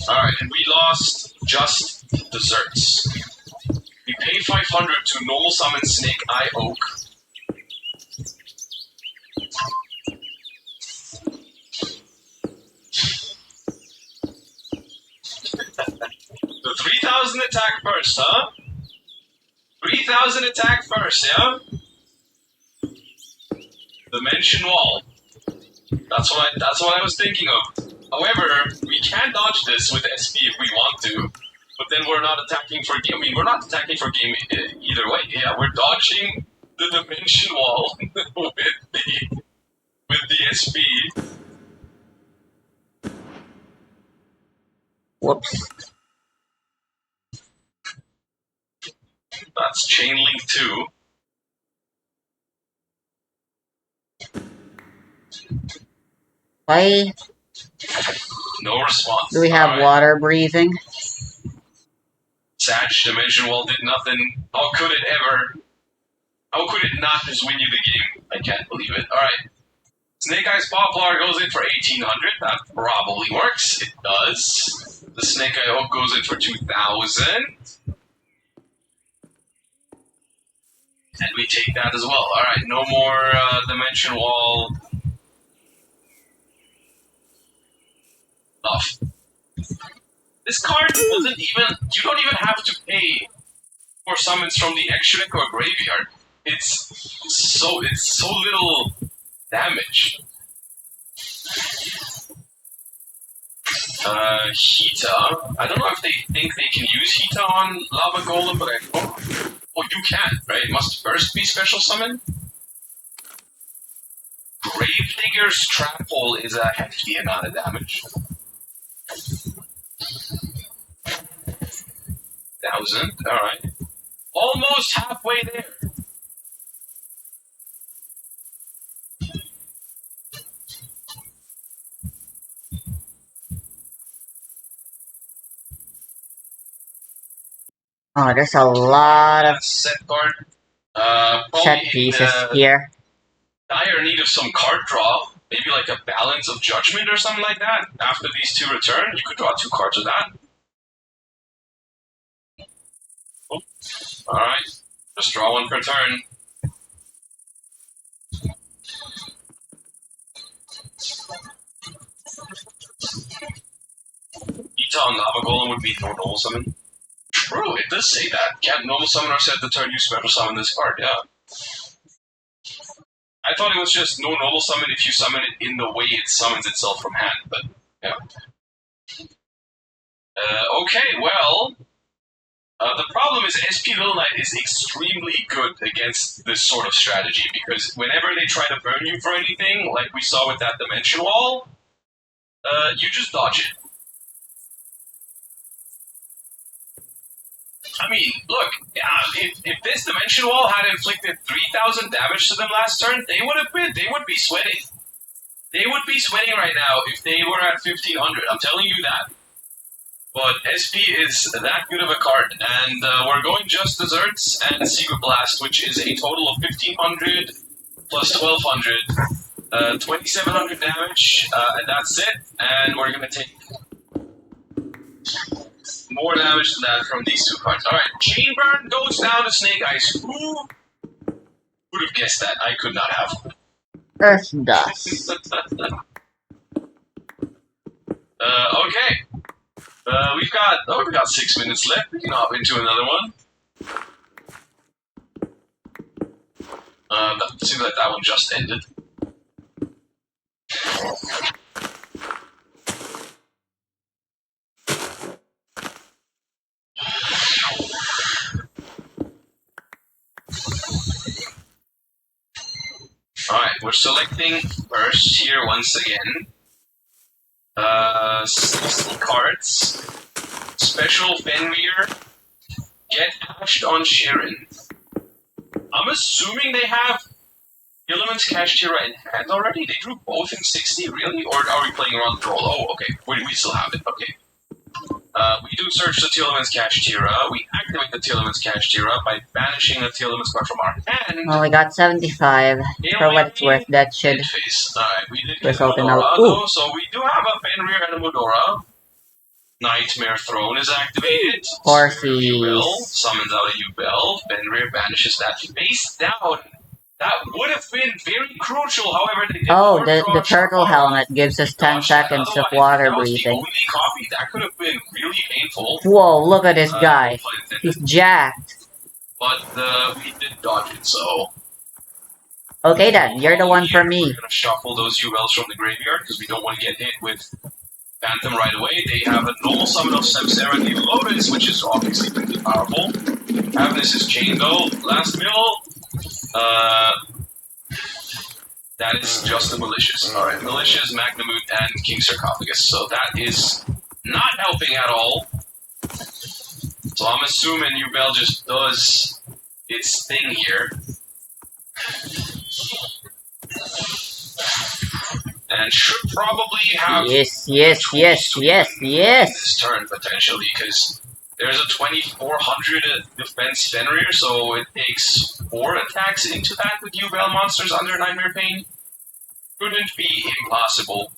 Alright, and we lost just desserts. We pay 500 to normal summon Snake Eye Oak. The 3,000 attack first, huh? 3,000 attack first, yeah? Dimension Wall. That's what I was thinking of. However, we can dodge this with SP if we want to, but then we're not attacking for game. I mean, we're not attacking for game either way. Yeah, we're dodging the Dimension Wall with the SP. Whoops. That's Chain Link 2. Why No response. do we have Alright. water breathing? Sag Dimension Wall did nothing. How could it ever? How could it not just win you the game? I can't believe it. Alright. Snake Eyes Poplar goes in for 1,800. That probably works. It does. The Snake Eye Oak goes in for 2,000. And we take that as well. Alright, no more Dimension Wall. Stuff. This card doesn't even... You don't even have to pay for summons from the Extric or Graveyard. It's so little damage. Hita. I don't know if they think they can use Hita on Lava Golem, but I don't. Oh, you can, right? It must first be special summon. Gravedigger's Trap Hole is a hefty amount of damage. 1,000, alright. Almost halfway there. Oh, there's a lot of Set card. set pieces here. dire need of some card draw. Maybe like a Balance of Judgment or something like that. After these two return, you could draw 2 cards with that. Oh. Alright. Just draw 1 per turn. Ita on Lava Golem would be no normal summon. True, it does say that. Can't normal summon or set the turn you special summon this card, yeah. I thought it was just no normal summon if you summon it in the way it summons itself from hand, but yeah. Okay, well, the problem is SP Little Knight is extremely good against this sort of strategy, because whenever they try to burn you for anything, like we saw with that Dimension Wall, you just dodge it. I mean, look, if this Dimension Wall had inflicted 3,000 damage to them last turn, they would be sweating. They would be sweating right now if they were at 1,500, I'm telling you that. But SP is that good of a card, and we're going just Desserts and Secret Blast, which is a total of 1,500 plus 1,200, 2,700 damage, and that's it. And we're gonna take more damage than that from these 2 cards. Alright, Chain Burn goes down to Snake Eyes. Who would have guessed that? I could not have. Earth Dust. Okay. We've got 6 minutes left. We can hop into another one. It seems like that one just ended. Alright, we're selecting first here once again. 60 cards. Special Fenrir. Get Ashed on Sharon. I'm assuming they have Element's Cash Tira in hand already? They drew both in 60, really? Or are we playing around the roll? Oh, okay. We still have it, okay. We do search the Telemans Cash Tira. We activate the Telemans Cash Tira by banishing the Telemans card from our hand. Well, we got 75. For what it's worth, that should Alright, we did result in a... Though, so we do have a Fenrir and a Mudora. Nightmare Throne is activated. Horsies. Summons out a Yubel. Fenrir banishes that face down. That would have been very crucial, however, they did. Oh, the turtle helmet gives us 10 seconds of water breathing. Only copy. That could have been really painful. Whoa, look at this guy. He's jacked. But we did dodge it, so... Okay then, you're the one for me. We're gonna shuffle those ULs from the graveyard, because we don't want to get hit with Phantom right away. They have a normal summon of Samsara and the Lotus, which is obviously pretty powerful. Avernus is chained though. Last mill. That is just the Malicious. Alright, Malicious, Magnamut, and King Sarcophagus. So that is not helping at all. So I'm assuming Yubel just does its thing here. And should probably have... Yes. this turn, potentially, because there's a 2,400 defense Fenrir, so it takes 4 attacks into that with Yubel monsters under Nightmare Pain. Couldn't be impossible.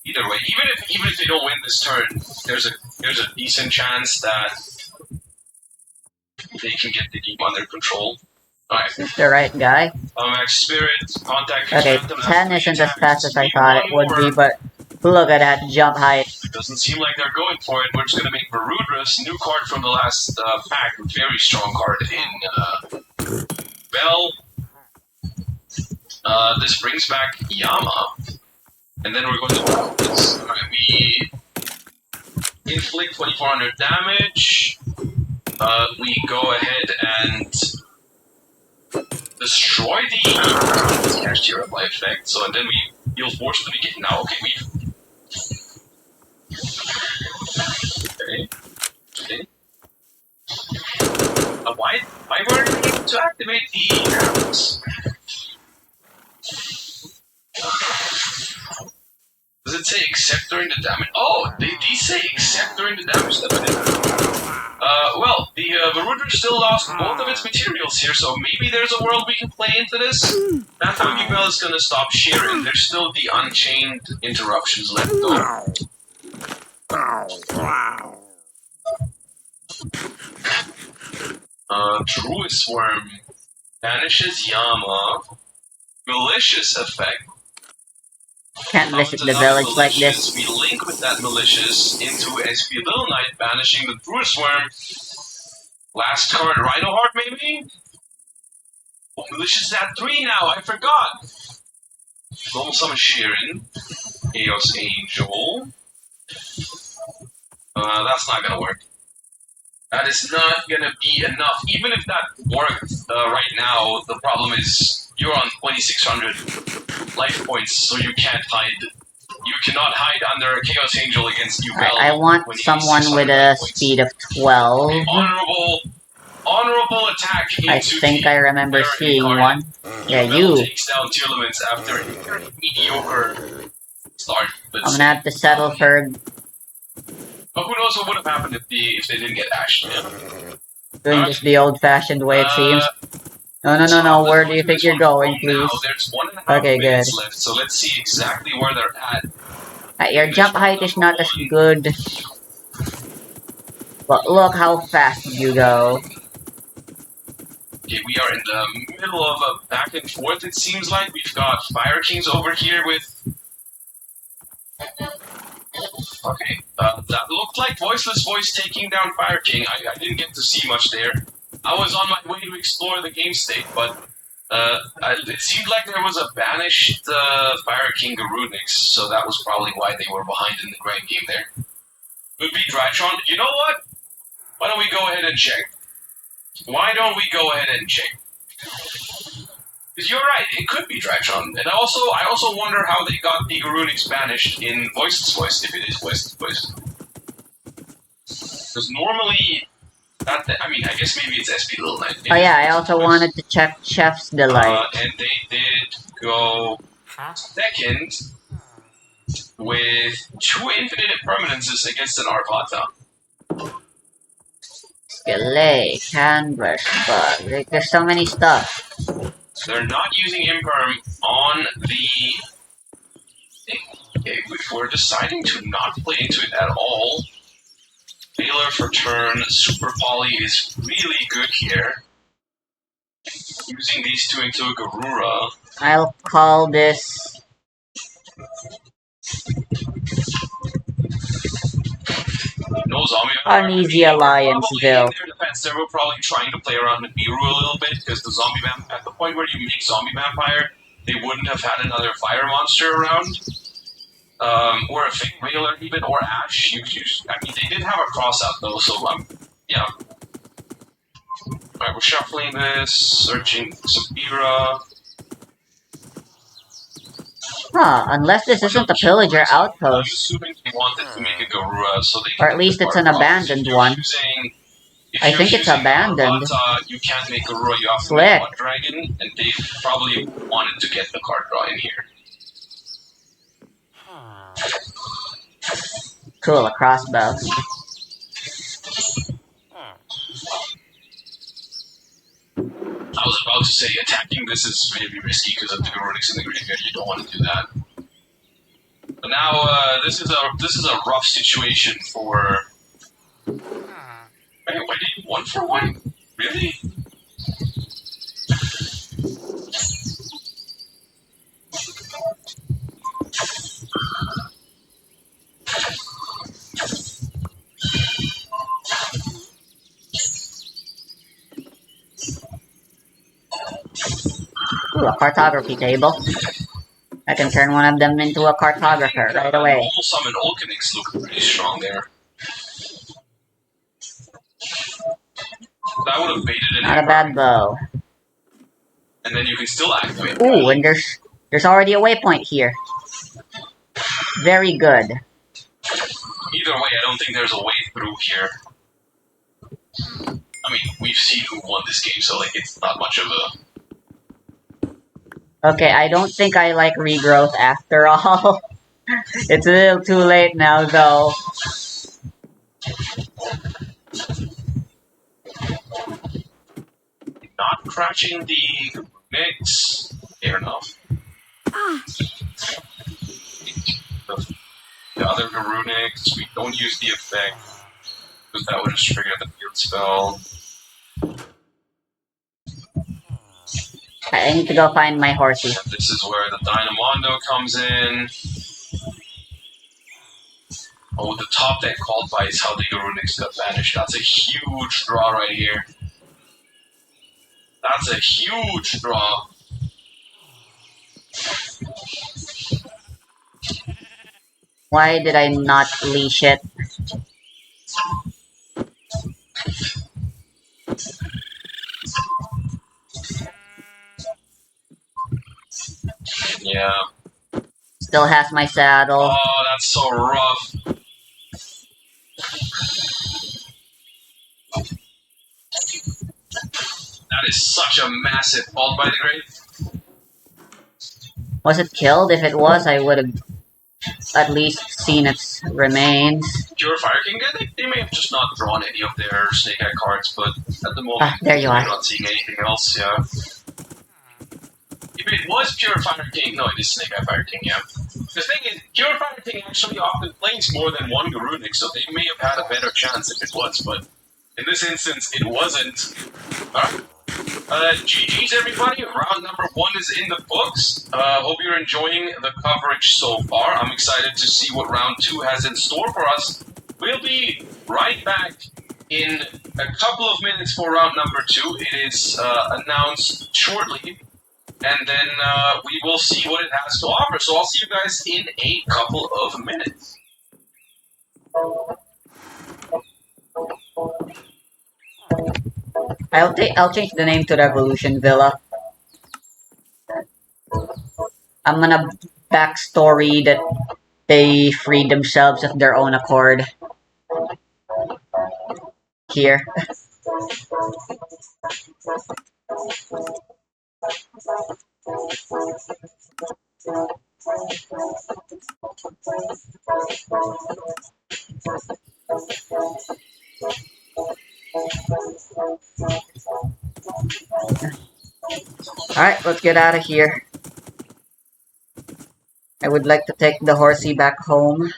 Either way, even if they don't win this turn, there's a decent chance that they can get the game under control. Alright. Is the right guy? Max Spirit, contact. Okay, 10 isn't as fast as I thought it would be, but look at that jump height. It doesn't seem like they're going for it. We're just gonna make Varudras, new card from the last pack, very strong card in Bell. This brings back Yama. And then we're going to do this. Alright, we inflict 2,400 damage. We go ahead and destroy the Cash Tira by effect. So, and then we deal force to the game. Now, okay, Okay. Why weren't we able to activate the arrows? Does it say except during the damage? Oh, they say except during the damage that well, the Marauder still lost both of its materials here, so maybe there's a world we can play into this. That time Yubel is gonna stop shearing. There's still the Unchained interruptions left, though. Truest Worm banishes Yama. Malicious effect. Can't visit the village like this. We link with that malicious into SP Little Knight, banishing the Truest Worm. Last card, Rhino Heart, maybe? Oh, malicious is at 3 now, I forgot! Normal Summon Sheeran. Chaos Angel. That's not gonna work. That is not gonna be enough. Even if that worked right now, the problem is you're on 2600 life points, so you can't hide. You cannot hide under a Chaos Angel against you. Right, I want someone with a speed of 12. Honorable attack. I think I remember seeing one. Yeah, you. Takes down Tearlaments after a mediocre start. I'm gonna have to settle for. But who knows what would have happened if they didn't get Ash? Yeah. Doing just the old-fashioned way, it seems. No. Where do you think you're going, please? Now, there's 1.5 okay, good. minutes left, so let's see exactly where they're at. Your jump height is not as good. But look how fast you go. Okay, we are in the middle of a back and forth, it seems like. We've got Fire Kings over here with... Okay, that looked like Voiceless Voice taking down Fire King. I didn't get to see much there. I was on my way to explore the game state, but it seemed like there was a banished Fire King Garunix, so that was probably why they were behind in the grand game there. Could be Drytron. You know what? Why don't we go ahead and check? Why don't we go ahead and check? Because you're right, it could be Drytron. And I also wonder how they got the Garunix banished in Voiceless Voice, if it is Voiceless Voice. Because normally, I guess maybe it's SP Little Knight. Oh yeah, I also wanted to check Chef's Delight. And they did go second with 2 infinite permanences against an Arpata. Delay, Canvas, but there's so many stuff. They're not using Imperm on the thing. Okay, if we're deciding to not play into it at all, Baylor for turn, Super Poly is really good here. Using these two into a Garura. I'll call this... No zombie. Uneasy Alliance, Bill. In their defense, they were probably trying to play around with Biru a little bit, because the zombie at the point where you make zombie vampire, they wouldn't have had another fire monster around, or a fake whaler even, or Ash. They did have a cross out though, so yeah. Alright, we're shuffling this, searching some Bira. Huh, unless this isn't a pillager outpost. I'm assuming they wanted to make a Garura, so they... Or at least it's an abandoned one. I think it's abandoned. You can't make Garura, you have to Slick. make one dragon, and they probably wanted to get the card draw in here. Cool, a crossbow. I was about to say attacking this is maybe risky because of the Garunix in the graveyard. You don't want to do that. But now this is a rough situation for. Wait, why did you 1 for 1? Really? Ooh, a cartography table. I can turn one of them into a cartographer right away. Normal summon Ulcanix look pretty strong there. That would have baited it. Not a bad bow. And then you can still activate. Ooh, and there's already a waypoint here. Very good. Either way, I don't think there's a way through here. I mean, we've seen who won this game, so like it's not much of a... Okay, I don't think I like regrowth after all. It's a little too late now, though. Not crashing the mix. Fair enough. The other Garunix, we don't use the effect, because that would have triggered the field spell. I need to go find my horsey. And this is where the Dynamondo comes in. Oh, the top deck called by is how the Garunix got banished. That's a huge draw right here. That's a huge draw. Why did I not leash it? Yeah. Still has my saddle. Oh, that's so rough. That is such a massive fault by the grave. Was it killed? If it was, I would have at least seen its remains. Pure Fire King, they may have just not drawn any of their Snake Eye cards, but at the moment, There you are. I'm not seeing anything else, yeah. If it was Pure Fire King, no, it is Snake Eye Fire King, yeah. The thing is, Pure Fire King actually often plays more than one Garunic, so they may have had a better chance if it was, but in this instance, it wasn't. Alright. GG's everybody, round number 1 is in the books. Hope you're enjoying the coverage so far. I'm excited to see what round 2 has in store for us. We'll be right back in a couple of minutes for round number 2. It is announced shortly, and then we will see what it has to offer. So I'll see you guys in a couple of minutes. I'll change the name to Revolution Villa. I'm gonna backstory that they freed themselves of their own accord. Here. Alright, let's get out of here. I would like to take the horsey back home.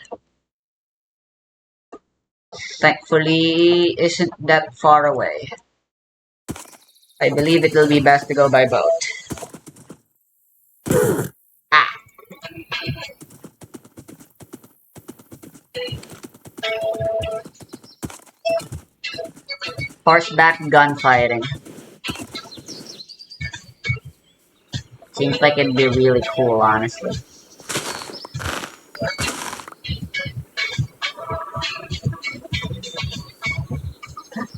Thankfully, isn't that far away. I believe it will be best to go by boat. Ah! Horseback gunfighting. Seems like it'd be really cool, honestly.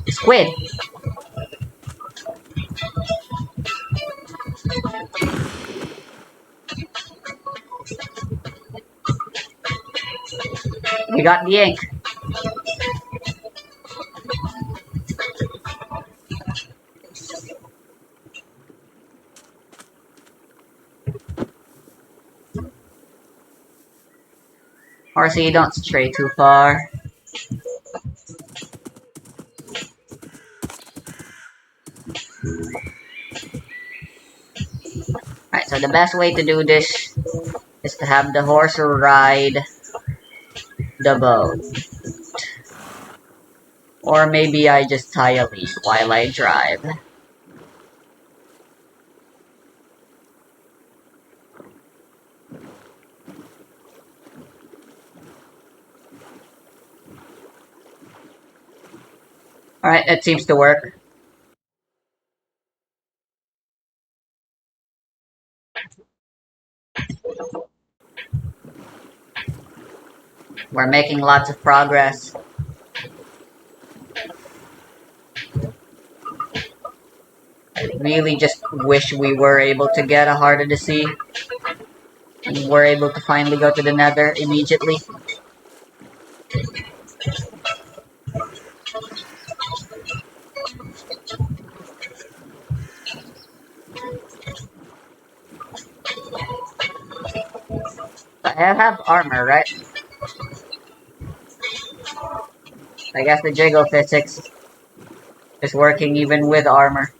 Squid! We got the ink. Horsey, don't stray too far. Alright, so the best way to do this is to have the horse ride the boat. Or maybe I just tie a lead while I drive. Alright, that seems to work. We're making lots of progress. I really just wish we were able to get a Heart of the Sea. And we're able to finally go to the Nether immediately. I have armor, right? I guess the jiggle physics is working even with armor.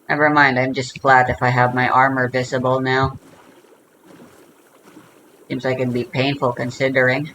Never mind, I'm just flat if I have my armor visible now. Seems like it'd be painful considering.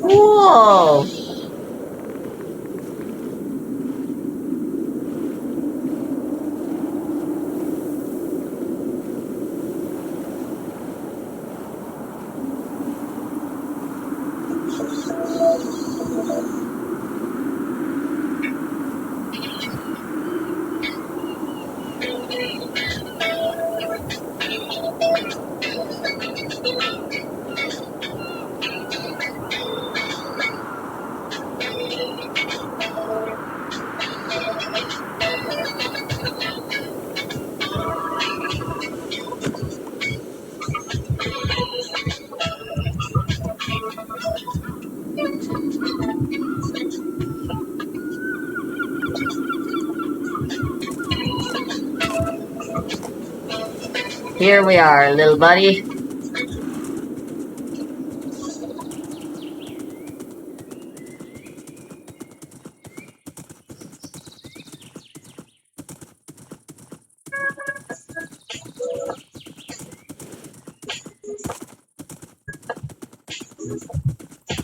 Whoa! Here we are, little buddy.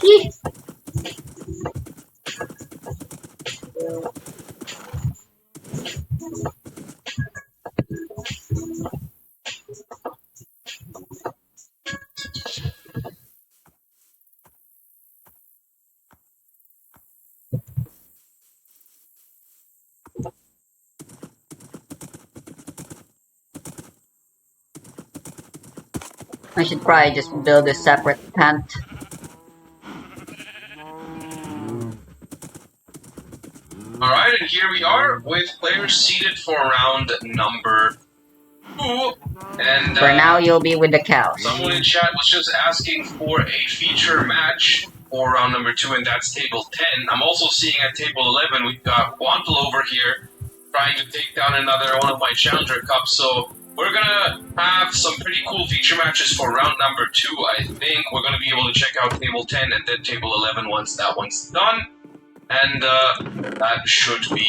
Yee. I should probably just build a separate tent. Alright, and here we are with players seated for round number 2. And For now, you'll be with the cows. someone in chat was just asking for a feature match for round number 2, and that's table 10. I'm also seeing at table 11, we've got Wantel over here trying to take down another one of my Challenger Cups. So we're gonna have some pretty cool feature matches for round number 2. I think we're gonna be able to check out table 10 and then table 11 once that one's done. And that should be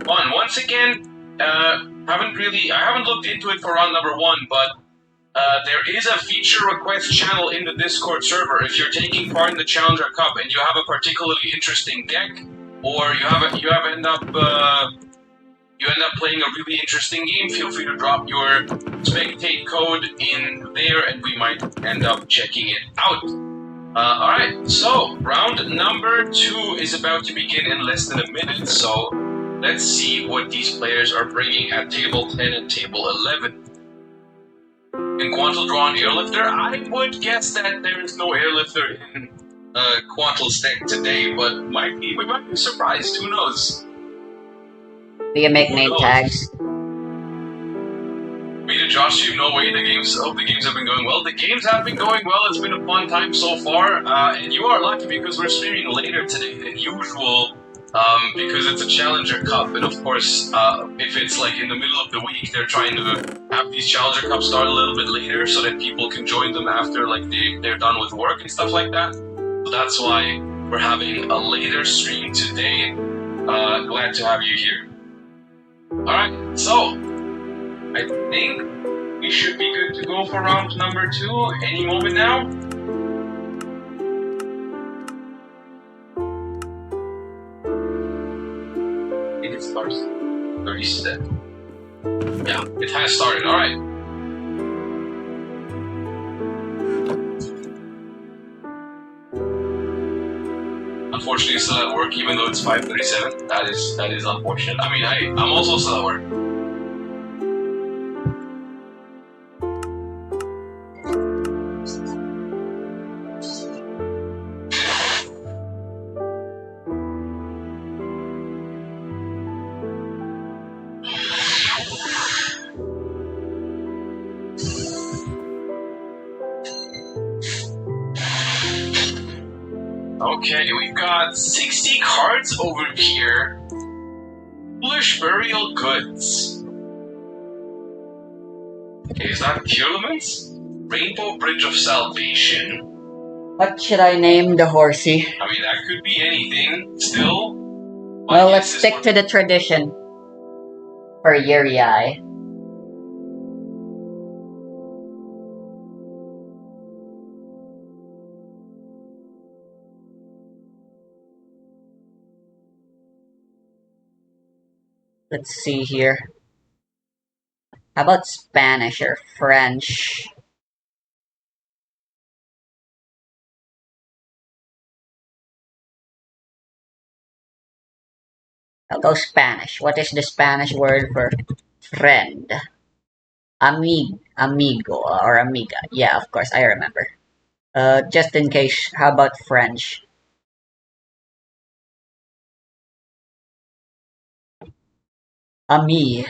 fun. Once again, I haven't looked into it for round number 1, but there is a feature request channel in the Discord server. If you're taking part in the Challenger Cup and you have a particularly interesting deck, or you end up playing a really interesting game, feel free to drop your spectate code in there, and we might end up checking it out. Alright, so round number 2 is about to begin in less than a minute, so let's see what these players are bringing at table 10 and table 11. Can Quantal draw an airlifter? I would guess that there is no airlifter in Quantal's deck today, but we might be surprised, who knows? We can make name tags. Rita, Josh, you know way the games have been going well. The games have been going well. It's been a fun time so far, and you are lucky because we're streaming later today than usual, because it's a Challenger Cup, and of course, if it's like in the middle of the week, they're trying to have these Challenger Cups start a little bit later so that people can join them after like they're done with work and stuff like that. So that's why we're having a later stream today. Glad to have you here. Alright, so I think we should be good to go for round number 2 any moment now. it starts. 30 step. Yeah, it has started. Alright. Unfortunately, still at work, even though it's 5:37. That is unfortunate. I mean, I'm also still at work. Okay, we've got 60 cards over here. Foolish burial goods. Okay, is that Purulence? Rainbow Bridge of Salvation. What should I name the horsey? I mean, that could be anything, still. Well, let's stick to the tradition for yyyy. Let's see here. How about Spanish or French? I'll go Spanish. What is the Spanish word for friend? Amigo or amiga. Yeah, of course, I remember. Just in case, how about French? Ami.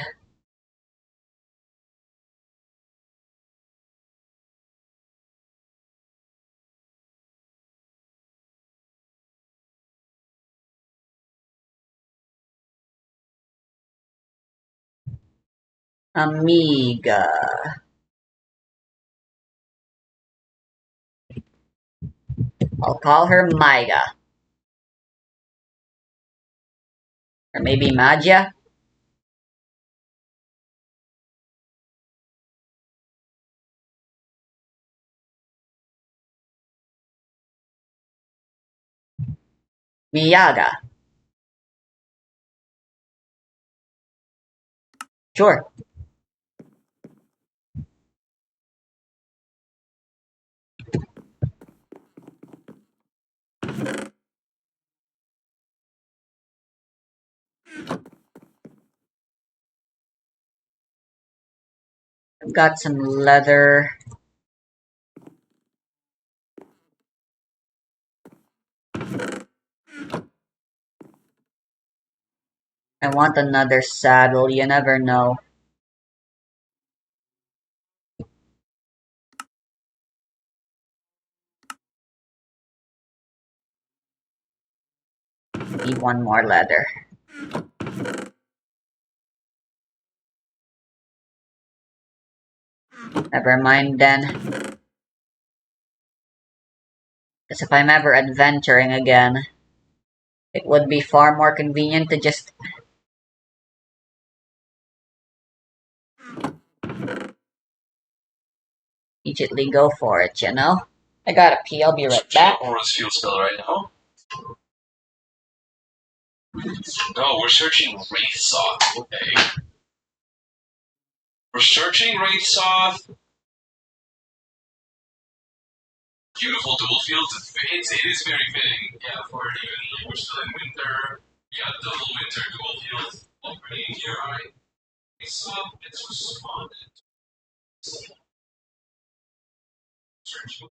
Amiga. I'll call her Maiga. Or maybe Magia? Miyaga. Sure. I've got some leather. I want another saddle, you never know. Need one more leather. Never mind then. Because if I'm ever adventuring again, it would be far more convenient to just immediately go for it, you know? I gotta pee, I'll be right back. Aura's field spell right now. No, we're searching Wraithsoth. Okay. We're searching Wraithsoth. Beautiful dual fields. It is very fitting. Yeah, for even we're still in winter. Yeah, double winter dual fields. Opening here, alright. Wraithsoth, it's responded. Searching.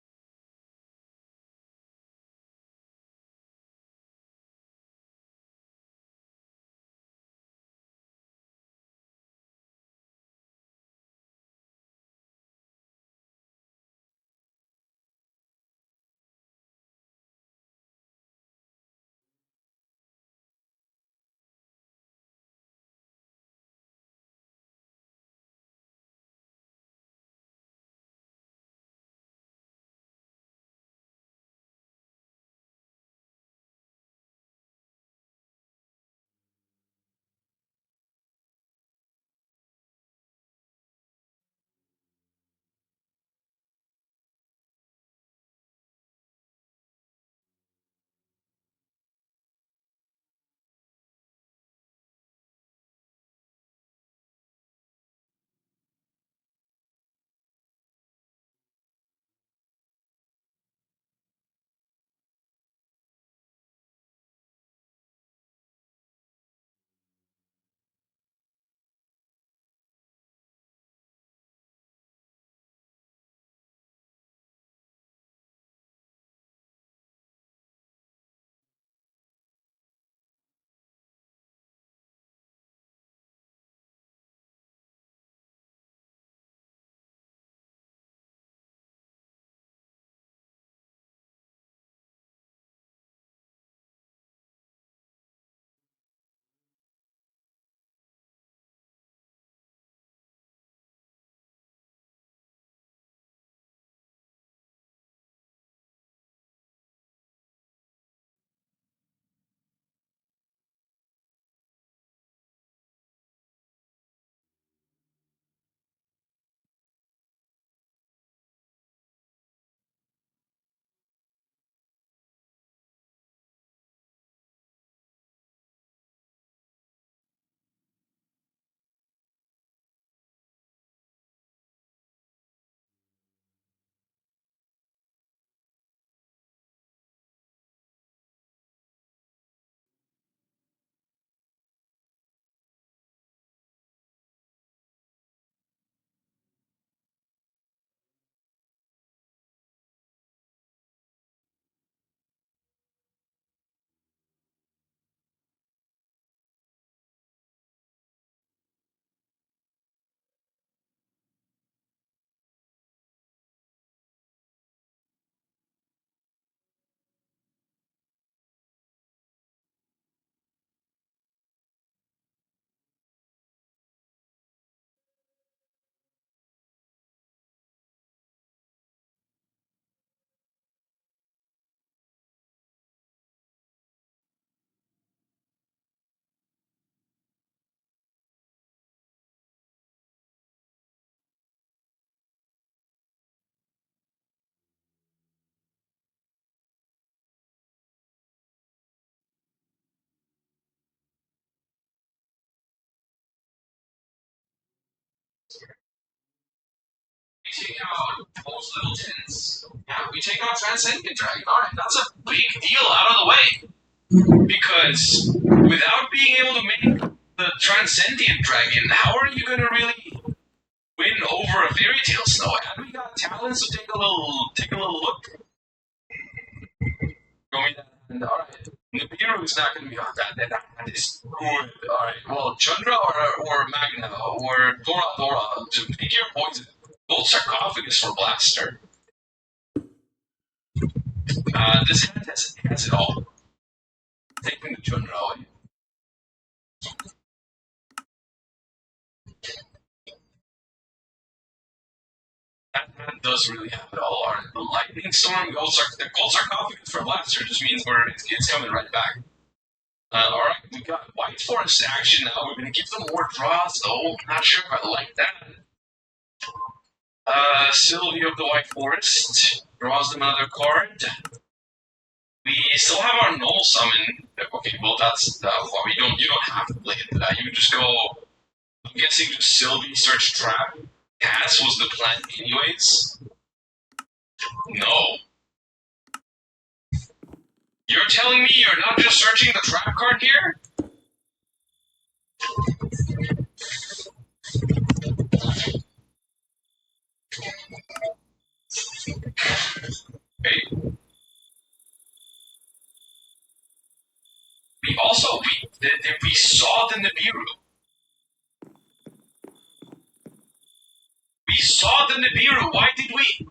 Those little tins. Yeah, we take out Transcendent Dragon. Alright, that's a big deal out of the way. Because without being able to make the Transcendent Dragon, how are you gonna really win over a Fairy Tale Snow? Have we got talents to take a little look? Show me that hand. Alright. Nibiru is not gonna be on that. That hand is good. Alright. Well, Chandra or Magna or Dora, to pick your poison. Gold sarcophagus for Blaster. This hand has it all. Taking the Chandra away. That hand does really have it all. Alright. The Lightning Storm, the Gold sarcophagus for Blaster just means it's coming right back. Alright, we got White Forest action now. We're gonna give them more draws, though. Not sure if I like that. Sylvie of the White Forest draws them another card. We still have our normal summon. Okay, well that's well, you don't have to play into that. You can just go. I'm guessing just Sylvie search trap. Cass was the plan anyways. No. You're telling me you're not just searching the trap card here? Okay. We saw the Nibiru. We saw the Nibiru. Why did we?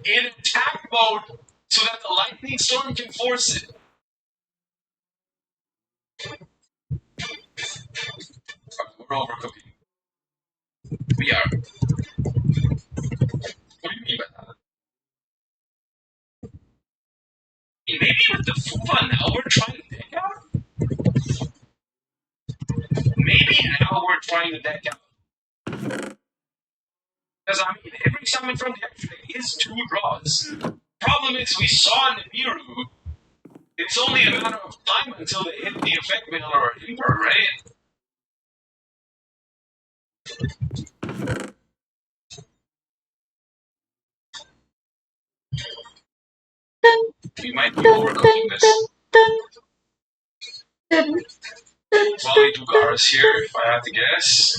In attack mode so that the lightning storm can force it. We're overcooking. We are. What do you mean by that? Maybe with the Fupa now we're trying to deck out? Maybe now we're trying to deck out. Because, I mean, every summon from the extra deck is 2 draws. Problem is, we saw Nibiru. It's only a matter of time until they hit the effect mail or Emperor, right? We might be overcooking this. Wally Dugar is here, if I have to guess.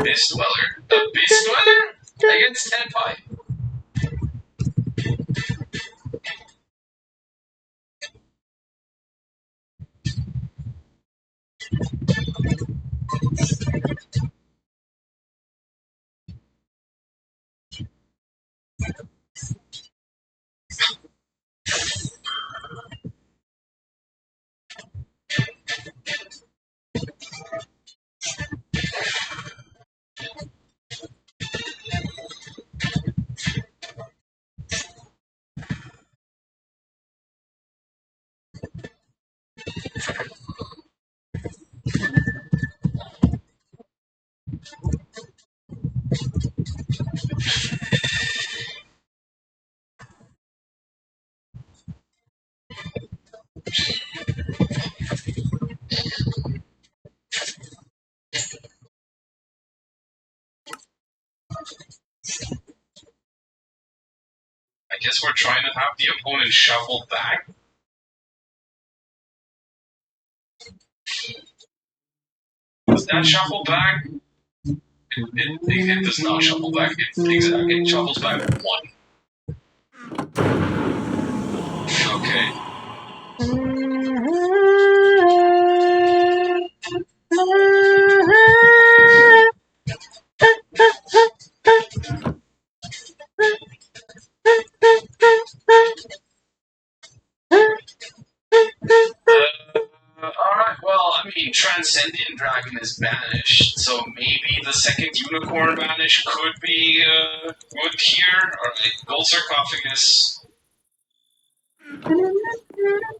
Beast Dweller. The Beast Dweller? Against Tenpai. I guess we're trying to have the opponent shuffle back. Does that shuffle back? It does not shuffle back. It shuffles back 1. Okay. Alright, well, I mean, Transcendent Dragon is banished, so maybe the second Unicorn banish could be good here. Alright, Gold Sarcophagus.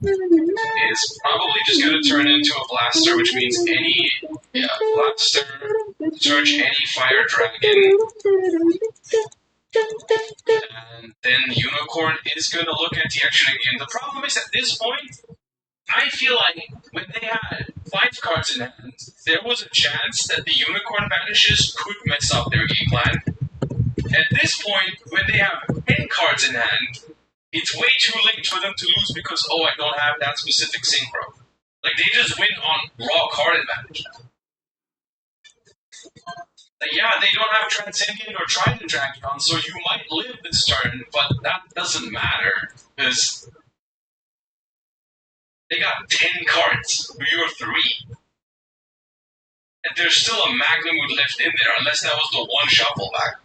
is probably just going to turn into a blaster, which means any blaster, search any fire dragon, and then Unicorn is going to look at the action again. The problem is at this point, I feel like when they had 5 cards in hand, there was a chance that the Unicorn banishes could mess up their game plan. At this point, when they have 10 cards in hand, it's way too late for them to lose because, oh, I don't have that specific synchro. Like, they just win on raw card advantage. Like, yeah, they don't have Transcendent or Trident Dragon, so you might live this turn, but that doesn't matter, because they got 10 cards, you're 3. And there's still a Magnum left in there, unless that was the one shuffle back.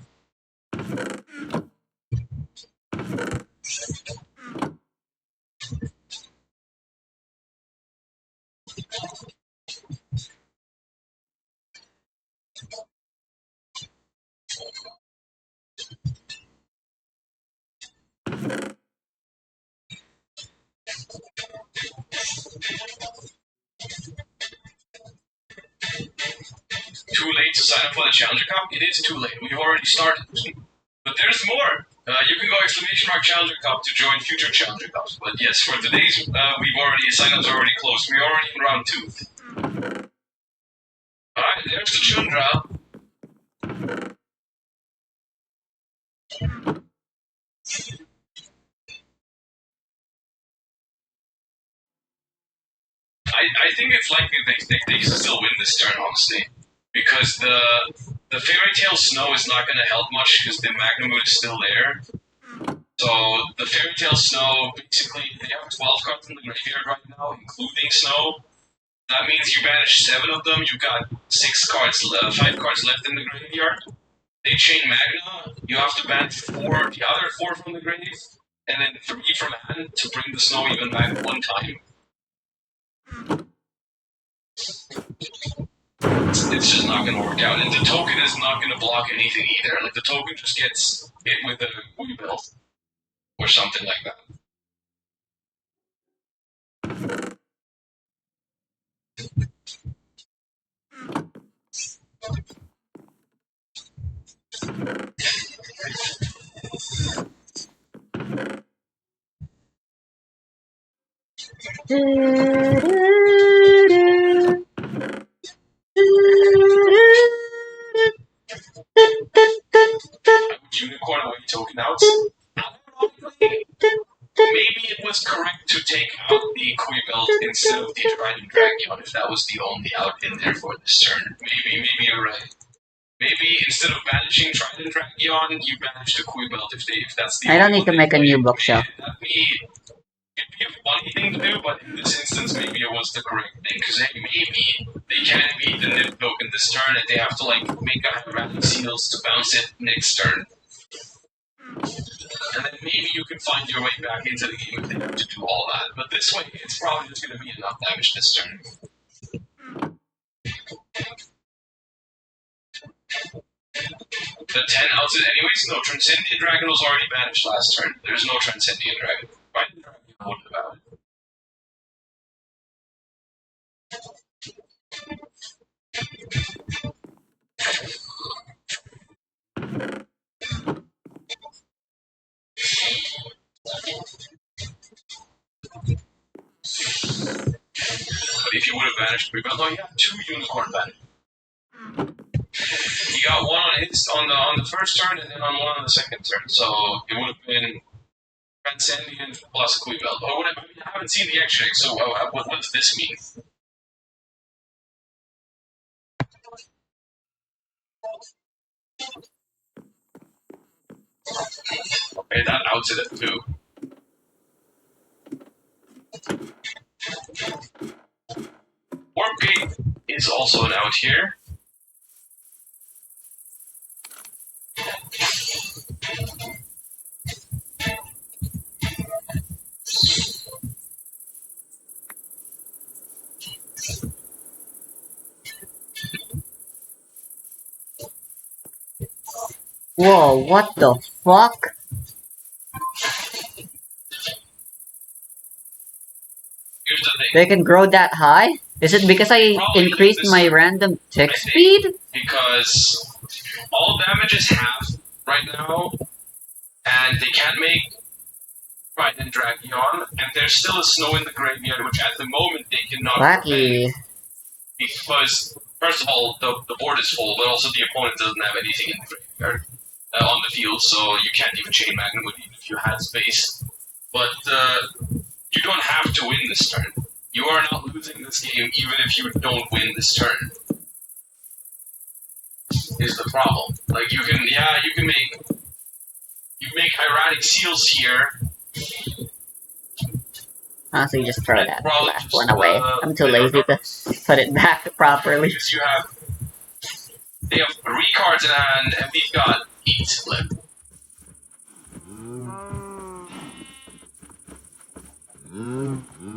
Too late to sign up for the Challenger Cup? It is too late. We've already started. But there's more. You can go !Challenger Cup to join future Challenger Cups. But yes, for today's, sign-ups are already closed. We're already in round 2. Alright, there's the Chundra. I think it's likely they still win this turn, honestly. Because the Fairy Tale Snow is not going to help much because the Magnum is still there. So the Fairy Tale Snow, basically, they have 12 cards in the graveyard right now, including Snow. That means you banish 7 of them, you got 5 cards left in the graveyard. They chain Magna, you have to ban the other 4 from the grave, and then 3 from hand to bring the Snow even back 1 time. It's just not going to work out, and the token is not going to block anything either. Like, the token just gets hit with a rebuild, or something like that. Unicorn away token outs. Maybe it was correct to take out the Quibbelt instead of the Trident Dragon if that was the only out in there for this turn. Maybe you're right. Maybe instead of banishing Trident Dragon, you banish the Quibbelt if that's the. I don't need to make a new bookshelf. It'd be a funny thing to do, but in this instance, maybe it was the correct thing because maybe they can't beat the Nip token this turn, and they have to like make a random seals to bounce it next turn. And then maybe you can find your way back into the game if they have to do all that. But this way, it's probably just going to be enough damage this turn. The 10 outs anyways? No, Transcendent Dragon was already banished last turn. There's no Transcendent Dragon. Right? What about it? But if you would have banished Quibbelt, no, you have 2 Unicorn banished. He got 1 on the first turn and then on 1 on the second turn, so it would have been Transcendent plus Quibbelt. Or whatever. I mean, I haven't seen the X-Ray, so what does this mean? Okay, that outs it too. Warp Gate is also an out here. Whoa, what the fuck? here's the thing. They can grow that high? Is it because I Probably increased this my turn. random tick I think. speed? Because all damage is half right now, and they can't make Trident Dragon, and there's still a snow in the graveyard, which at the moment they cannot prevent. Wacky. Because, first of all, the board is full, but also the opponent doesn't have anything in the graveyard on the field, so you can't even chain Magnum even if you had space. But you don't have to win this turn. You are not losing this game even if you don't win this turn. Is the problem. Like, you can make hieratic seals here. Honestly, just throw And that probably last just, one away. I'm too lazy to put it back properly. Because they have 3 cards in hand, and we've got 8 left.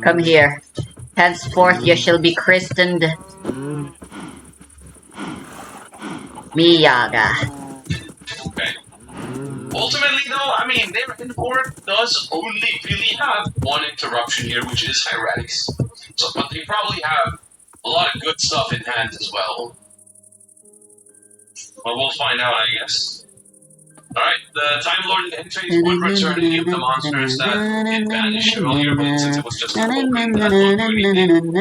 Come here. Henceforth you shall be christened Miyaga. Okay. Ultimately, though, I mean, their end board does only really have one interruption here, which is Hieratics. So, but they probably have a lot of good stuff in hand as well. But we'll find out, I guess. Alright, the Time Lord and the end phase would return any of the monsters that it banished earlier, but since it was just a token, that won't do anything.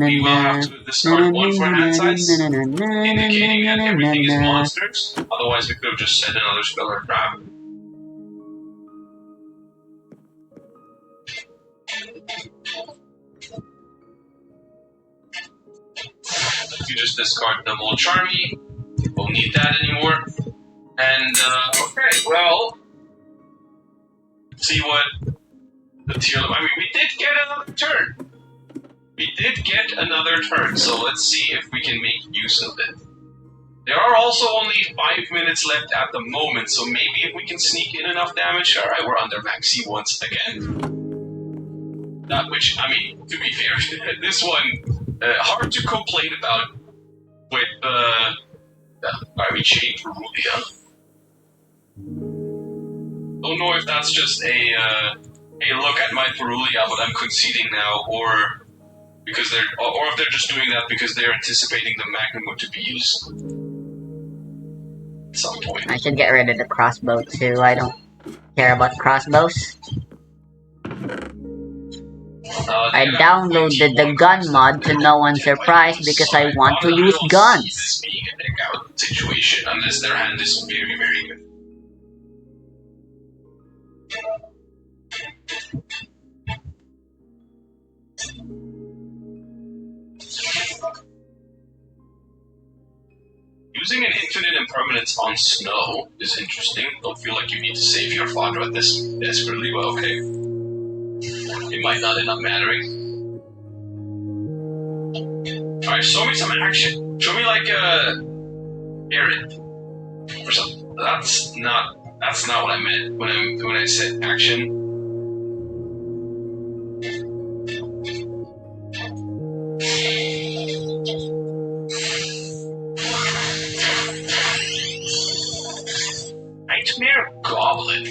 We will have to discard 1 for hand size, indicating that everything is monsters. Otherwise, we could have just said another spell or trap. You just discard the Mole Charmy. Won't need that anymore. And, okay, well, see what the tier... I mean, we did get another turn. We did get another turn, so let's see if we can make use of it. There are also only 5 minutes left at the moment, so maybe if we can sneak in enough damage... Alright, we're under maxi once again. That which, I mean, to be fair, this one, hard to complain about with, I mean, Chain Perulia. Don't know if that's just a hey, look at my Perulia, but I'm conceding now, or because or if they're just doing that because they're anticipating the Magnum to be used at some point. I should get rid of the crossbow too. I don't care about crossbows. I downloaded the gun mod to no one's surprise because I want to use guns. This being a deck out situation unless their hand is very, very good. Using an infinite impermanence on snow is interesting. Don't feel like you need to save your fodder this desperately, but okay. It might not end up mattering. Alright, show me some action. Show me like Aaron. Or something. That's not what I meant when I said action. Nightmare Goblin.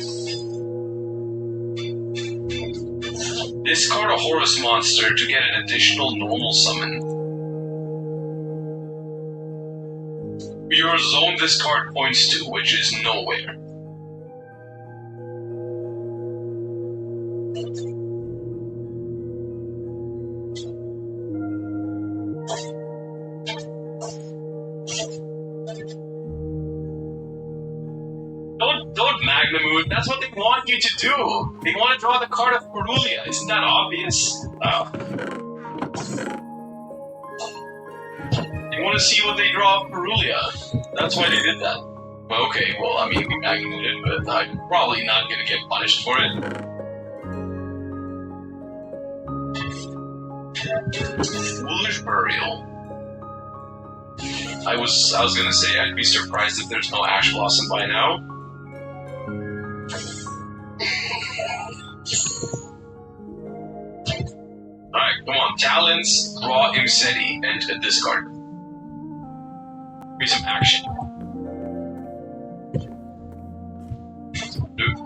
Discard a Horus monster to get an additional normal summon. Your zone this card points to, which is nowhere. Don't Magnamood. That's what they want you to do. They want to draw the card of Perulia. Isn't that obvious? They want to see what they draw of Perulia. That's why they did that. Well, okay, well, I mean, we Magnamooded, but I'm probably not going to get punished for it. Foolish Burial. I was gonna say I'd be surprised if there's no Ash Blossom by now. Alright, come on. Talons, draw Imseti, and a discard. Be some action. Dude.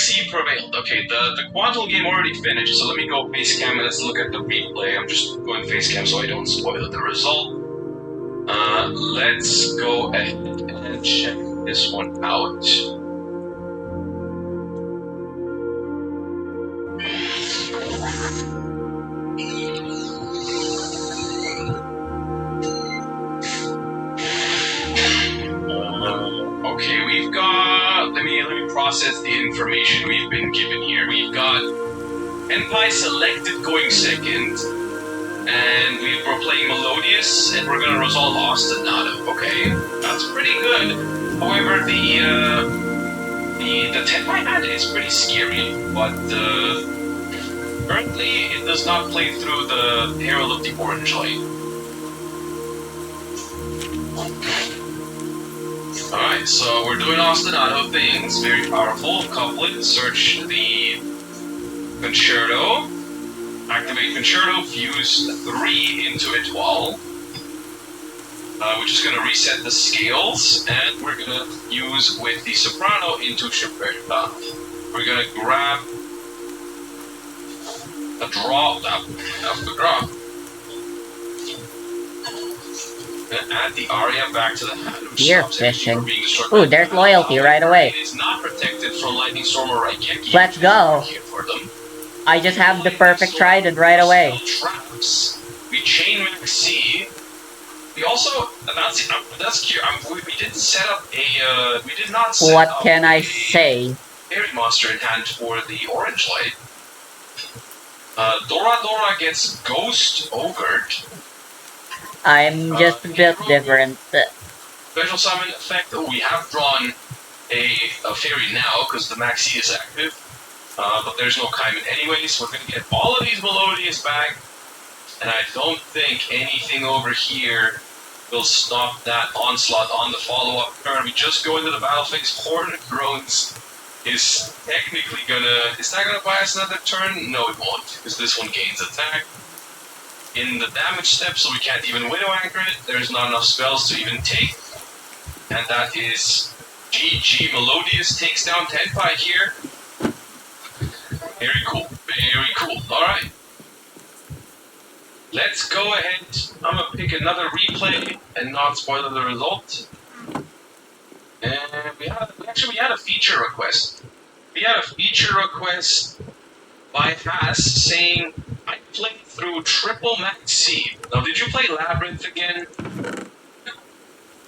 C prevailed. Okay, the Quantum game already finished, so let me go face cam and let's look at the replay. I'm just going face cam so I don't spoil the result. Let's go ahead and check this one out. Okay, we've got. Let me process the information we've been given here. We've got Enpai selected going second, and we're playing Melodious, and we're gonna resolve Ostinato. Okay, that's pretty good. However, the Tenpai hand is pretty scary, but currently it does not play through the Herald of the Orange Light. Alright, so we're doing Ostinato things, very powerful. Couplet, search the Concerto, activate Concerto, fuse 3 into Etoile, which is going to reset the scales, and we're going to fuse with the Soprano into Sciaperta. We're going to grab a drop, the drop, and add the aria back to the hand, which Deer stops everything fishing. from being destroyed. Ooh, there's loyalty right away. It is not protected from Lightning Storm or Raigeki. Let's go. Here for them. I just have the perfect trident right away. Traps. We chain Maxi. We also that's cute. We didn't set up a. We did not set What up can I a say? fairy monster in hand for the Orange Light. Dora Dora gets Ghost Ogred. I'm just a bit different. Special summon effect. Oh, we have drawn a fairy now because the Maxi is active. But there's no Kaiman anyways. We're going to get all of these Melodious back. And I don't think anything over here will stop that onslaught on the follow-up turn. We just go into the battle phase. Horde of Drones is technically gonna... Is that gonna buy us another turn? No, it won't. Because this one gains attack in the damage step, so we can't even Widow Anchor it. There's not enough spells to even take. And that is GG. Melodious takes down Tenpai here. Very cool. Very cool. Alright. Let's go ahead. I'm gonna pick another replay and not spoil the result. And we had a feature request. We had a feature request by Haas saying, I played through Triple Max C. Now, did you play Labyrinth again?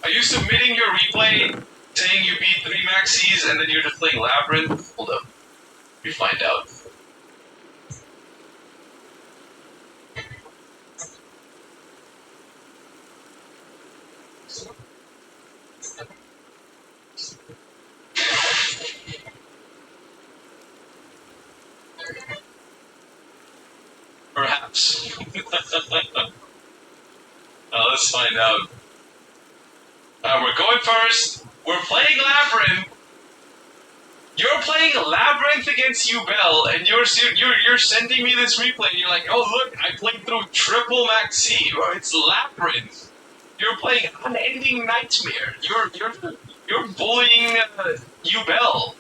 Are you submitting your replay saying you beat 3 Max Cs and then you're just playing Labyrinth? Hold up. We find out. Perhaps. Let's find out. We're going first. We're playing Labyrinth. You're playing Labyrinth against Ubel, and you're sending me this replay. And you're like, oh look, I played through Triple Max C. Or it's Labyrinth. You're playing Unending Nightmare. You're bullying Ubel.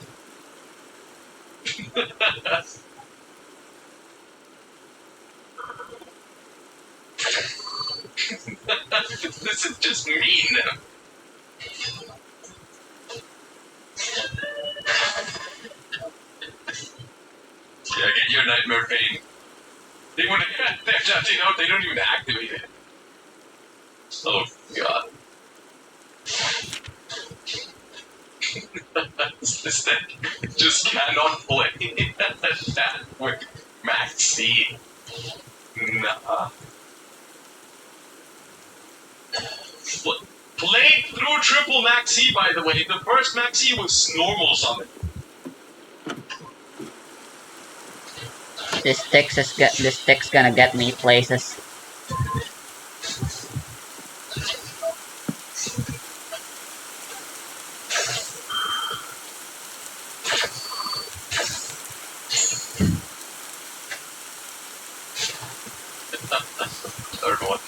This is just mean. Yeah, get your Nightmare Pain. They don't even activate it. Oh god. This thing just cannot play that with Maxi. Nah. Played through Triple Maxi, by the way. The first Maxi was normal summon. This stick's gonna get me places. Third one.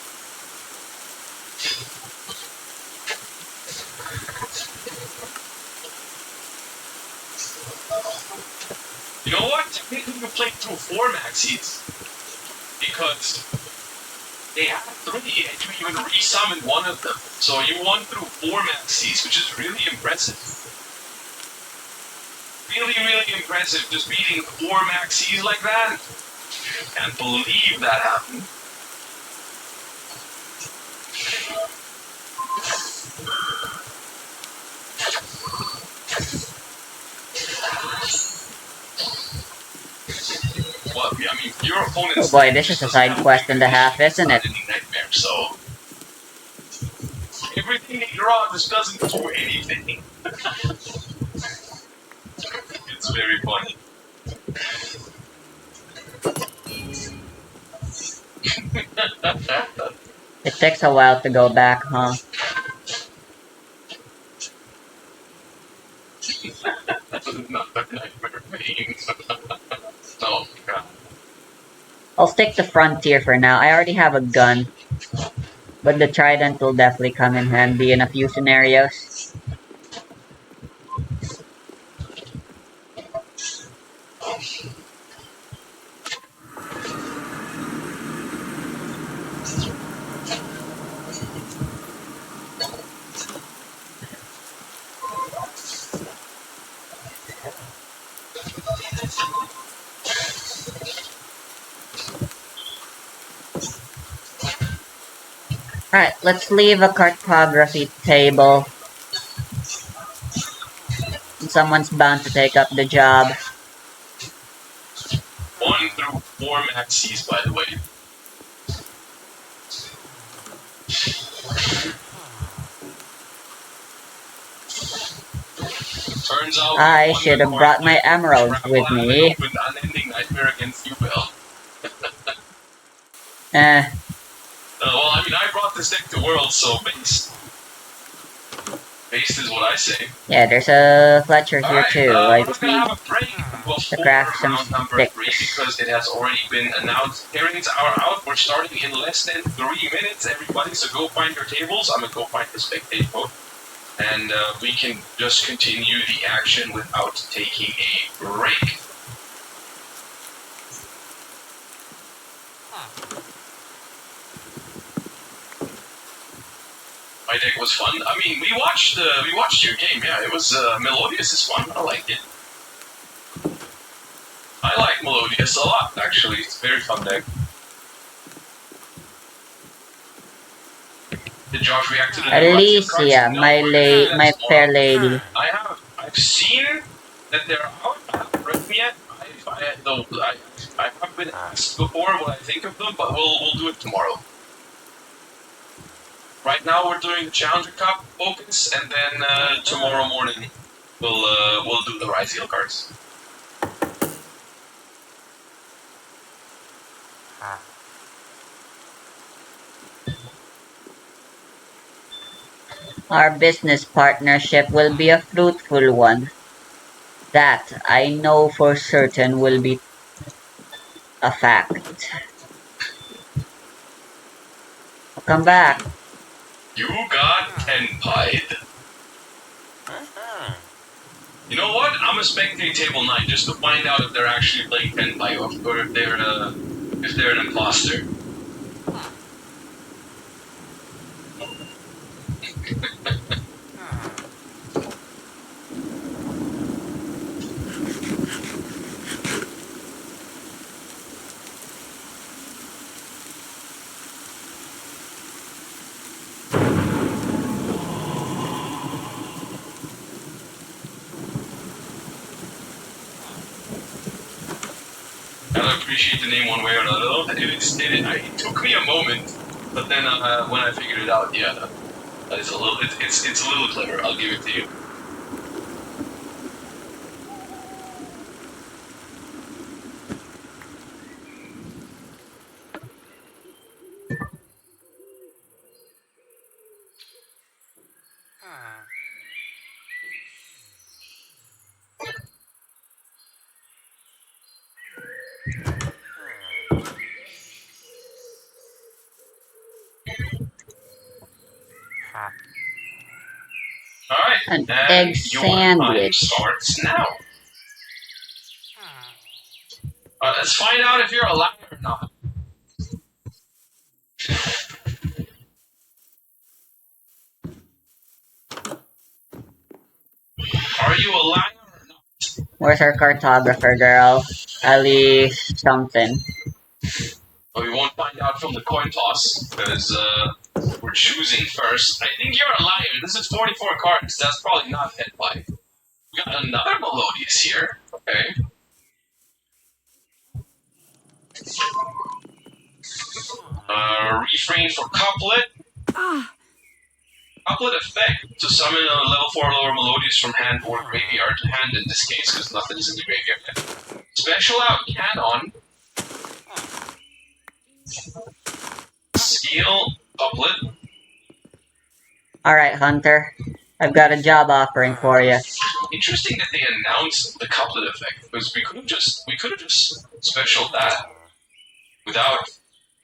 You know what? Technically, you played through 4 maxis. Because they had 3 and you even resummoned one of them. So you won through 4 maxis, which is really impressive. Really, really impressive. Just beating 4 maxis like that. Can't believe that happened. Well, I mean, your opponent's Oh boy, this is a side quest and a half, isn't it? Nightmare, so everything they draw just doesn't do anything. It's very funny. It takes a while to go back, huh? Another nightmare pain. Oh god. I'll stick to Frontier for now. I already have a gun. But the Trident will definitely come in handy in a few scenarios. Alright, let's leave a cartography table. Someone's bound to take up the job. 1 through 4 maxis, by the way. Turns out I should have brought my emeralds with me. With unending nightmare against you, Bill. Well, I mean, I brought this deck to World, so base. Base is what I say. Yeah, there's a Fletcher here too. I We're just gonna need have a break to craft some round number sticks. 3 because it has already been announced. Pairings are out. We're starting in less than 3 minutes, everybody. So go find your tables. I'm gonna go find the spectate mode, and we can just continue the action without taking a break. My deck was fun. I mean, we watched your game. Yeah, it was Melodious is fun. I liked it. I like Melodious a lot, actually. It's a very fun deck. Did Josh react to the Alicia, my fair lady. I've seen that they're out. I haven't read them yet. I have been asked before what I think of them, but we'll do it tomorrow. Right now we're doing the Challenger Cup focus, and then tomorrow morning we'll do the Ryzeal cards. Our business partnership will be a fruitful one. That I know for certain will be a fact. I'll come back. You got Tenpied. You know what? I'm a spectate table 9 just to find out if they're actually playing Tenpai or if they're an imposter. I don't appreciate the name one way or another. It took me a moment, but then when I figured it out, yeah, it's a little clever. I'll give it to you. Alright, An and egg your time sandwich. starts now. Let's find out if you're a liar or not. Are you a liar or not? Where's our cartographer girl? At least something. Well, we won't find out from the coin toss, because we're choosing first. I think you're a liar. This is 44 cards. That's probably not head by. We got another Melodious here. Okay. Refrain for couplet. Couplet effect to summon a level 4 lower Melodious from hand or graveyard. Hand in this case, because nothing's in the graveyard yet. Special out Canon. Skill couplet. Alright, Hunter. I've got a job offering for you. Interesting that they announced the couplet effect, because we could have just specialed that without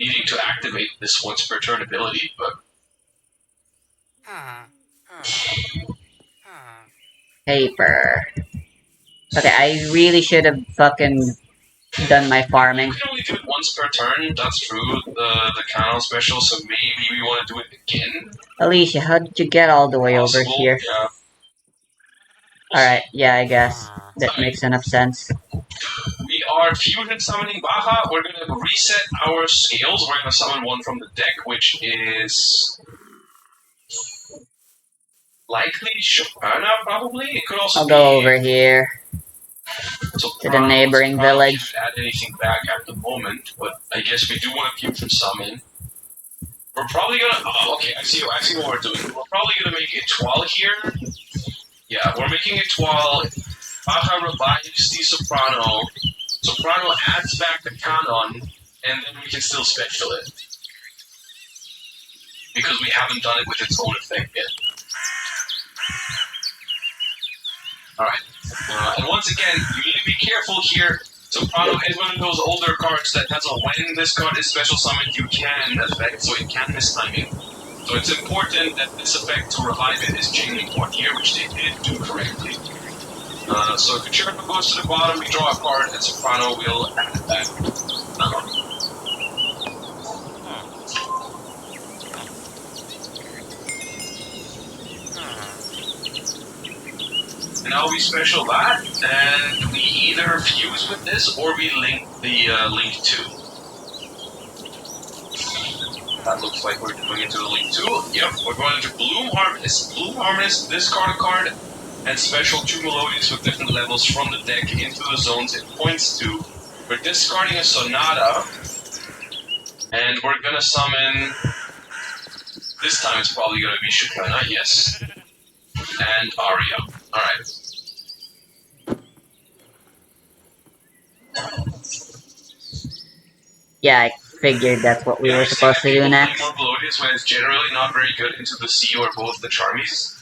needing to activate this once per turn ability, but Paper. Okay, I really should have fucking done my farming. you can only do it once per turn. That's true. The Canon special, so maybe we want to do it again. Alicia, how did you get all the way over Possible, here? yeah. Alright, yeah, I guess. That makes enough sense. We are fusion summoning Baja. We're gonna reset our scales. We're gonna summon one from the deck, which is likely Chopina, probably. It could also I'll be go over here Soprano. to the neighboring Soprano village. can't add anything back at the moment, but I guess we do want to fusion summon. We're probably gonna. Oh, okay. I see what we're doing. We're probably gonna make it 12 here. Yeah, we're making it 12. Baja revives the Soprano. Soprano adds back the Canon, and then we can still special it. Because we haven't done it with its own effect yet. Alright. And once again, you need to be careful here. Soprano is one of those older cards that has a when this card is special summoned, you can effect, so it can miss timing. So it's important that this effect to revive it is chaining one here, which they did do correctly. So if Concerto goes to the bottom, we draw a card, and Soprano will add that. And now we special that, and we either fuse with this or we link the link 2. That looks like we're going into the link 2. Yep, we're going into Bloom Harvest. Bloom Harvest, discard a card, and special 2 Melodious with different levels from the deck into the zones it points to. We're discarding a Sonata, and we're gonna summon. This time it's probably gonna be Chopina, yes. And Aria. Alright. Yeah, I figured that's what we were supposed to do next. More Melodious when it's generally not very good into the sea or both the Charmies.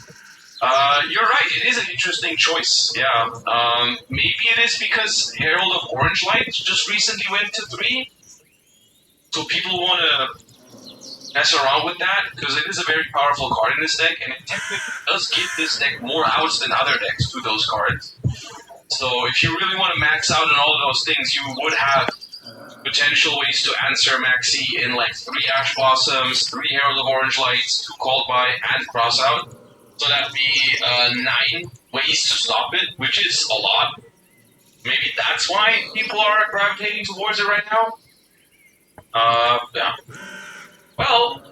You're right, it is an interesting choice, yeah. Maybe it is because Herald of Orange Light just recently went to 3. So people want to mess around with that, because it is a very powerful card in this deck, and it technically does give this deck more outs than other decks to those cards. So if you really want to max out on all of those things, you would have potential ways to answer Maxi in like 3 Ash Blossoms, 3 Herald of Orange Lights, 2 Called By, and Cross Out. So that'd be 9 ways to stop it, which is a lot. Maybe that's why people are gravitating towards it right now. Yeah. Well,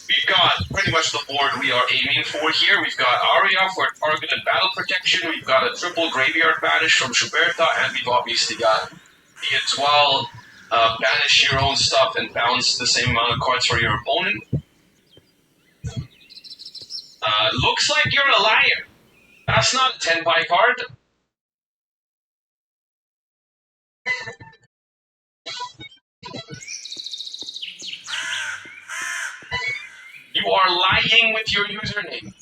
we've got pretty much the board we are aiming for here. We've got Aria for targeted battle protection, we've got a triple graveyard banish from Schuberta, and we've obviously got the Etoile, banish your own stuff and bounce the same amount of cards for your opponent. Looks like you're a liar. That's not a 10 by card. You are lying with your username.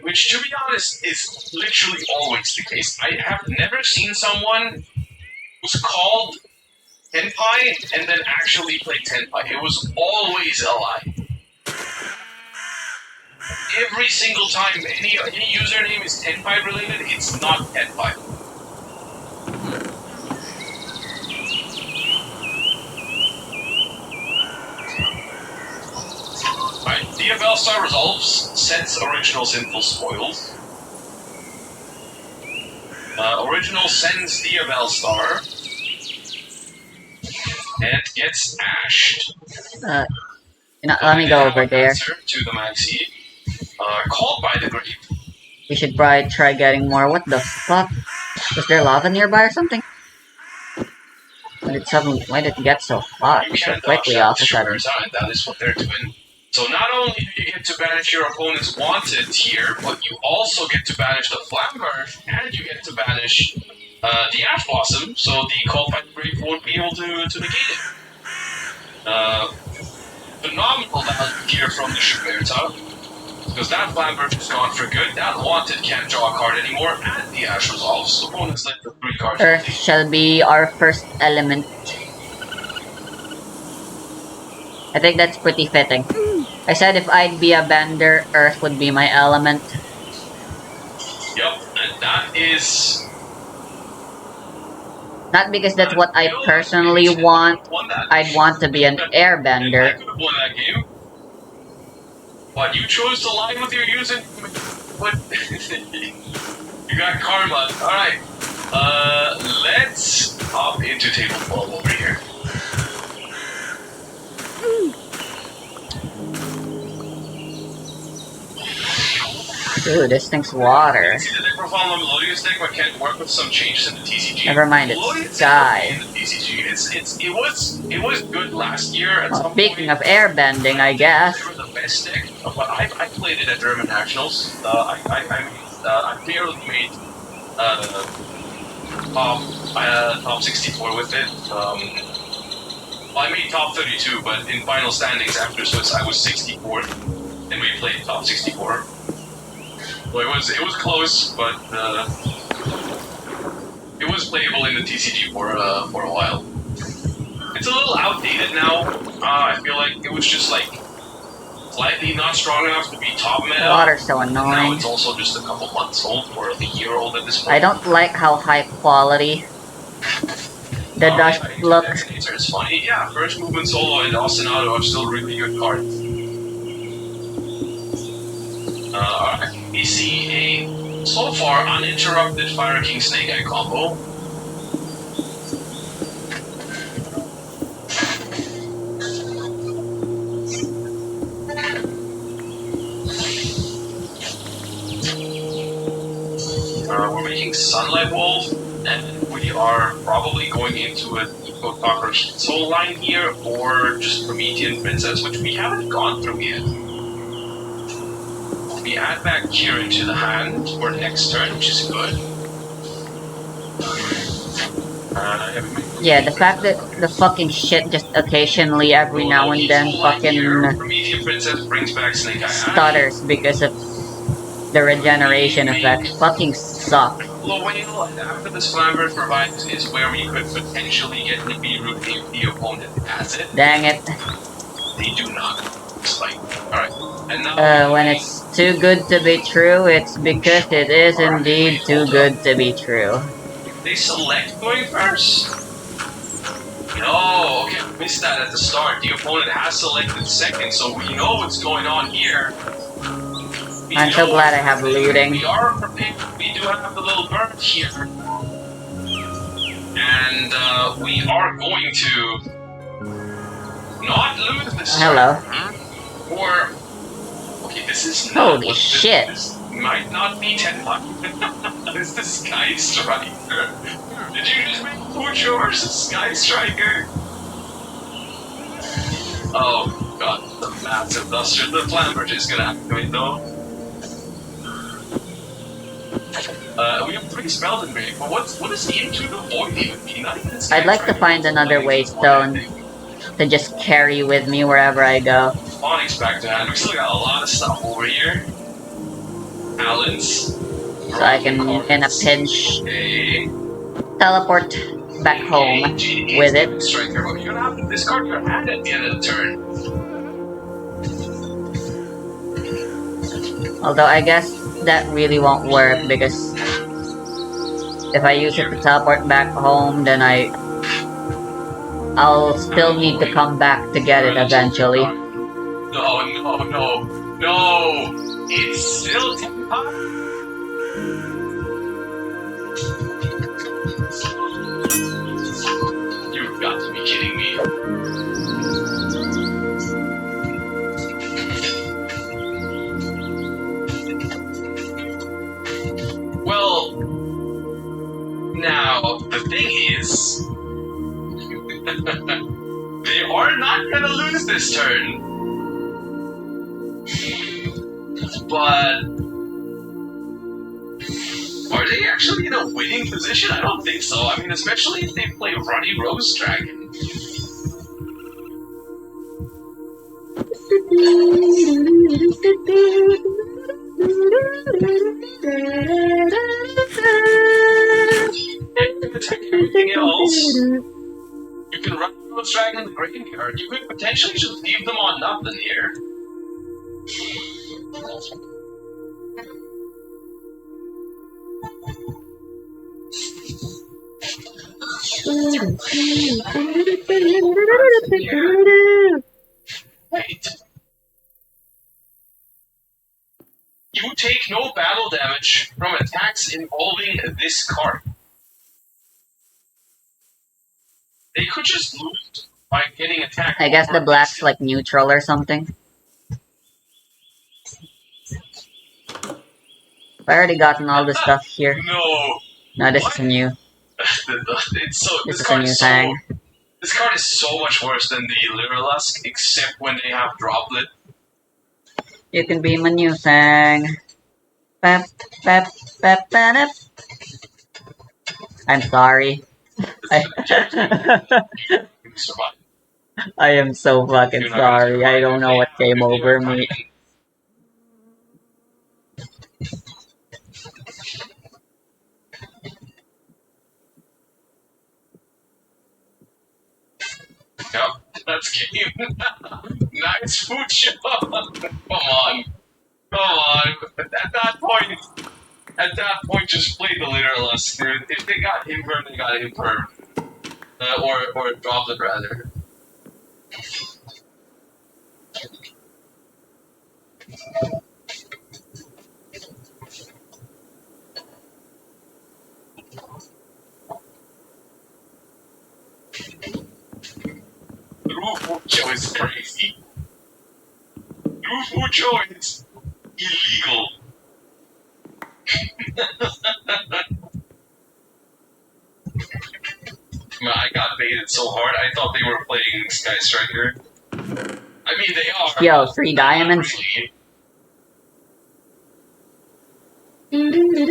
Which, to be honest, is literally always the case. I have never seen someone who's called Tenpai and then actually played Tenpai. It was always a lie. every single time any username is 10-5 related, it's not 10-5. Alright, DFL Star resolves, sets original sinful spoils. Original sends DFL Star and gets ashed. Let me go over there. To the Maxi. Called by the Grape. We should probably try getting more. What the fuck? Was there lava nearby or something? Why did it get so hot so quickly all of a sudden? That is what they're doing. So not only do you get to banish your opponent's wanted tier, but you also get to banish the Flamber, and you get to banish the Ash Blossom, so the Called by the Grape won't be able to negate it. Phenomenal value here from the Schuberta, because that Flamberge is gone for good, that Wanted can't draw a card anymore, and the Ash resolves. Opponents left with 3 cards. Earth shall be our first element. I think that's pretty fitting. I said if I'd be a bender, Earth would be my element. Yup, and that is... Not because that's what I personally want. I'd want to be an airbender. I could have won that game. But you chose to lie with your using. But you got karma. Alright. Let's hop into table 12 over here. Ooh, this thing's water. See the deck profile on Melodious deck, but can't work with some changes in the TCG. Never mind, it's sky. It was good last year. At some Speaking point, of airbending, I guess. They were the best deck, but I played it at German Nationals. I barely made top 64 with it. Well, I made top 32, but in final standings after Swiss, I was 64th, and we played top 64. Well, it was close, but it was playable in the TCG for a while. It's a little outdated now. I feel like it was just like slightly not strong enough to be top meta. The water's so annoying. Now it's also just a couple months old or a year old at this point. I don't like how high quality the dust looks. It's funny. Yeah, First Movement Solo and Ostinato are still really good cards. Alright, we see a so far uninterrupted Fire King Snake Eye combo. We're making Sunlight Wolf, and we are probably going into an Eco Cockroach Soul line here, or just Promethean Princess, which we haven't gone through yet. We add back Kira into the hand for next turn, which is good. Yeah, the fact that the fucking shit just occasionally, every now and then, fucking Promethean Princess brings back Snake Eye stutters because of the regeneration effect. Fucking suck. Whale, after this Flamberge provides is where we could potentially get the B-Root if the opponent has it. Dang it. They do not. It's like, alright. And now when it's too good to be true, it's because it is indeed too good to be true. They select going first? No, okay, I missed that at the start. The opponent has selected second, so we know what's going on here. I'm so glad I have looting. We are prepared. We do have the little bird here. And we are going to not lose this Hello. turn. Or, okay, this is not. Holy shit. This might not be 10 luck. This is the Sky Striker. Did you just make Pucho versus Sky Striker? Oh god, the massive duster. The Flamberge is gonna activate though. We have 3 spells in break, but what is Into the Void even mean? Not even I'd like to find another waystone to just carry with me wherever I go. Onyx back to hand. We still got a lot of stuff over here. Allen's. So I can, in a pinch, teleport back home with it. Striker, but you're gonna have to discard your hand at the end of the turn. Although I guess that really won't work because if I use it to teleport back home, then I'll still need to come back to get it eventually. No, no, no, no! It's still 10 times? You've got to be kidding me. Well, now, the thing is, they are not gonna lose this turn. But are they actually in a winning position? I don't think so. I mean, especially if they play Runny Rose Dragon. And you can attack everything else. You can Runny Rose Dragon the graveyard. You could potentially just leave them on nothing here. Wait. You take no battle damage from attacks involving this card. They could just lose by getting attacked. I guess the black's like neutral or something. I've already gotten all the stuff here. No. No, this What? is a new. It's so. This This is a card new is so. thing. This card is so much worse than the Lyrilisk, except when they have Droplet. You can be my new thing. Bap, bap, bap, bap. I'm sorry. You survive. I am so fucking You're not gonna sorry. I survive don't if know they what have came over a me. diamond. Yep, that's game. Nice food show. Come on. Come on. At that point, just play the Lyrilisk, dude. If they got Imperm, they got Imperm. Or Droplet, rather. Mucho is crazy. Mucho is illegal. Man, I got baited so hard. I thought they were playing Sky Striker. I mean, they are. Yo, 3 diamonds. Really.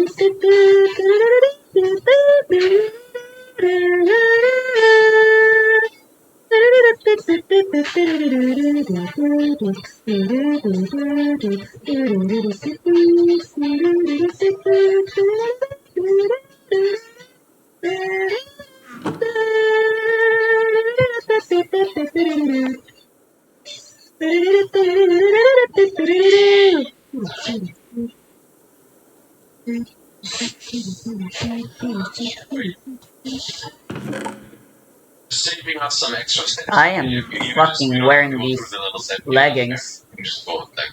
Saving us some extra steps. I am You fucking don't wearing go through these the little step leggings. You just go like.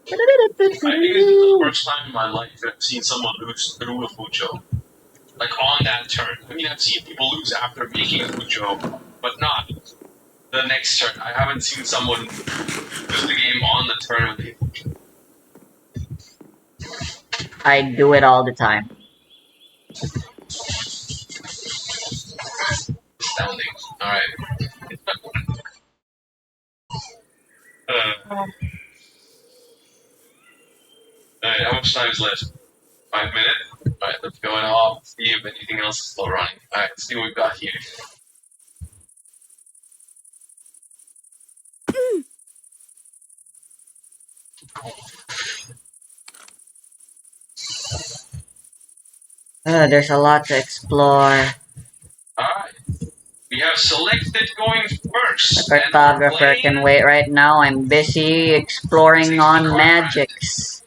I think this is the first time in my life I've seen someone lose through a Fujo. Like on that turn. I mean, I've seen people lose after making a Fujo, but not the next turn. I haven't seen someone lose the game on the turn with a Fujo. I do it all the time. Astounding. Alright. Alright, how much time is left? 5 minutes? Alright, let's go and off, see if anything else is still running. Alright, let's see what we've got here. There's a lot to explore. Alright. We have selected going first. The And we're cartographer playing can wait right now. I'm busy exploring on magics.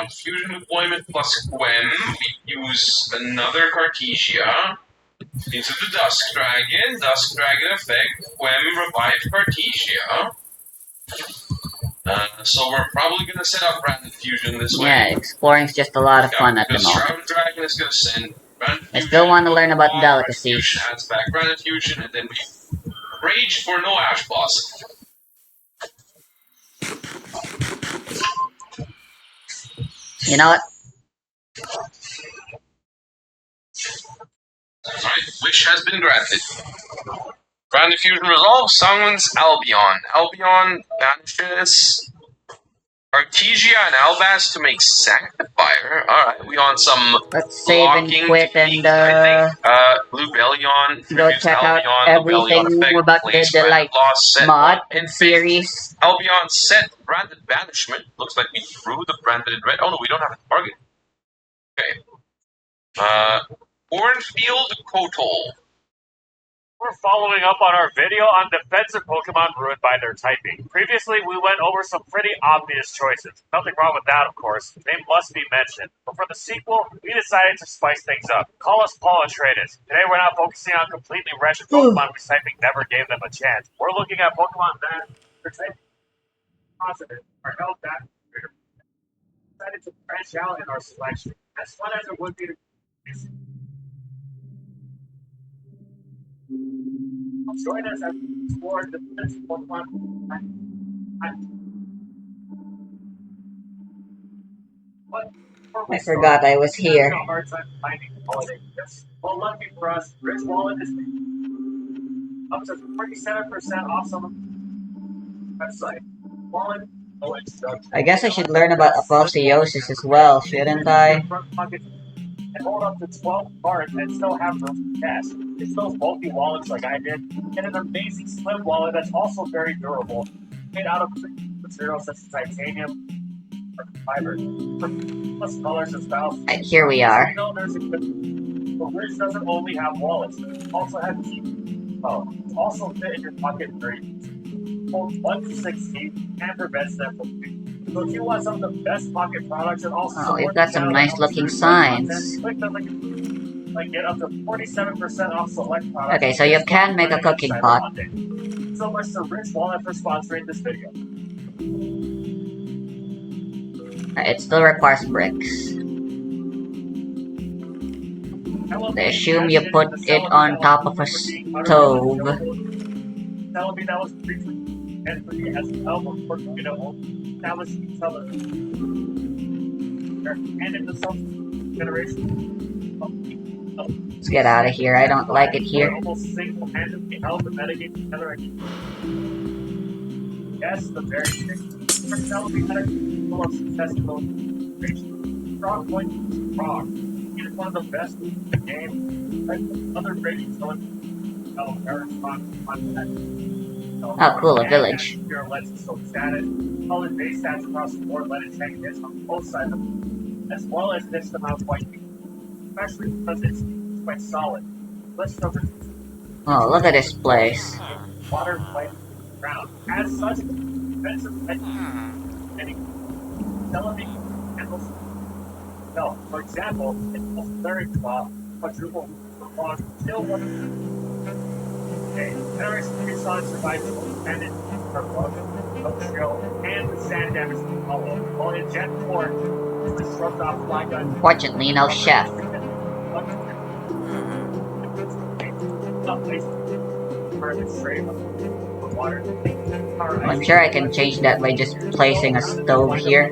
Fusion deployment plus Quem. We use another Cartesia into the Dusk Dragon. Dusk Dragon effect. Quem revive Cartesia. So we're probably gonna set up Branded Fusion this way. Yeah, exploring's just a lot of fun at the because moment. Shrouded Dragon is gonna send Branded I Fusion. still want to learn about Fusion delicacies. adds back Branded Fusion, and then we rage for no Ash Blossom. You know what? Alright, wish has been granted. Branded Fusion resolves, summons Albion. Albion banishes Artesia and Albaz to make Sanctifier. Alright, we on some Let's save and blocking quit technique, and I think. Blue Bellion, go Furious check out Albion, Blue Bellion everything effect, about place the Branded like Loss, set mod 1 and in series. Albion set Branded Banishment. Looks like we drew the Branded Red. Oh no, we don't have a target. Okay. Cornfield Kotol. We're following up on our video on defensive Pokemon ruined by their typing. Previously, we went over some pretty obvious choices. Nothing wrong with that, of course. They must be mentioned. But for the sequel, we decided to spice things up. Call us Paul Atreides. Today, we're not focusing on completely wretched Pokemon whose typing never gave them a chance. We're looking at Pokemon that their typing positive are held back. We decided to branch out in our selection. As fun as it would be to join us as we explore the defensive Pokemon. I forgot I was here. A hard time finding holiday gifts. Well, lucky for us, Rich Wallet is up to 47% off some website. Wallet. I guess I should learn about apotheosis as well, shouldn't I? And hold up to 12 cards and still have room for cash. It's those bulky wallets like I did, and an amazing slim wallet that's also very durable, made out of materials such as titanium or fiber, plus colors and styles. Here we are. You know, there's a good. But Wish doesn't only have wallets; it also has keys. Oh, it's also fit in your pocket for holds 1 to 6 keys and prevents them from moving. So if you want some of the best pocket products and also Oh, we've got some nice looking signs. click the link, like get up to 47% off select products. Okay, so you can make a cooking pot. So much to Rich Wallet for sponsoring this video. It still requires bricks. I assume you put it on top of a stove. Tell me that was briefly and for me as an album for that was seller. And in the generation. Let's get out of here. I don't like it here. Almost single-handedly held the metagame together again. Yes, the very thing. For Celebi had a full of successful creation. Frog point frog. He is one of the best in the game. Like other ratings going Oh, cool, a village. Your lens is so status. Solid base stats across the board let it take hits on both sides of them, as well as hits them out quite quickly. Especially because it's quite solid. Let's cover Oh, look at this place. water fight ground. As such, defensive any Celebi handles. No, for example, it's very quadruple long still one. Okay, Henry's son survived the independent and the sand damage to the hollow. While in Gen 4, the shrugged off fly gun. Unfortunately, no chef. I'm sure I can change that by just placing a stove here.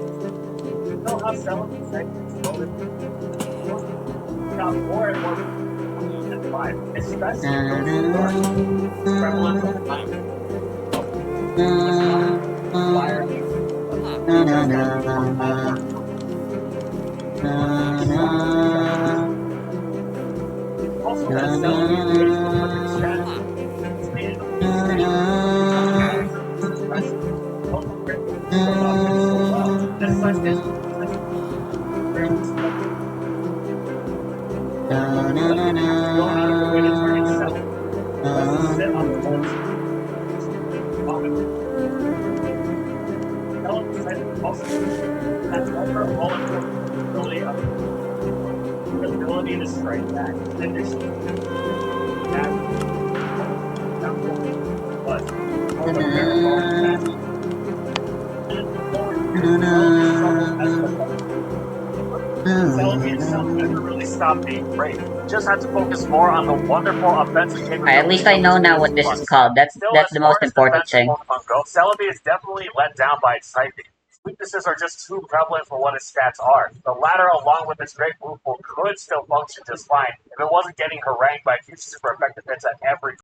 Going out of the way to target Celebi. Let's sit on the ledge. Celebi's type is also has overall ability of the ability to strike back. Additionally, that but over there, Celebi itself never really stopped being great. Just had to focus more on the wonderful offensive capabilities. At least I know now what this is called. That's the most important thing. Pokemon Go, Celebi is definitely let down by its typing. Weaknesses are just too prevalent for what its stats are. The latter, along with its great move pool, could still function just fine if it wasn't getting harangued by huge super effective hits at every